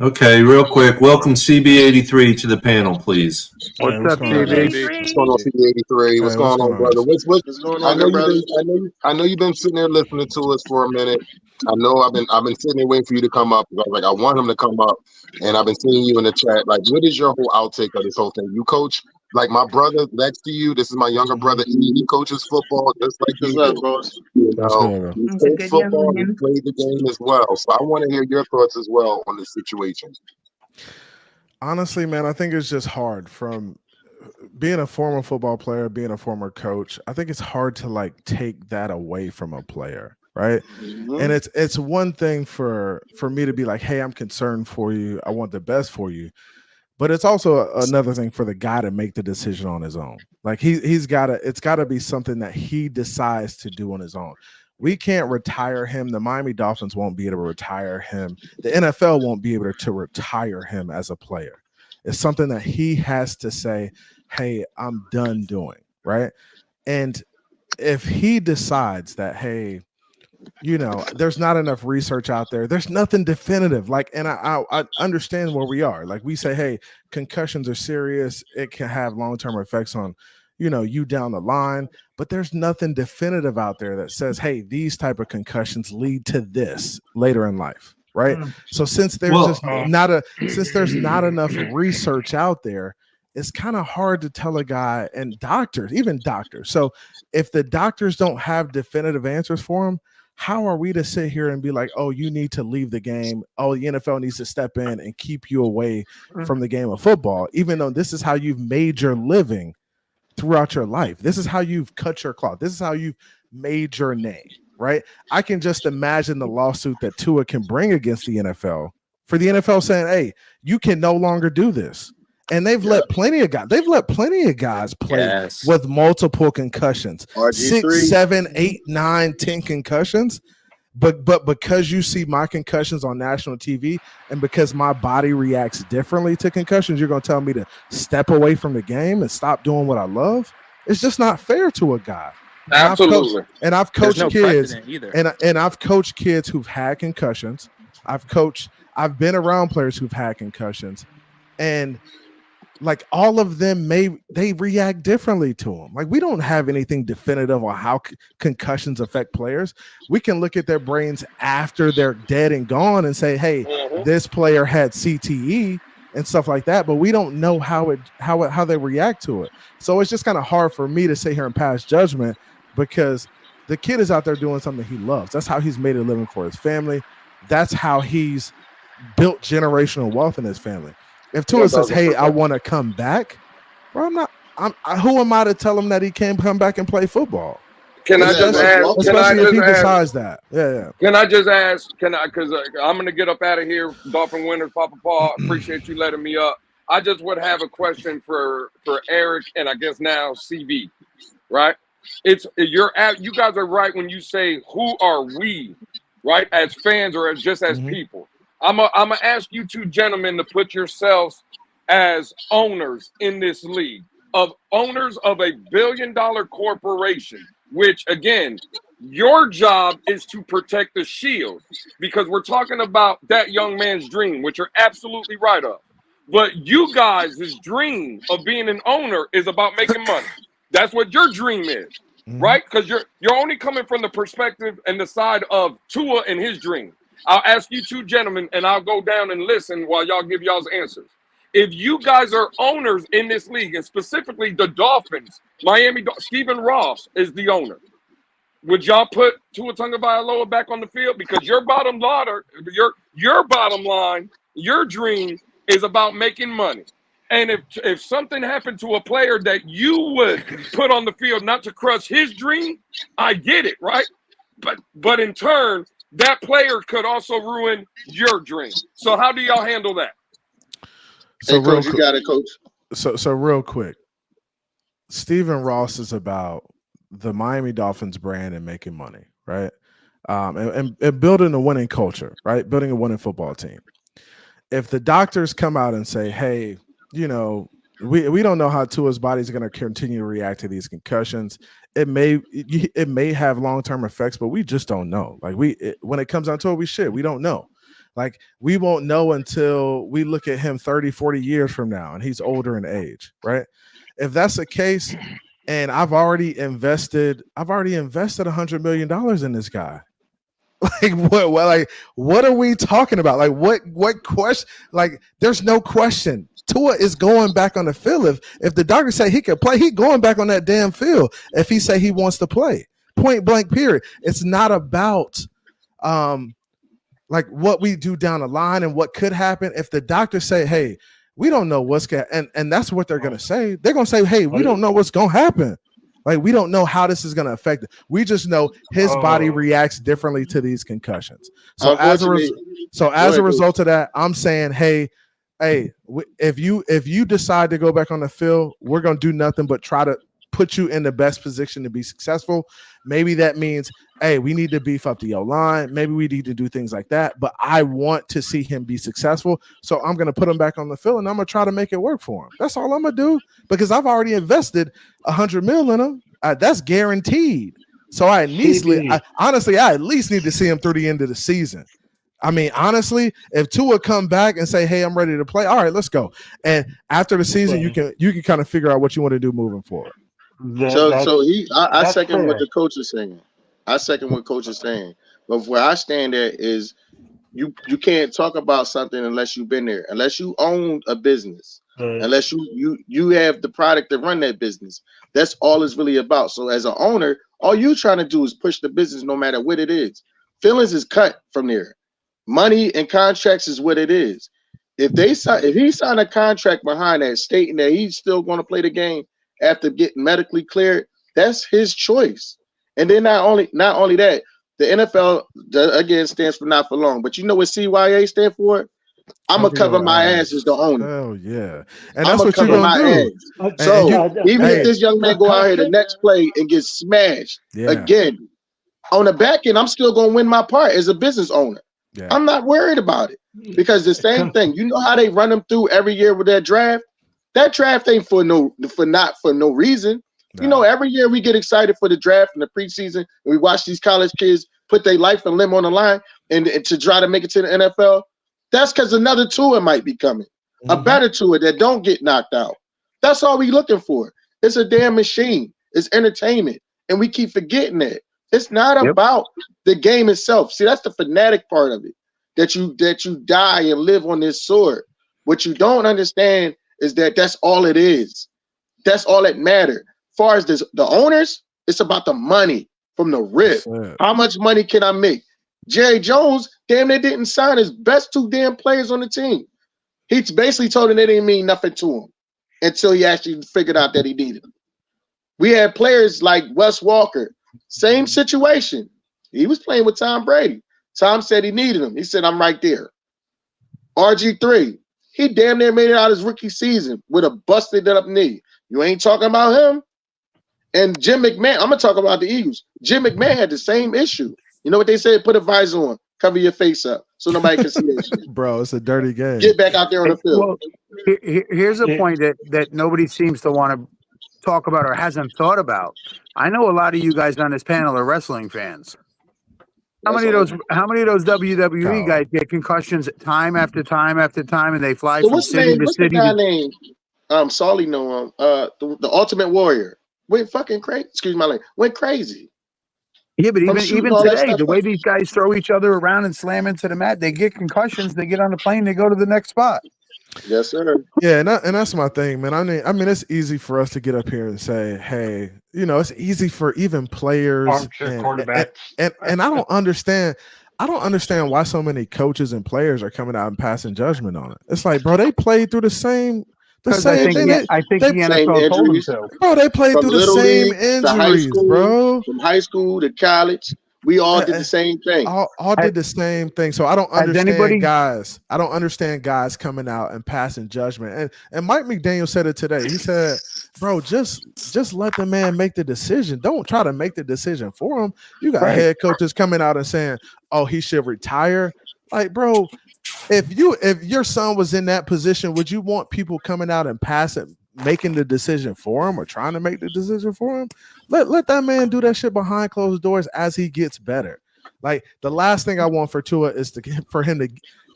Okay, real quick. Welcome CB83 to the panel, please. What's Hey, what's up, going on, CB? guys? What's going on, CB83? What's Hey, going on, brother? What's What's going I on know there, you've brother? been I know you've been sitting there listening to us for a minute. I know I've been sitting there waiting for you to come up. I was like, I want him to come up, and I've been seeing you in the chat. Like, what is your whole outtake of this whole thing? You coach like my brother next to you. This is my younger brother. He coaches football just like What's you up, do. boss? You What's know, good, bro? he's He's a played good young football. He man. played the game as well. So I want to hear your thoughts as well on this situation. Honestly, man, I think it's just hard from being a former football player, being a former coach. I think it's hard to like take that away from a player, right? And it's one thing for me to be like, hey, I'm concerned for you. I want the best for you. But it's also another thing for the guy to make the decision on his own. Like it's gotta be something that he decides to do on his own. We can't retire him. The Miami Dolphins won't be able to retire him. The NFL won't be able to retire him as a player. It's something that he has to say, hey, I'm done doing, right? And if he decides that, hey, there's not enough research out there, there's nothing definitive. Like, and I understand where we are. Like we say, hey, concussions are serious. It can have long-term effects on, you down the line, but there's nothing definitive out there that says, hey, these type of concussions lead to this later in life. Right. So since there's there's not enough research out there, it's kind of hard to tell a guy, and even doctors. So if the doctors don't have definitive answers for him, how are we to sit here and be like, oh, you need to leave the game? Oh, the NFL needs to step in and keep you away from the game of football, even though this is how you've made your living throughout your life. This is how you've cut your cloth. This is how you've made your name, right? I can just imagine the lawsuit that Tua can bring against the NFL for the NFL saying, hey, you can no longer do this. And they've let plenty of guys play with multiple concussions, RG3. 6, 7, 8, 9, 10 concussions. But because you see my concussions on national TV and because my body reacts differently to concussions, you're going to tell me to step away from the game and stop doing what I love? It's just not fair to a guy. Absolutely. And I've coached no kids precedent either. and I've coached kids who've had concussions. I've been around players who've had concussions. And like all of them they react differently to them. Like we don't have anything definitive on how concussions affect players. We can look at their brains after they're dead and gone and say, hey, this player had CTE and stuff like that, but we don't know how they react to it. So it's just kind of hard for me to sit here and pass judgment because the kid is out there doing something he loves. That's how he's made a living for his family. That's how he's built generational wealth in his family. If Tua says, hey, I want to come back, bro, who am I to tell him that he can't come back and play football? Can I just ask? Especially if he decides that. Yeah. Can I just ask? Because I'm going to get up out of here. Dolphin winners, Papa Paul. Appreciate you letting me up. I just would have a question for Eric and I guess now CB, right? You guys are right when you say, who are we, right? As fans or just as people. I'm gonna ask you two gentlemen to put yourselves as owners in this league, of owners of a $1 billion corporation, which again, your job is to protect the shield because we're talking about that young man's dream, which you're absolutely right of. But you guys' dream of being an owner is about making money. That's what your dream is, right? Because you're only coming from the perspective and the side of Tua and his dream. I'll ask you two gentlemen, and I'll go down and listen while y'all give y'all's answers. If you guys are owners in this league, and specifically the Dolphins, Stephen Ross is the owner. Would y'all put Tua Tagovailoa back on the field? Because your bottom line, your dream is about making money. And if something happened to a player that you would put on the field not to crush his dream, I get it, right? But in turn, that player could also ruin your dream. So how do y'all handle that? So Coach, you got it, Coach. So real quick, Stephen Ross is about the Miami Dolphins brand and making money, right? And building a winning culture, right? Building a winning football team. If the doctors come out and say, hey, we don't know how Tua's body is going to continue to react to these concussions. It may have long-term effects, but we just don't know. Like when it comes down to it, we don't know. Like we won't know until we look at him 30, 40 years from now and he's older in age, right? If that's the case, and I've already invested $100 million in this guy. Like what are we talking about? Like what question? Like there's no question. Tua is going back on the field. If the doctor say he can play, he going back on that damn field. If he say he wants to play, point blank. Period. It's not about like what we do down the line and what could happen. If the doctors say, hey, we don't know what's going to, and that's what they're going to say. They're going to say, hey, we don't know what's going to happen. Like we don't know how this is going to affect it. We just know his body reacts differently to these concussions. So as a result of that, I'm saying, hey, if you decide to go back on the field, we're going to do nothing but try to put you in the best position to be successful. Maybe that means, hey, we need to beef up the O-line. Maybe we need to do things like that. But I want to see him be successful. So I'm going to put him back on the field and I'm going to try to make it work for him. That's all I'm going to do because I've already invested $100 million in him. That's guaranteed. So I at least need to see him through the end of the season. I mean, honestly, if Tua come back and say, hey, I'm ready to play, all right, let's go. And after the season, you can kind of figure out what you want to do moving forward. I second what the coach is saying. I second what coach is saying. But where I stand at is you can't talk about something unless you've been there, unless you own a business, unless you have the product to run that business. That's all it's really about. So as an owner, all you trying to do is push the business no matter what it is. Feelings is cut from there. Money and contracts is what it is. If he signed a contract behind that stating that he's still going to play the game after getting medically cleared, that's his choice. And then not only that, the NFL again stands for not for long. But you know what CYA stand for? I'm gonna cover my ass as the owner. Oh yeah, and that's what you're gonna do. So even if this young man go out here the next play and get smashed again, on the back end, I'm still gonna win my part as a business owner. Yeah. I'm not worried about it because the same thing. You know how they run them through every year with that draft? That draft ain't for no reason. No. You know, every year we get excited for the draft and the preseason, and we watch these college kids put their life and limb on the line and to try to make it to the NFL. That's because another Tua might be coming. a better Tua that don't get knocked out. That's all we looking for. It's a damn machine. It's entertainment, and we keep forgetting that. It's not about the game itself. See, that's the fanatic part of it. That you die and live on this sword. What you don't understand is that that's all it is. That's all that matters. As far as the owners, it's about the money from the rip. How much money can I make? Jerry Jones, damn, they didn't sign his best 2 damn players on the team. He basically told them they didn't mean nothing to him until he actually figured out that he needed them. We had players like Wes Walker, same situation. He was playing with Tom Brady. Tom said he needed him. He said, I'm right there. RG3, he damn near made it out his rookie season with a busted up knee. You ain't talking about him? And Jim McMahon, I'm going to talk about the Eagles. Jim McMahon had the same issue. You know what they said? Put a visor on. Cover your face up so nobody can see that shit. Bro, it's a dirty game. Get back out there on the field. Well, here's a point that nobody seems to want to talk about or hasn't thought about. I know a lot of you guys on this panel are wrestling fans. How many of those WWE guys get concussions time after time after time, and they fly from city to city? What's the guy named? Solly know him. The Ultimate Warrior went fucking crazy. Excuse my language. Went crazy. Yeah, but even today, the way these guys throw each other around and slam into the mat, they get concussions. They get on the plane, they go to the next spot. Yes, sir. Yeah, and that's my thing, man. I mean, it's easy for us to get up here and say, "Hey, it's easy for even players and I don't understand. I don't understand why so many coaches and players are coming out and passing judgment on it. It's like, bro, they played through the same thing. I think the NFL told them so. Bro, they played through the same injuries, bro. From high school to college. We all did the same thing. All did the same thing. So I don't understand guys. I don't understand guys coming out and passing judgment. And Mike McDaniel said it today. He said, bro, just let the man make the decision. Don't try to make the decision for him. You got head coaches coming out and saying, oh, he should retire. Like, bro, if your son was in that position, would you want people coming out and making the decision for him or trying to make the decision for him? Let that man do that shit behind closed doors as he gets better. Like, the last thing I want for Tua is for him to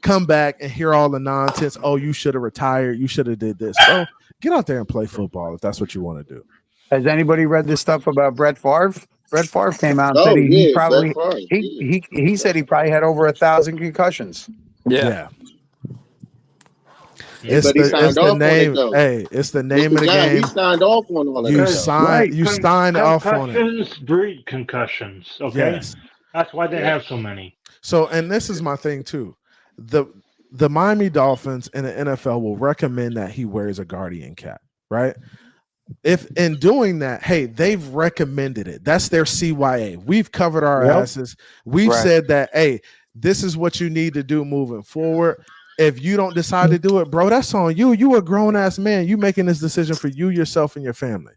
come back and hear all the nonsense. Oh, you should have retired. You should have did this. Bro, get out there and play football if that's what you want to do. Has anybody read this stuff about Brett Favre? Brett Favre came out and said he said he probably had over 1,000 concussions. Yeah. It's the name. Hey, it's the name of the game. He signed off on all of that. You signed off on it. Concussions breed concussions. Okay, yes. That's why they have so many. So, and this is my thing too. The Miami Dolphins and the NFL will recommend that he wears a guardian cap, right? If in doing that, hey, they've recommended it. That's their CYA. We've covered our asses. We've said that, hey, this is what you need to do moving forward. If you don't decide to do it, bro, that's on you. You a grown-ass man. You making this decision for you, yourself, and your family.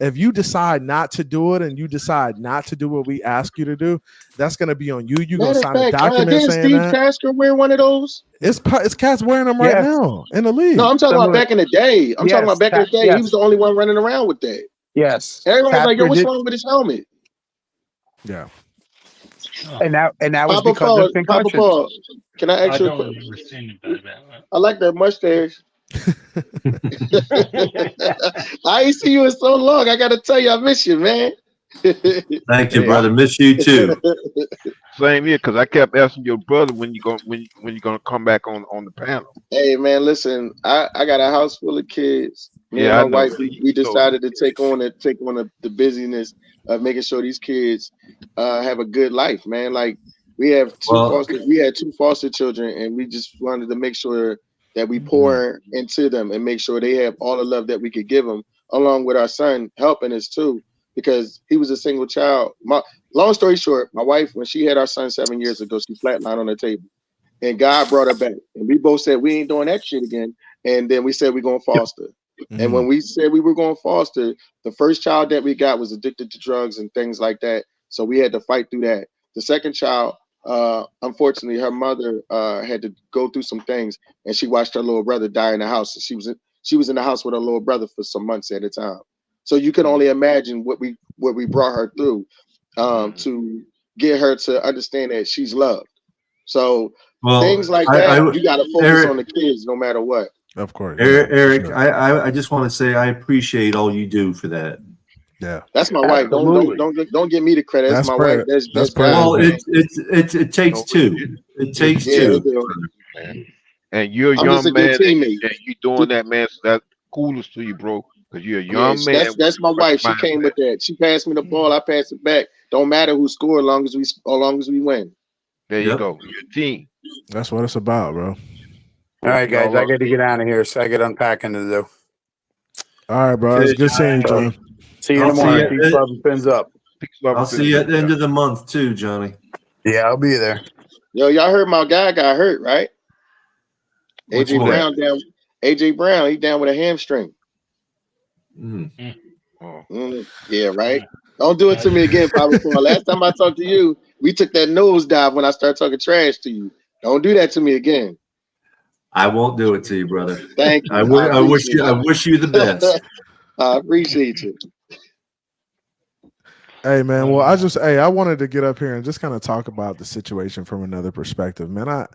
If you decide not to do it and you decide not to do what we ask you to do, that's going to be on you. You're going to sign a document saying Steve Tasker wear one of those? It's cats wearing them right now in the league. No, I'm talking about back in the day. I'm talking about back in the day. He was the only one running around with that. Yes. Everybody's like, yo, what's wrong with his helmet? Yeah. And that was because of concussions. Can I ask you a question? I like that mustache. I ain't see you in so long. I gotta tell you, I miss you, man. Thank you, brother. Miss you too. Same here, because I kept asking your brother when you gonna come back on the panel. Hey man, listen, I got a house full of kids. Me and my wife, we decided to take on the busyness of making sure these kids have a good life, man. Like we had two foster children, and we just wanted to make sure that we pour into them and make sure they have all the love that we could give them, along with our son helping us too, because he was a single child. Long story short, my wife, when she had our son 7 years ago, she flatlined on the table, and God brought her back, and we both said we ain't doing that shit again. And then we said we're going to foster. And when we said we were going to foster, the first child that we got was addicted to drugs and things like that. So we had to fight through that. The second child, unfortunately, her mother had to go through some things, and she watched her little brother die in the house. She was in the house with her little brother for some months at a time. So you can only imagine what we brought her through to get her to understand that she's loved. So things like that, you got to focus on the kids no matter what. Of course, yeah, for Eric, sure. I just want to say I appreciate all you do for that. Yeah, That's my wife. Absolutely. Don't give me the credit. That's that's my wife. prayer. That's That's God, prayers, Well, man. man. it takes No, two. It takes Yeah, two. it do. man. And you're a I'm just a young good man, teammate. and you doing that, man. So that's coolest to you, bro. Because you're a Yeah, young man with that's my the right wife. She came mindset. with that. She passed me the ball. I passed it back. Don't matter who scored, as long as we win. There you Yep. go. You're a team. That's what it's about, bro. All Both right, of guys, y'all I are. got to get out of here. So I got unpacking to do. All right, bro. Okay, It's good seeing you, So, John. see you in I'll the see morning. you. Peace, love, and fins up. Peace, love, I'll and see you at fins the up, end yeah. of the month too, Johnny. Yeah, I'll be there. Yo, y'all heard my guy got hurt, right? Which AJ one? Brown down. AJ Brown, he down with a hamstring. Mm. Oh. Yeah, right. Don't do it to me again, Papa Paul. Last time I talked to you, we took that nosedive when I started talking trash to you. Don't do that to me again. I won't do it to you, brother. Thank I you. I wish appreciate you. I wish you the best. I appreciate you. Hey, man. Well, I wanted to get up here and just kind of talk about the situation from another perspective, man. I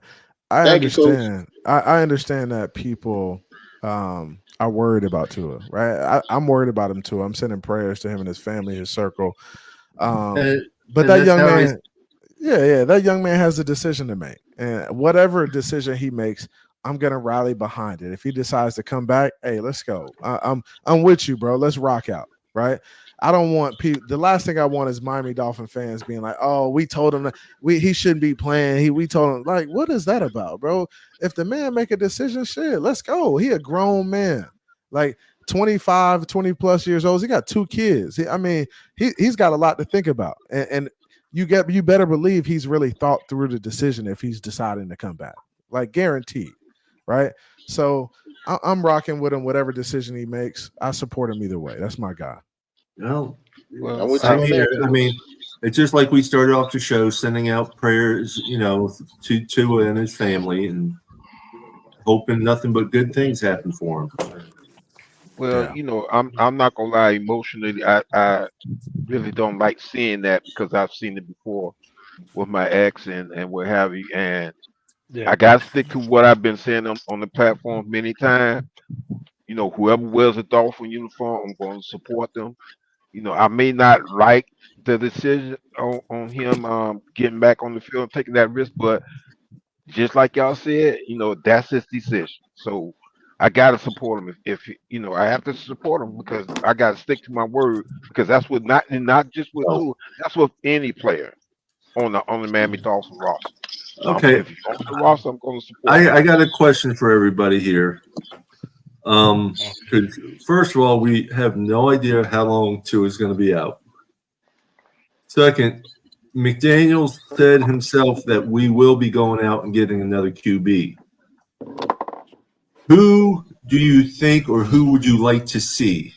Thank you, Coach. understand. I understand that people are worried about Tua, right? I'm worried about him too. I'm sending prayers to him and his family, his circle. But And that that's young how man, yeah, that young man has a decision to make, and whatever decision he makes, I'm gonna rally behind it. If he decides to come back, hey, let's go. I'm with you, bro. Let's rock out, right? I don't want people. The last thing I want is Miami Dolphin fans being like, "Oh, we told him that he shouldn't be playing." We told him, like, what is that about, bro? If the man make a decision, shit, let's go. He a grown man, like 25, 20 plus years old. He got 2 kids. He's got a lot to think about, and you better believe he's really thought through the decision if he's deciding to come back, like guaranteed, right? So I'm rocking with him. Whatever decision he makes, I support him either way. That's my guy. Well, I'm with you on that, I mean, it's just like we started off the show, sending out prayers, to Tua and his family, and hoping nothing but good things happen for him. Well, Yeah. I'm not gonna lie. Emotionally, I really don't like seeing that because I've seen it before with my ex and what have you. And Yeah. I gotta stick to what I've been saying on the platform many times. Whoever wears a Dolphin uniform, I'm going to support them. I may not like the decision on him getting back on the field and taking that risk, but just like y'all said, that's his decision. So I gotta support him. If I have to support him because I gotta stick to my word because that's what not just with Tua, that's with any player on the Miami Dolphin roster. Okay, If you're on the roster, I'm going to support you. I got a question for everybody here. 'Cause first of all, we have no idea how long Tua is going to be out. Second, McDaniels said himself that we will be going out and getting another QB. Who do you think, or who would you like to see?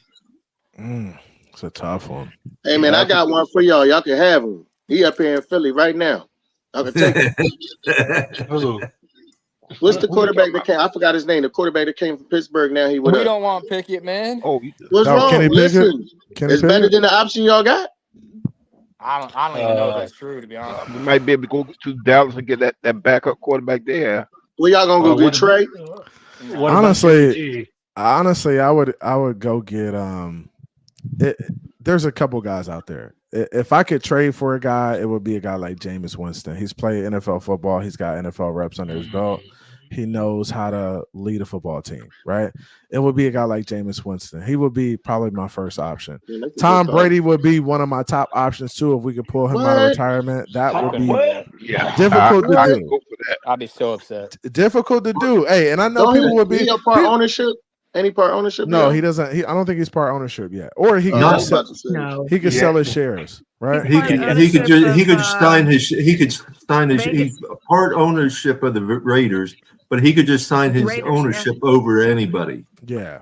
It's a tough one. Hey man, I got one for y'all. Y'all can have him. He up here in Philly right now. I can take him. What's the quarterback that came? I forgot his name. The quarterback that came from Pittsburgh. Now he with We us. don't want Pickett, man. What's wrong? Kenny Pickett? Listen, Kenny it's better Pickett? than the option y'all got. I don't even know if that's true, to be honest. We might be able to go to Dallas and get that backup quarterback there. Where y'all gonna go get Trey? Honestly, I would go get there's a couple guys out there. If I could trade for a guy, it would be a guy like Jameis Winston. He's played NFL football. He's got NFL reps under his belt. He knows how to lead a football team, right? It would be a guy like Jameis Winston. He would be probably my first option. Yeah, Tom Brady would be one of my top options too. If we could pull him out of retirement, that would be difficult to do. I'd be so upset. Difficult to do. Hey, and I know Don't people would be. he a part ownership? Any part ownership? No, now? he doesn't. I don't think he's part ownership yet. Or he could I just was about to say. No. he could sell his shares, right? He could sign he's part ownership of the Raiders, but he could just sign his Raiders, ownership over anybody. Yeah.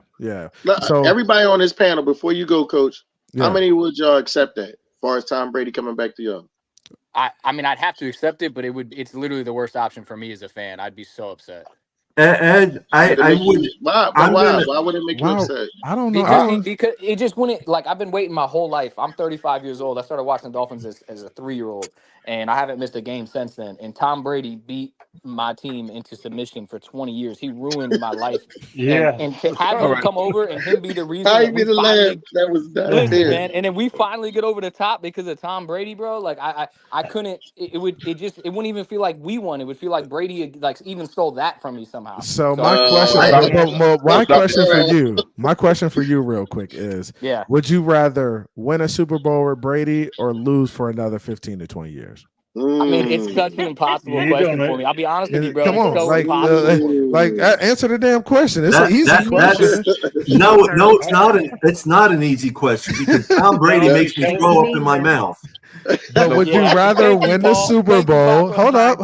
Look, So everybody on this panel, before you go, Coach, Yeah. how many would y'all accept that? As far as Tom Brady coming back to y'all? I mean, I'd have to accept it, but it's literally the worst option for me as a fan. I'd be so upset. And I would. Why would it make you upset? I don't know. Because it just wouldn't, like, I've been waiting my whole life. I'm 35 years old. I started watching the Dolphins as a 3-year-old, and I haven't missed a game since then. And Tom Brady beat my team into submission for 20 years. He ruined my life. Yeah. And to have All him right. come over and him be the reason I that ain't we mean to laugh. finally That was listen, there. man, and then we finally get over the top because of Tom Brady, bro. Like I couldn't. It wouldn't even feel like we won. It would feel like Brady had, like even stole that from me somehow. So So my question, I Dr. my question for Dr. you, real quick is: yeah. would you rather win a Super Bowl with Brady or lose for another 15 to 20 years? I mean, it's such an impossible question for me. I'll be honest with you, bro. Come It's on, so impossible for me. answer the damn question. It's an easy question. No, it's not. It's not an easy question because Tom Brady makes me throw up in my mouth. But would you rather win the Super Bowl? Hold up.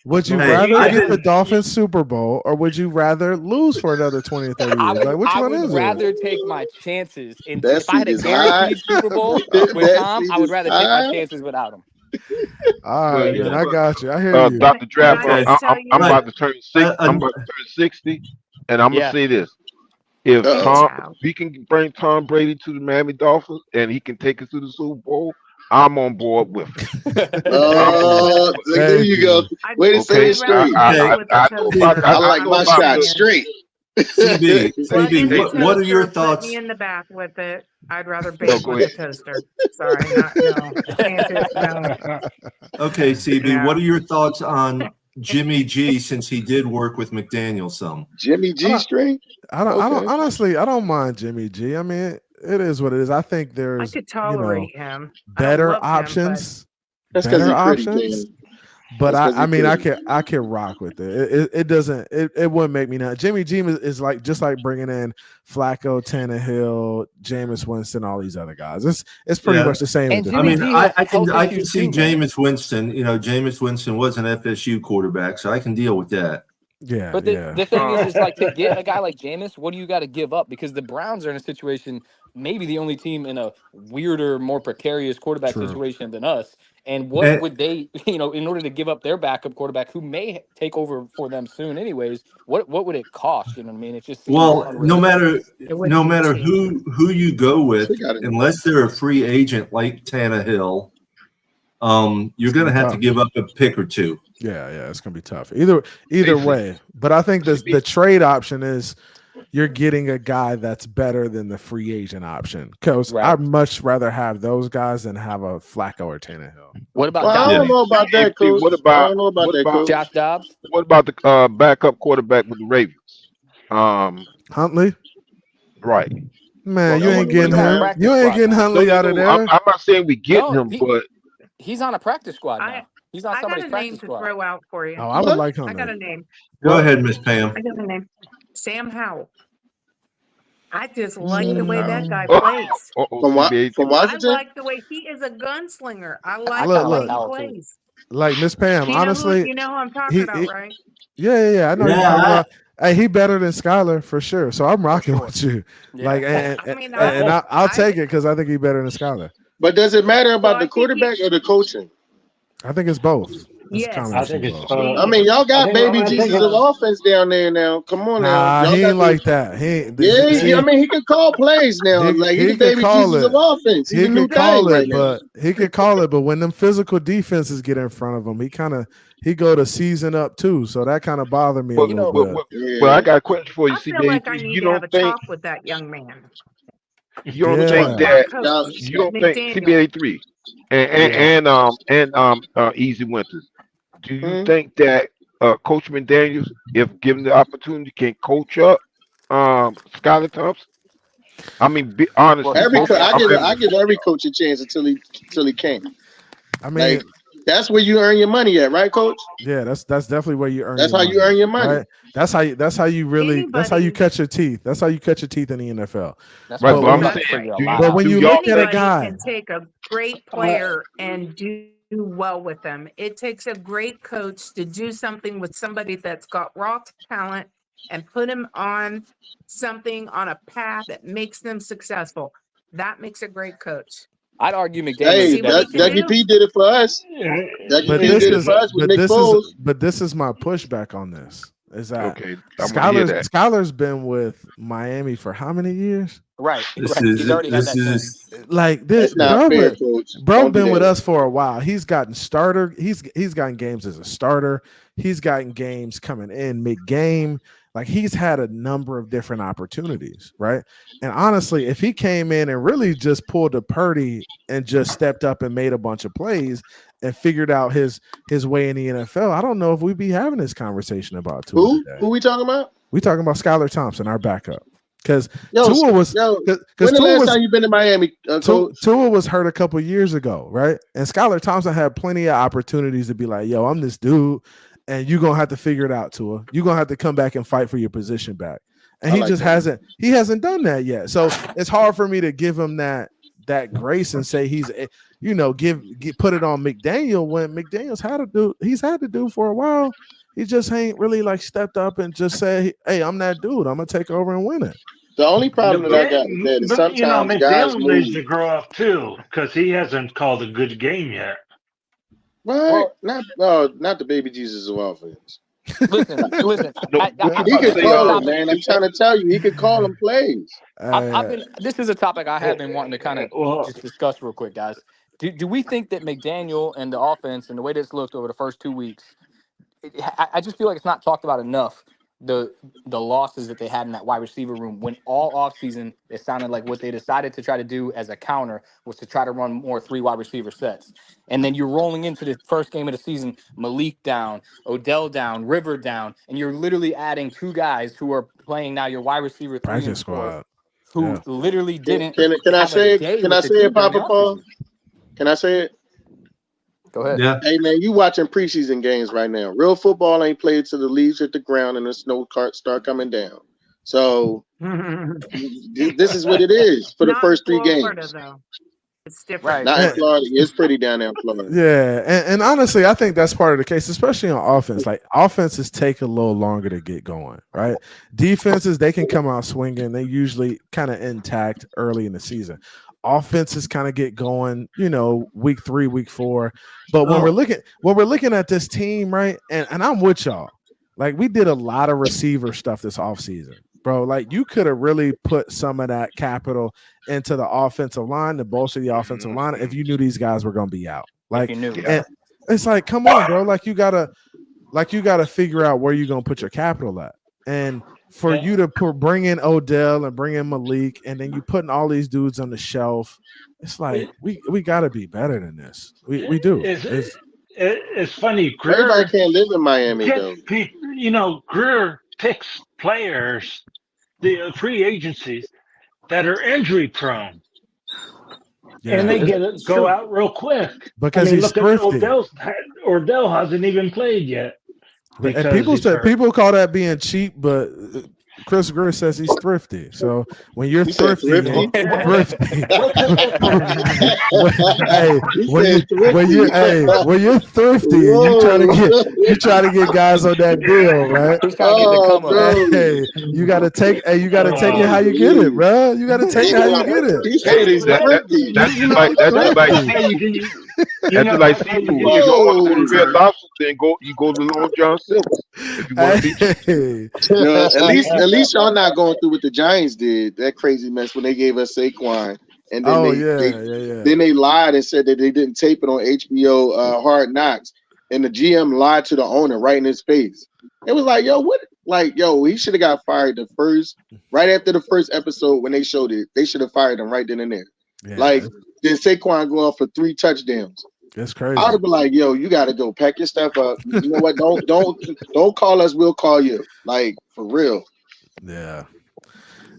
Would you rather get the Dolphins Super Bowl or would you rather lose for another 20 or 30 years? Like, which I one would is rather it? take my chances. And That if I had seat a is high. guaranteed Super Bowl with That Tom, seat I would is rather take my high. chances without him. All Well, right, you man. know I what? got you. I hear you. Dr. Draft, Okay. I'm about to turn 6. I'm about to turn 60, and I'm gonna Yeah. say this: if Uh-oh. we can bring Tom Brady to the Miami Dolphins and he can take us to the Super Bowl, I'm on board with him. There you go. Way to say it straight. I know about. I like my shot about straight. CB, what are your Put thoughts? me in the bath with it. I'd rather No, bake go with a ahead. toaster. Sorry, no. Can't do it. No. Okay, CB, No. what are your thoughts on Jimmy G since he did work with McDaniel some? Jimmy G string? I don't honestly, I don't mind Jimmy G. I mean, it is what it is. I think I there's could tolerate him. I don't better love him, options. That's because Better he's pretty, options. King. But That's 'cause I he mean, pretty. I can rock with it. It doesn't. It wouldn't make me not. Jimmy G is like just like bringing in Flacco, Tannehill, Jameis Winston, all these other guys. It's pretty much the same. And at this I Jimmy mean, G has I health can issues see too, man. Jameis Winston. You know, Jameis Winston was an FSU quarterback, so I can deal with that. Yeah, But the thing is like to get a guy like Jameis, what do you got to give up? Because the Browns are in a situation, maybe the only team in a weirder, more precarious quarterback True. situation than us. And what And- would they, in order to give up their backup quarterback, who may take over for them soon, anyways? What would it cost? You know what I mean? It just seems Well, no unrealistic. matter who you go with, She got it. unless they're a free agent like Tannehill, you're going to have to give up a pick or two. Yeah, it's gonna be tough. Either way. But I think the trade option is you're getting a guy that's better than the free agent option. Because I'd much rather have those guys than have a Flacco or Tannehill. What about Well, I don't know about that, Hey, Coach. what I about don't know about what that, about Coach. Josh Dobbs? what about the backup quarterback with the Ravens? Huntley? Right. Man, you Well, ain't he's getting on a him. practice You ain't squad getting now. Huntley out of there. I'm not saying we get No, him, but he's on a practice squad now. He's on I got somebody's a name practice to squad. throw out for you. Oh, I would like I got a Huntley. name. Go ahead, Miss Pam. I got a name. Sam Howell. I just like the way that guy plays. From I Washington? like the way he is a gunslinger. I like Look, the way look. he plays. Like Miss Pam, honestly, You know who I'm talking about, right? Yeah. I know you're Yeah, talking about. Hey, he better than Skylar for sure. So I'm rocking with you. Yeah. Like, and I'll take it because I think he's better than Skylar. But does it matter about I the think quarterback or the coaching? I think it's both. It's a Yes. combination I think of it's both. I mean, y'all got baby I think Jesus it's- of offense down there now. Come on now. Nah, Y'all he got ain't like that. He ain't. Yeah, see, I mean, he can call plays now. Like he the could baby call Jesus it. of offense. He's He the new could call thing it, right now. but he could call it. But when them physical defenses get in front of him, he go to season up too. So that kind of bothered me a little bit. Well, I got a question for you, I feel CB. like I need You to have don't a think talk with that young man. you don't Yeah. think that Coach, you don't think McDaniel. CB83 and Easy Winters. Do you think that Coach McDaniels, if given the opportunity, can coach up Skylar Thompson? I mean, be honest. I give every coach a chance until he can. I mean, like, that's where you earn your money at, right, Coach? Yeah, that's definitely where you earn. That's your how money, you earn your money. Right? That's how you really. That's how you cut your teeth. That's how you cut your teeth in the NFL. That's right, but I'm saying, but when you look at a Anybody guy, can take a great player and do well with them. It takes a great coach to do something with somebody that's got raw talent and put him on something on a path that makes them successful. That makes a great coach. I'd argue McDaniel Hey, did that. Dougie P did it for us. Dougie P did it for us with Nick Foles. But this is my pushback on this. Is that Okay, I want to hear that. Skylar's been with Miami for how many years? Right. This Right. He's already had this that chance. is Like this, That's not fair, coach. bro Don't do been with that. us for a while. He's gotten starter. He's gotten games as a starter. He's gotten games coming in mid-game. Like he's had a number of different opportunities, right? And honestly, if he came in and really just pulled a Purdy and just stepped up and made a bunch of plays and figured out his way in the NFL, I don't know if we'd be having this conversation about Tua Who? today. Who we talking about? We talking about Skylar Thompson, our backup. Because Yo, Tua was when the Tua last was time you been to Miami, coach? Tua was hurt a couple years ago, right? And Skylar Thompson had plenty of opportunities to be like, yo, I'm this dude, and you're gonna have to figure it out, Tua. You're gonna have to come back and fight for your position back. And I he like just that. hasn't done that yet. So it's hard for me to give him that grace and say he's put it on McDaniel when McDaniel's had to do for a while. He just ain't really like stepped up and just say, hey, I'm that dude. I'm gonna take over and win it. The only problem that I got is that But sometimes guys McDaniel needs move. to grow up too, because he hasn't called a good game yet. What? Not the baby Jesus of offense. Listen. He could call him, man. I'm trying to tell you, he could call him plays. This is a topic I have been wanting to kind of just discuss real quick, guys. Do we think that McDaniel and the offense and the way this looked over the first 2 weeks, I just feel like it's not talked about enough. The losses that they had in that wide receiver room when all offseason it sounded like what they decided to try to do as a counter was to try to run more 3 wide receiver sets. And then you're rolling into the first game of the season, Malik down, Odell down, River down, and you're literally adding 2 guys who are playing now your wide receiver 3 and 4, squad. who literally didn't. Can I say it? Can I say it, Papa Paul? Can I say it? Go ahead. Yeah. Hey man, you watching preseason games right now. Real football ain't played till the leaves hit the ground and the snow cart start coming down. So this is what it is for the first 3 games. Though. It's different. Not in Florida. It's pretty down there in Florida. Yeah, and honestly, I think that's part of the case, especially on offense. Like offenses take a little longer to get going, right? Defenses, they can come out swinging. They usually kind of intact early in the season. Offenses kind of get going, week 3, week 4. But when we're looking at this team, right? And I'm with y'all. Like we did a lot of receiver stuff this offseason, bro. Like you could have really put some of that capital into the offensive line, to bolster the offensive line, if you knew these guys were gonna be out. Like if you knew. And it's like, come on, bro. Like you gotta figure out where you're gonna put your capital at. And for you to bring in Odell and bring in Malik, and then you putting all these dudes on the shelf, it's like we got to be better than this. We do. It's funny. Everybody can't live in Miami, though. Greer picks players, the free agencies that are injury prone, and they go out real quick because he's thrifty. Odell hasn't even played yet. And people call that being cheap, but Chris Greer says he's thrifty. So when you're thrifty, when you're thrifty, and you try to get guys on that deal, right? He's trying to get the come up. Hey, you gotta take it how you get it, bro. You gotta take it how you get it. That's like seafood. You go to the Red Lobster, then you go to Long John Silver if you want to be cheap. At least y'all not going through what the Giants did, that crazy mess when they gave us Saquon, and then then they lied and said that they didn't tape it on HBO Hard Knocks, and the GM lied to the owner right in his face. It was like, he should have got fired right after the first episode when they showed it. They should have fired him right then and there. Yeah. Then Saquon go off for 3 touchdowns. That's crazy. I would have been like, yo, you got to go pack your stuff up. You know what? Don't call us. We'll call you. Like, for real. Yeah.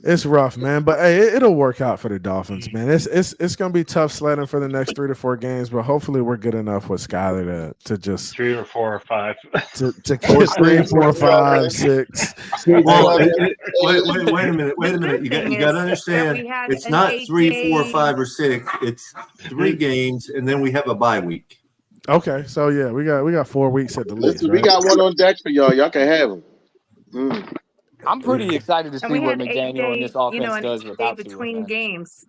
It's rough, man. But hey, it'll work out for the Dolphins, man. It's gonna be tough sledding for the next 3 to 4 games, but hopefully we're good enough with Skyler to just 3 or 4 or 5 to get 3, 4, 5, 6. Well, wait a minute. You got to understand. It's not 3, 4, 5, or 6. It's 3 games, and then we have a bye week. Okay, so yeah, we got 4 weeks at the least. Listen, we got one on deck for y'all. Y'all can have them. I'm pretty excited to see what McDaniel and this offense does between games.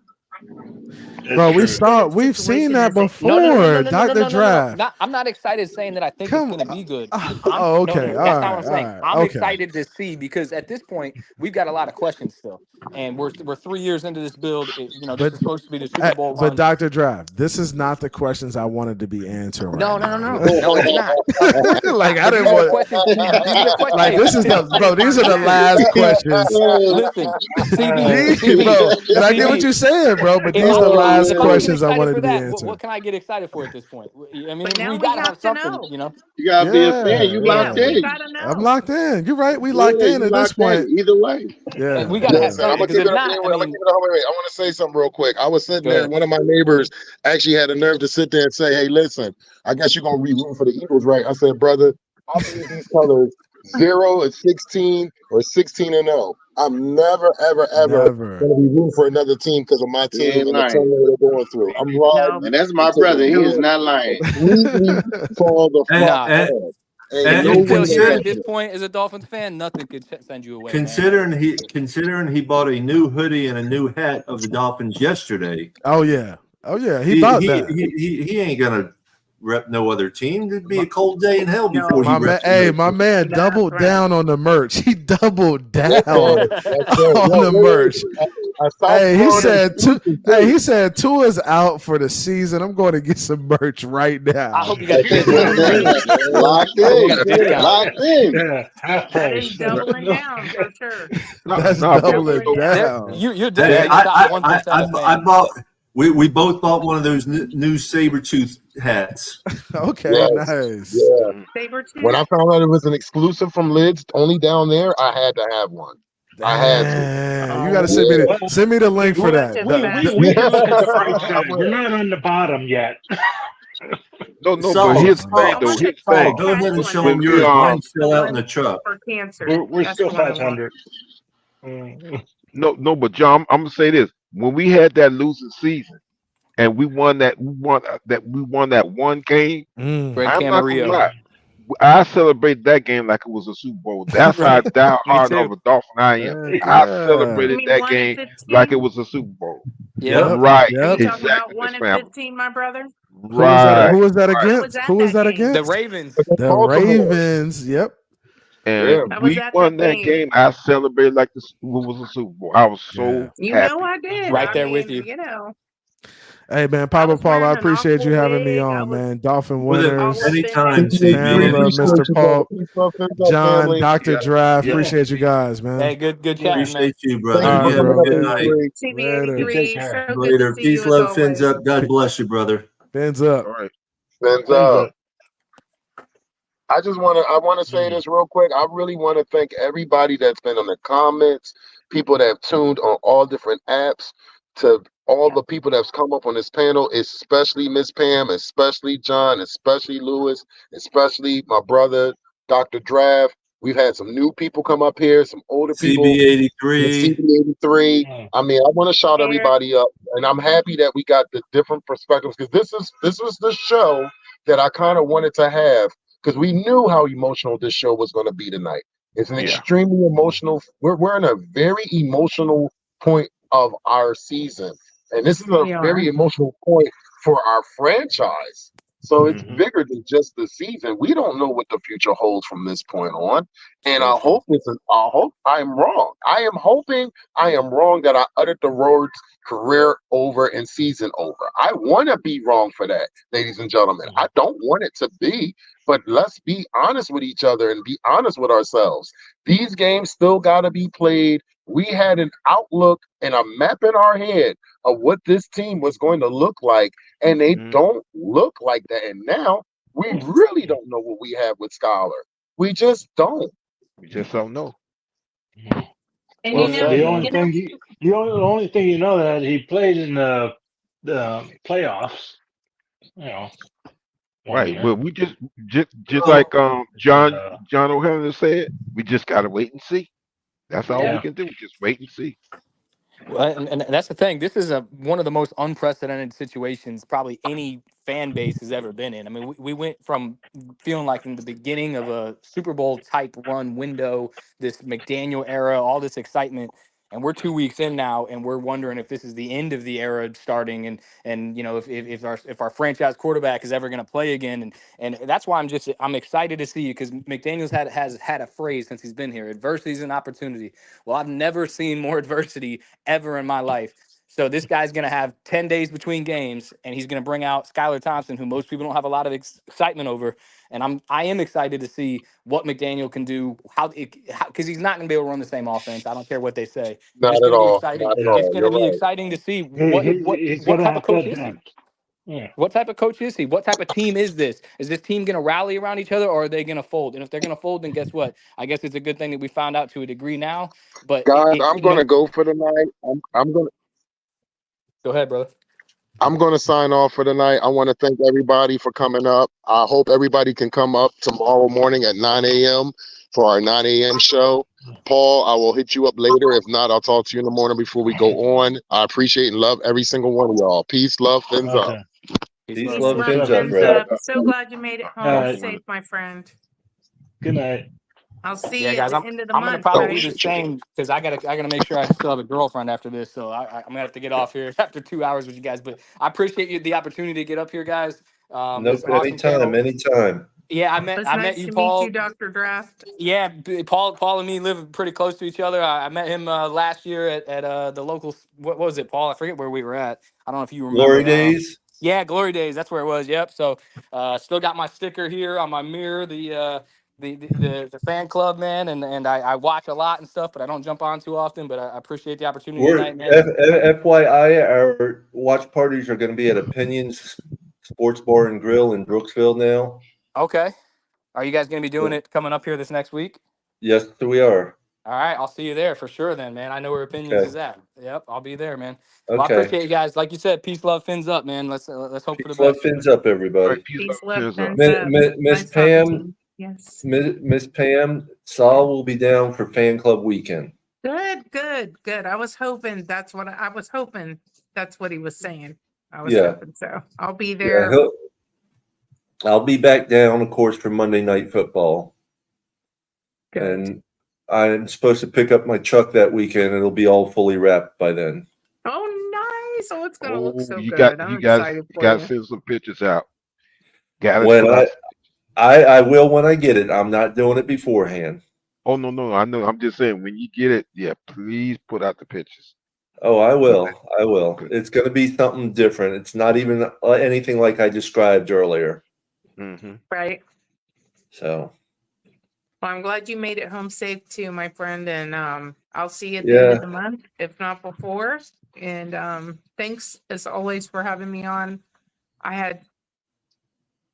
Bro, Given the we've seen situation that as it No, no, no, no, before, no, no, no, Dr. no, no, no. Draft. I'm not excited saying that I think it's Come going to be good. Oh, No, okay. no, All that's not what right. I'm saying. All right. I'm Okay. excited to see because at this point we've got a lot of questions still, and we're 3 years into this build. This But is supposed to be the Super Bowl but run. Dr. Draft, this is not the questions I wanted to be answering right No, no, no, now. no, no. It's not. Like I But didn't these are the want questions. These are the questions. like Hey, this is the bro, these are the last questions. listen, These, bro, and I get what you're saying, bro, but If these I, are the if I last if I can get questions I excited wanted for to be that, answered. what can I get excited for at this point? I But mean, now we we got to have have to something, know. You gotta be a fan. You Yeah, locked we in. gotta I'm know. locked in. You're right. We Yeah, locked in you at this locked in. point. Either way. Yeah. we got to have Listen, I'm something gonna because keep if it up. not, I Anyway, I'm gonna mean, keep it up. Wait. I want to say something real quick. I was sitting go there, ahead. and one of my neighbors actually had the nerve to sit there and say, "Hey, listen, I guess you're gonna root for the Eagles, right?" I said, "Brother, I believe these colors 0 and 16 or 16 and 0. I'm never, ever, ever Never. gonna be rooting for another team because of my He team ain't and the lying. turmoil they're going through. I'm No, riding And that's my until brother. the He is wheels not lying. completely fall the And fuck Nah, off. Ain't and, no and way until in you're consider at this hell. point as a Dolphins fan, nothing could send you away, man. considering he bought a new hoodie and a new hat of the Dolphins yesterday. Oh yeah. Oh yeah. He He bought he that. he ain't gonna rep no other team. It'd be a cold day in hell before no. he My man, reps hey, another my team. man That's doubled right. down on the merch. He doubled down Yes, sir. Yes, sir. on Yo, the wait. merch. A South Hey, Florida exclusive too. he said Tua's out for the season. I'm going to get some merch right I now. hope you got a discount, man. Locked I hope you in. got a discount. Locked in. Yeah, half That is price. doubling down for sure. That's No, but doubling Doubling down. down. You're Hey, definitely the top 1% of I fans. bought. We both bought one of those new saber tooth hats. Okay, Yes. nice. Yeah. Saber When tooth. I found out it was an exclusive from Lids only down there, I had to have one. I had to. Damn, you Oh, got to Yeah. send me the link for Such well, that. a The- we fashion. can look at the bright I side. We're will. not on the bottom yet. no, but Saul, here's the thing, I though. want the Here's the Saul, thing. go ahead and cash one show When them though. we yours. Mine's The still out in the one truck. for cancer. We're That's still the one I want. 500. Mm. no, but John, I'm gonna say this. When we had that losing season and we won that one game, Mm. Red I'm not gonna Camarillo. lie. I celebrated that game like it was a Super Bowl. That's how Right. Me diehard of too. a Dolphin I am. Heck I yeah. You celebrated mean that 1 and game like it 15? was a Super Bowl. Yep. Yep. Right. Are you Yep. talking about Exactly, Miss 1 and Family. 15, my brother? Right. Who was that Right. I was against? at Who was that that game. The against? Ravens. The Baltimore. Ravens. Yep. And Yeah. I was we at that won that game. game. I celebrated like this it was a Super Bowl. I was Yeah. so You know happy. I did. Right I there with mean, you. Hey man, I Papa was Paul, I wearing an appreciate you awful having me wig. I on, was man. Dolphin With it all winners, up in anytime, it. CB, Pamela, CB. appreciate Mr. you, brother. Paul, Peace, love, hands up, John, family. Dr. Yeah. Draft. Yeah. Appreciate you guys, man. Hey, good Yeah. chatting, man. Appreciate you, Thank brother. you All for right, You have a coming up, bro. good night. 83. Later. You take CB83, care. so good to Later. see Peace, you as love, fins always. up. God bless you, brother. Fins up. All right. Hands Thumbs up. up. I wanna say this real quick. I really want to thank everybody that's been on the comments, people that have tuned on all different apps, to all the people that's come up on this panel, especially Miss Pam, especially John, especially Lewis, especially my brother, Dr. Draft. We've had some new people come up here, some older people, the CB83. CB83. Mm. I mean, I want to shout Eric, everybody up, and I'm happy that we got the different perspectives because this was the show that I kind of wanted to have because we knew how emotional this show was going to be tonight. It's an Yeah. extremely emotional. We're in a very emotional point of our season, and this is a we are. very emotional point for our franchise. So it's Hmm. bigger than just the season. We don't know what the future holds from this point on, and So I true. hope I hope I am wrong. I am hoping I am wrong that I uttered the words career over and season over. I want to be wrong for that, ladies and gentlemen. I don't want it to be, but let's be honest with each other and be honest with ourselves. These games still got to be played. We had an outlook and a map in our head of what this team was going to look like, and they Hmm. don't look like that. And now we really don't know what we have with Scholar. We just don't. We just don't know. And Well you know, said, The man. only thing the only thing you know that he played in the playoffs. You know, one Right. year. Well, we just Well, like And, John O'Hanlon said, we just gotta wait and see. That's all we yeah. can do. Just wait and see. Well, and that's the thing. This is one of the most unprecedented situations probably any fan base has ever been in. I mean, we went from feeling like in the beginning of a Super Bowl type run window, this McDaniel era, all this excitement, and we're 2 weeks in now, and we're wondering if this is the end of the era starting, and if our franchise quarterback is ever going to play again, and that's why I'm excited to see you, because McDaniel's has had a phrase since he's been here: adversity is an opportunity. Well, I've never seen more adversity ever in my life. So this guy's going to have 10 days between games, and he's going to bring out Skylar Thompson, who most people don't have a lot of excitement over. And I am excited to see what McDaniel can do, because he's not going to be able to run the same offense. I don't care what they say. Not It's at going to be all. exciting. Not at It's all. going to You're be right. exciting to see He's what gonna type of have to coach is he? adapt. Yeah. What type of coach is he? What type of team is this? Is this team going to rally around each other, or are they going to fold? And if they're going to fold, then guess what? I guess it's a good thing that we found out to a degree now. But Guys, I'm gonna go for the night. Go ahead, brother. I'm gonna sign off for the night. I want to thank everybody for coming up. I hope everybody can come up tomorrow morning at 9 a.m. for our 9 a.m. show. Paul, I will hit you up later. If not, I'll talk to you in the morning before we go on. I appreciate and love every single one of y'all. Peace, love, fins up. Okay. Peace, Peace, love, and love, fins and up, fins brother. up. So glad you made it All home right. safe, my friend. Good night. I'll see Yeah, you at guys, the I'm end of the I'm gonna month, probably Oh do right? the shit, shit. same, because I gotta make sure I still have a girlfriend after this. So I'm gonna have to get off here after 2 hours with you guys. But I appreciate the opportunity to get up here, guys. Nope, It's an awesome anytime, panel. anytime. Yeah, It was I met nice you, to meet you, Paul. Dr. Draft. Yeah, Paul and me live pretty close to each other. I met him last year at the local. What was it, Paul? I forget where we were at. I don't know if you Glory remember. days. Yeah, Glory Days. That's where it was. Yep. So, still got my sticker here on my mirror. The fan club, man, and I watch a lot and stuff, but I don't jump on too often. But I appreciate the opportunity We're tonight, man. FYI, our watch parties are going to be at Opinions Sports Bar and Grill in Brooksville now. Okay. Are you guys gonna be doing it coming up here this next week? Yes, we are. All right, I'll see you there for sure then, man. I know where Opinions Okay. is at. Yep, I'll be there, man. Well, I Okay. appreciate you guys. Like you said, peace, love, fins up, man. Let's hope for the Peace, love, best. fins up, All everybody. right, peace, Peace, love, love, fins up. fins up. Miss Nice talking to Pam, you. Yes. Miss Pam, Saul will be down for fan club weekend. Good, good, good. I was hoping that's what I was hoping. That's what he was saying. I was Yeah. hoping so. I'll be Yeah, there. I'll be back down, of course, for Monday Night Football. Good. And I'm supposed to pick up my truck that weekend. It'll be all fully wrapped by then. Oh, nice. Oh, it's gonna look Oh, so you good. got I'm you guys excited for got to you. send some pictures out. Got to When put out. I will when I get it. I'm not doing it beforehand. Oh no, I know. I'm just saying when you get it, yeah, please put out the pictures. Oh, I will. I will. It's going to be something different. It's not even anything like I described earlier. Mm-hmm. Right. So. Well, I'm glad you made it home safe too, my friend. And I'll see you at the end of the month, if not before. And thanks as always for having me on. I had,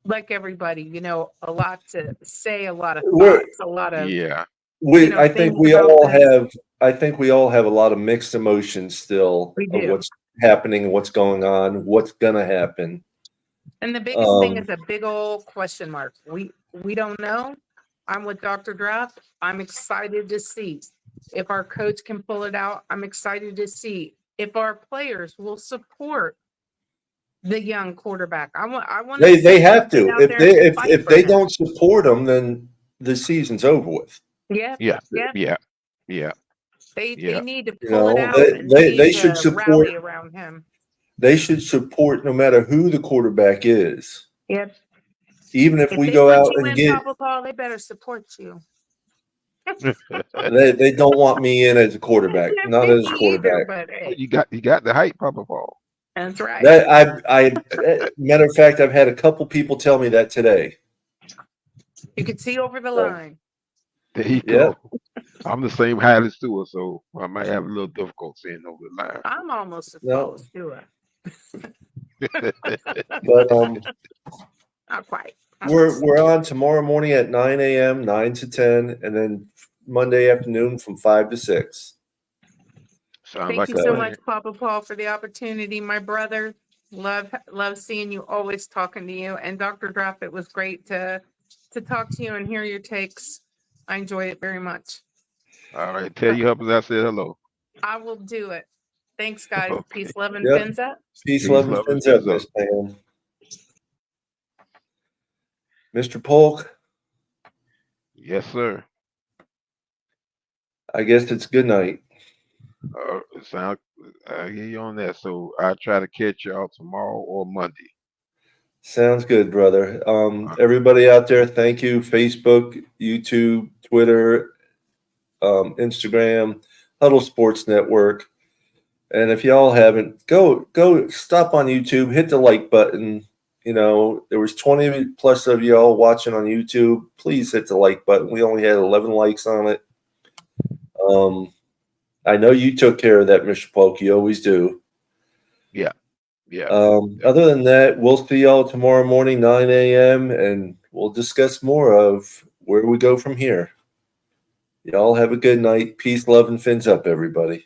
like everybody, a lot to say, a lot of thoughts, a lot of Yeah. I think we all have. I think we all have a lot of mixed emotions still of what's happening, what's going on, what's gonna happen. And the biggest thing is a big old question mark. We don't know. I'm with Dr. Draft. I'm excited to see if our coach can pull it out. I'm excited to see if our players will support the young quarterback. I want. They have to. If they don't support them, then the season's over with. Yeah. Yeah. Yeah. Yeah. Yeah. They need to You pull it know, out and they should support. rally around him. They should support no matter who the quarterback is. Yep. Even if we they go put out you and in, get, Papa Paul, they better support you. they don't want me in as a quarterback, not as a quarterback. But hey, you got the hype, Papa Paul. That's right. That matter of fact, I've had a couple people tell me that today. You can see over the line. There you go. I'm the same height as Tua, so I might have a little difficulty seeing over the line. I'm almost as tall as Tua. But not quite. We're on tomorrow morning at 9 a.m., 9 to 10, and then Monday afternoon from 5 to 6. Thank you so much, Papa Paul, for the opportunity, my brother. Love seeing you, always talking to you. And Dr. Draft, it was great to talk to you and hear your takes. I enjoyed it very much. All right. Tell your helpers I said hello. I will do it. Thanks, guys. Okay. Peace, love, and Yep. fins up. Peace, love, and fins up, Miss Pam. Mr. Polk. Yes, sir. I guess it's good night. Sound I hear you on that. So I try to catch y'all tomorrow or Monday. Sounds good, brother. Everybody out there, thank you. Facebook, YouTube, Twitter, Instagram, Huddle Sports Network. And if y'all haven't, go stop on YouTube, hit the like button. You know, there was 20 plus of y'all watching on YouTube. Please hit the like button. We only had 11 likes on it. I know you took care of that, Mr. Polk. You always do. Yeah. Other than that, we'll see y'all tomorrow morning, 9 a.m., and we'll discuss more of where we go from here. Y'all have a good night. Peace, love, and fins up, everybody.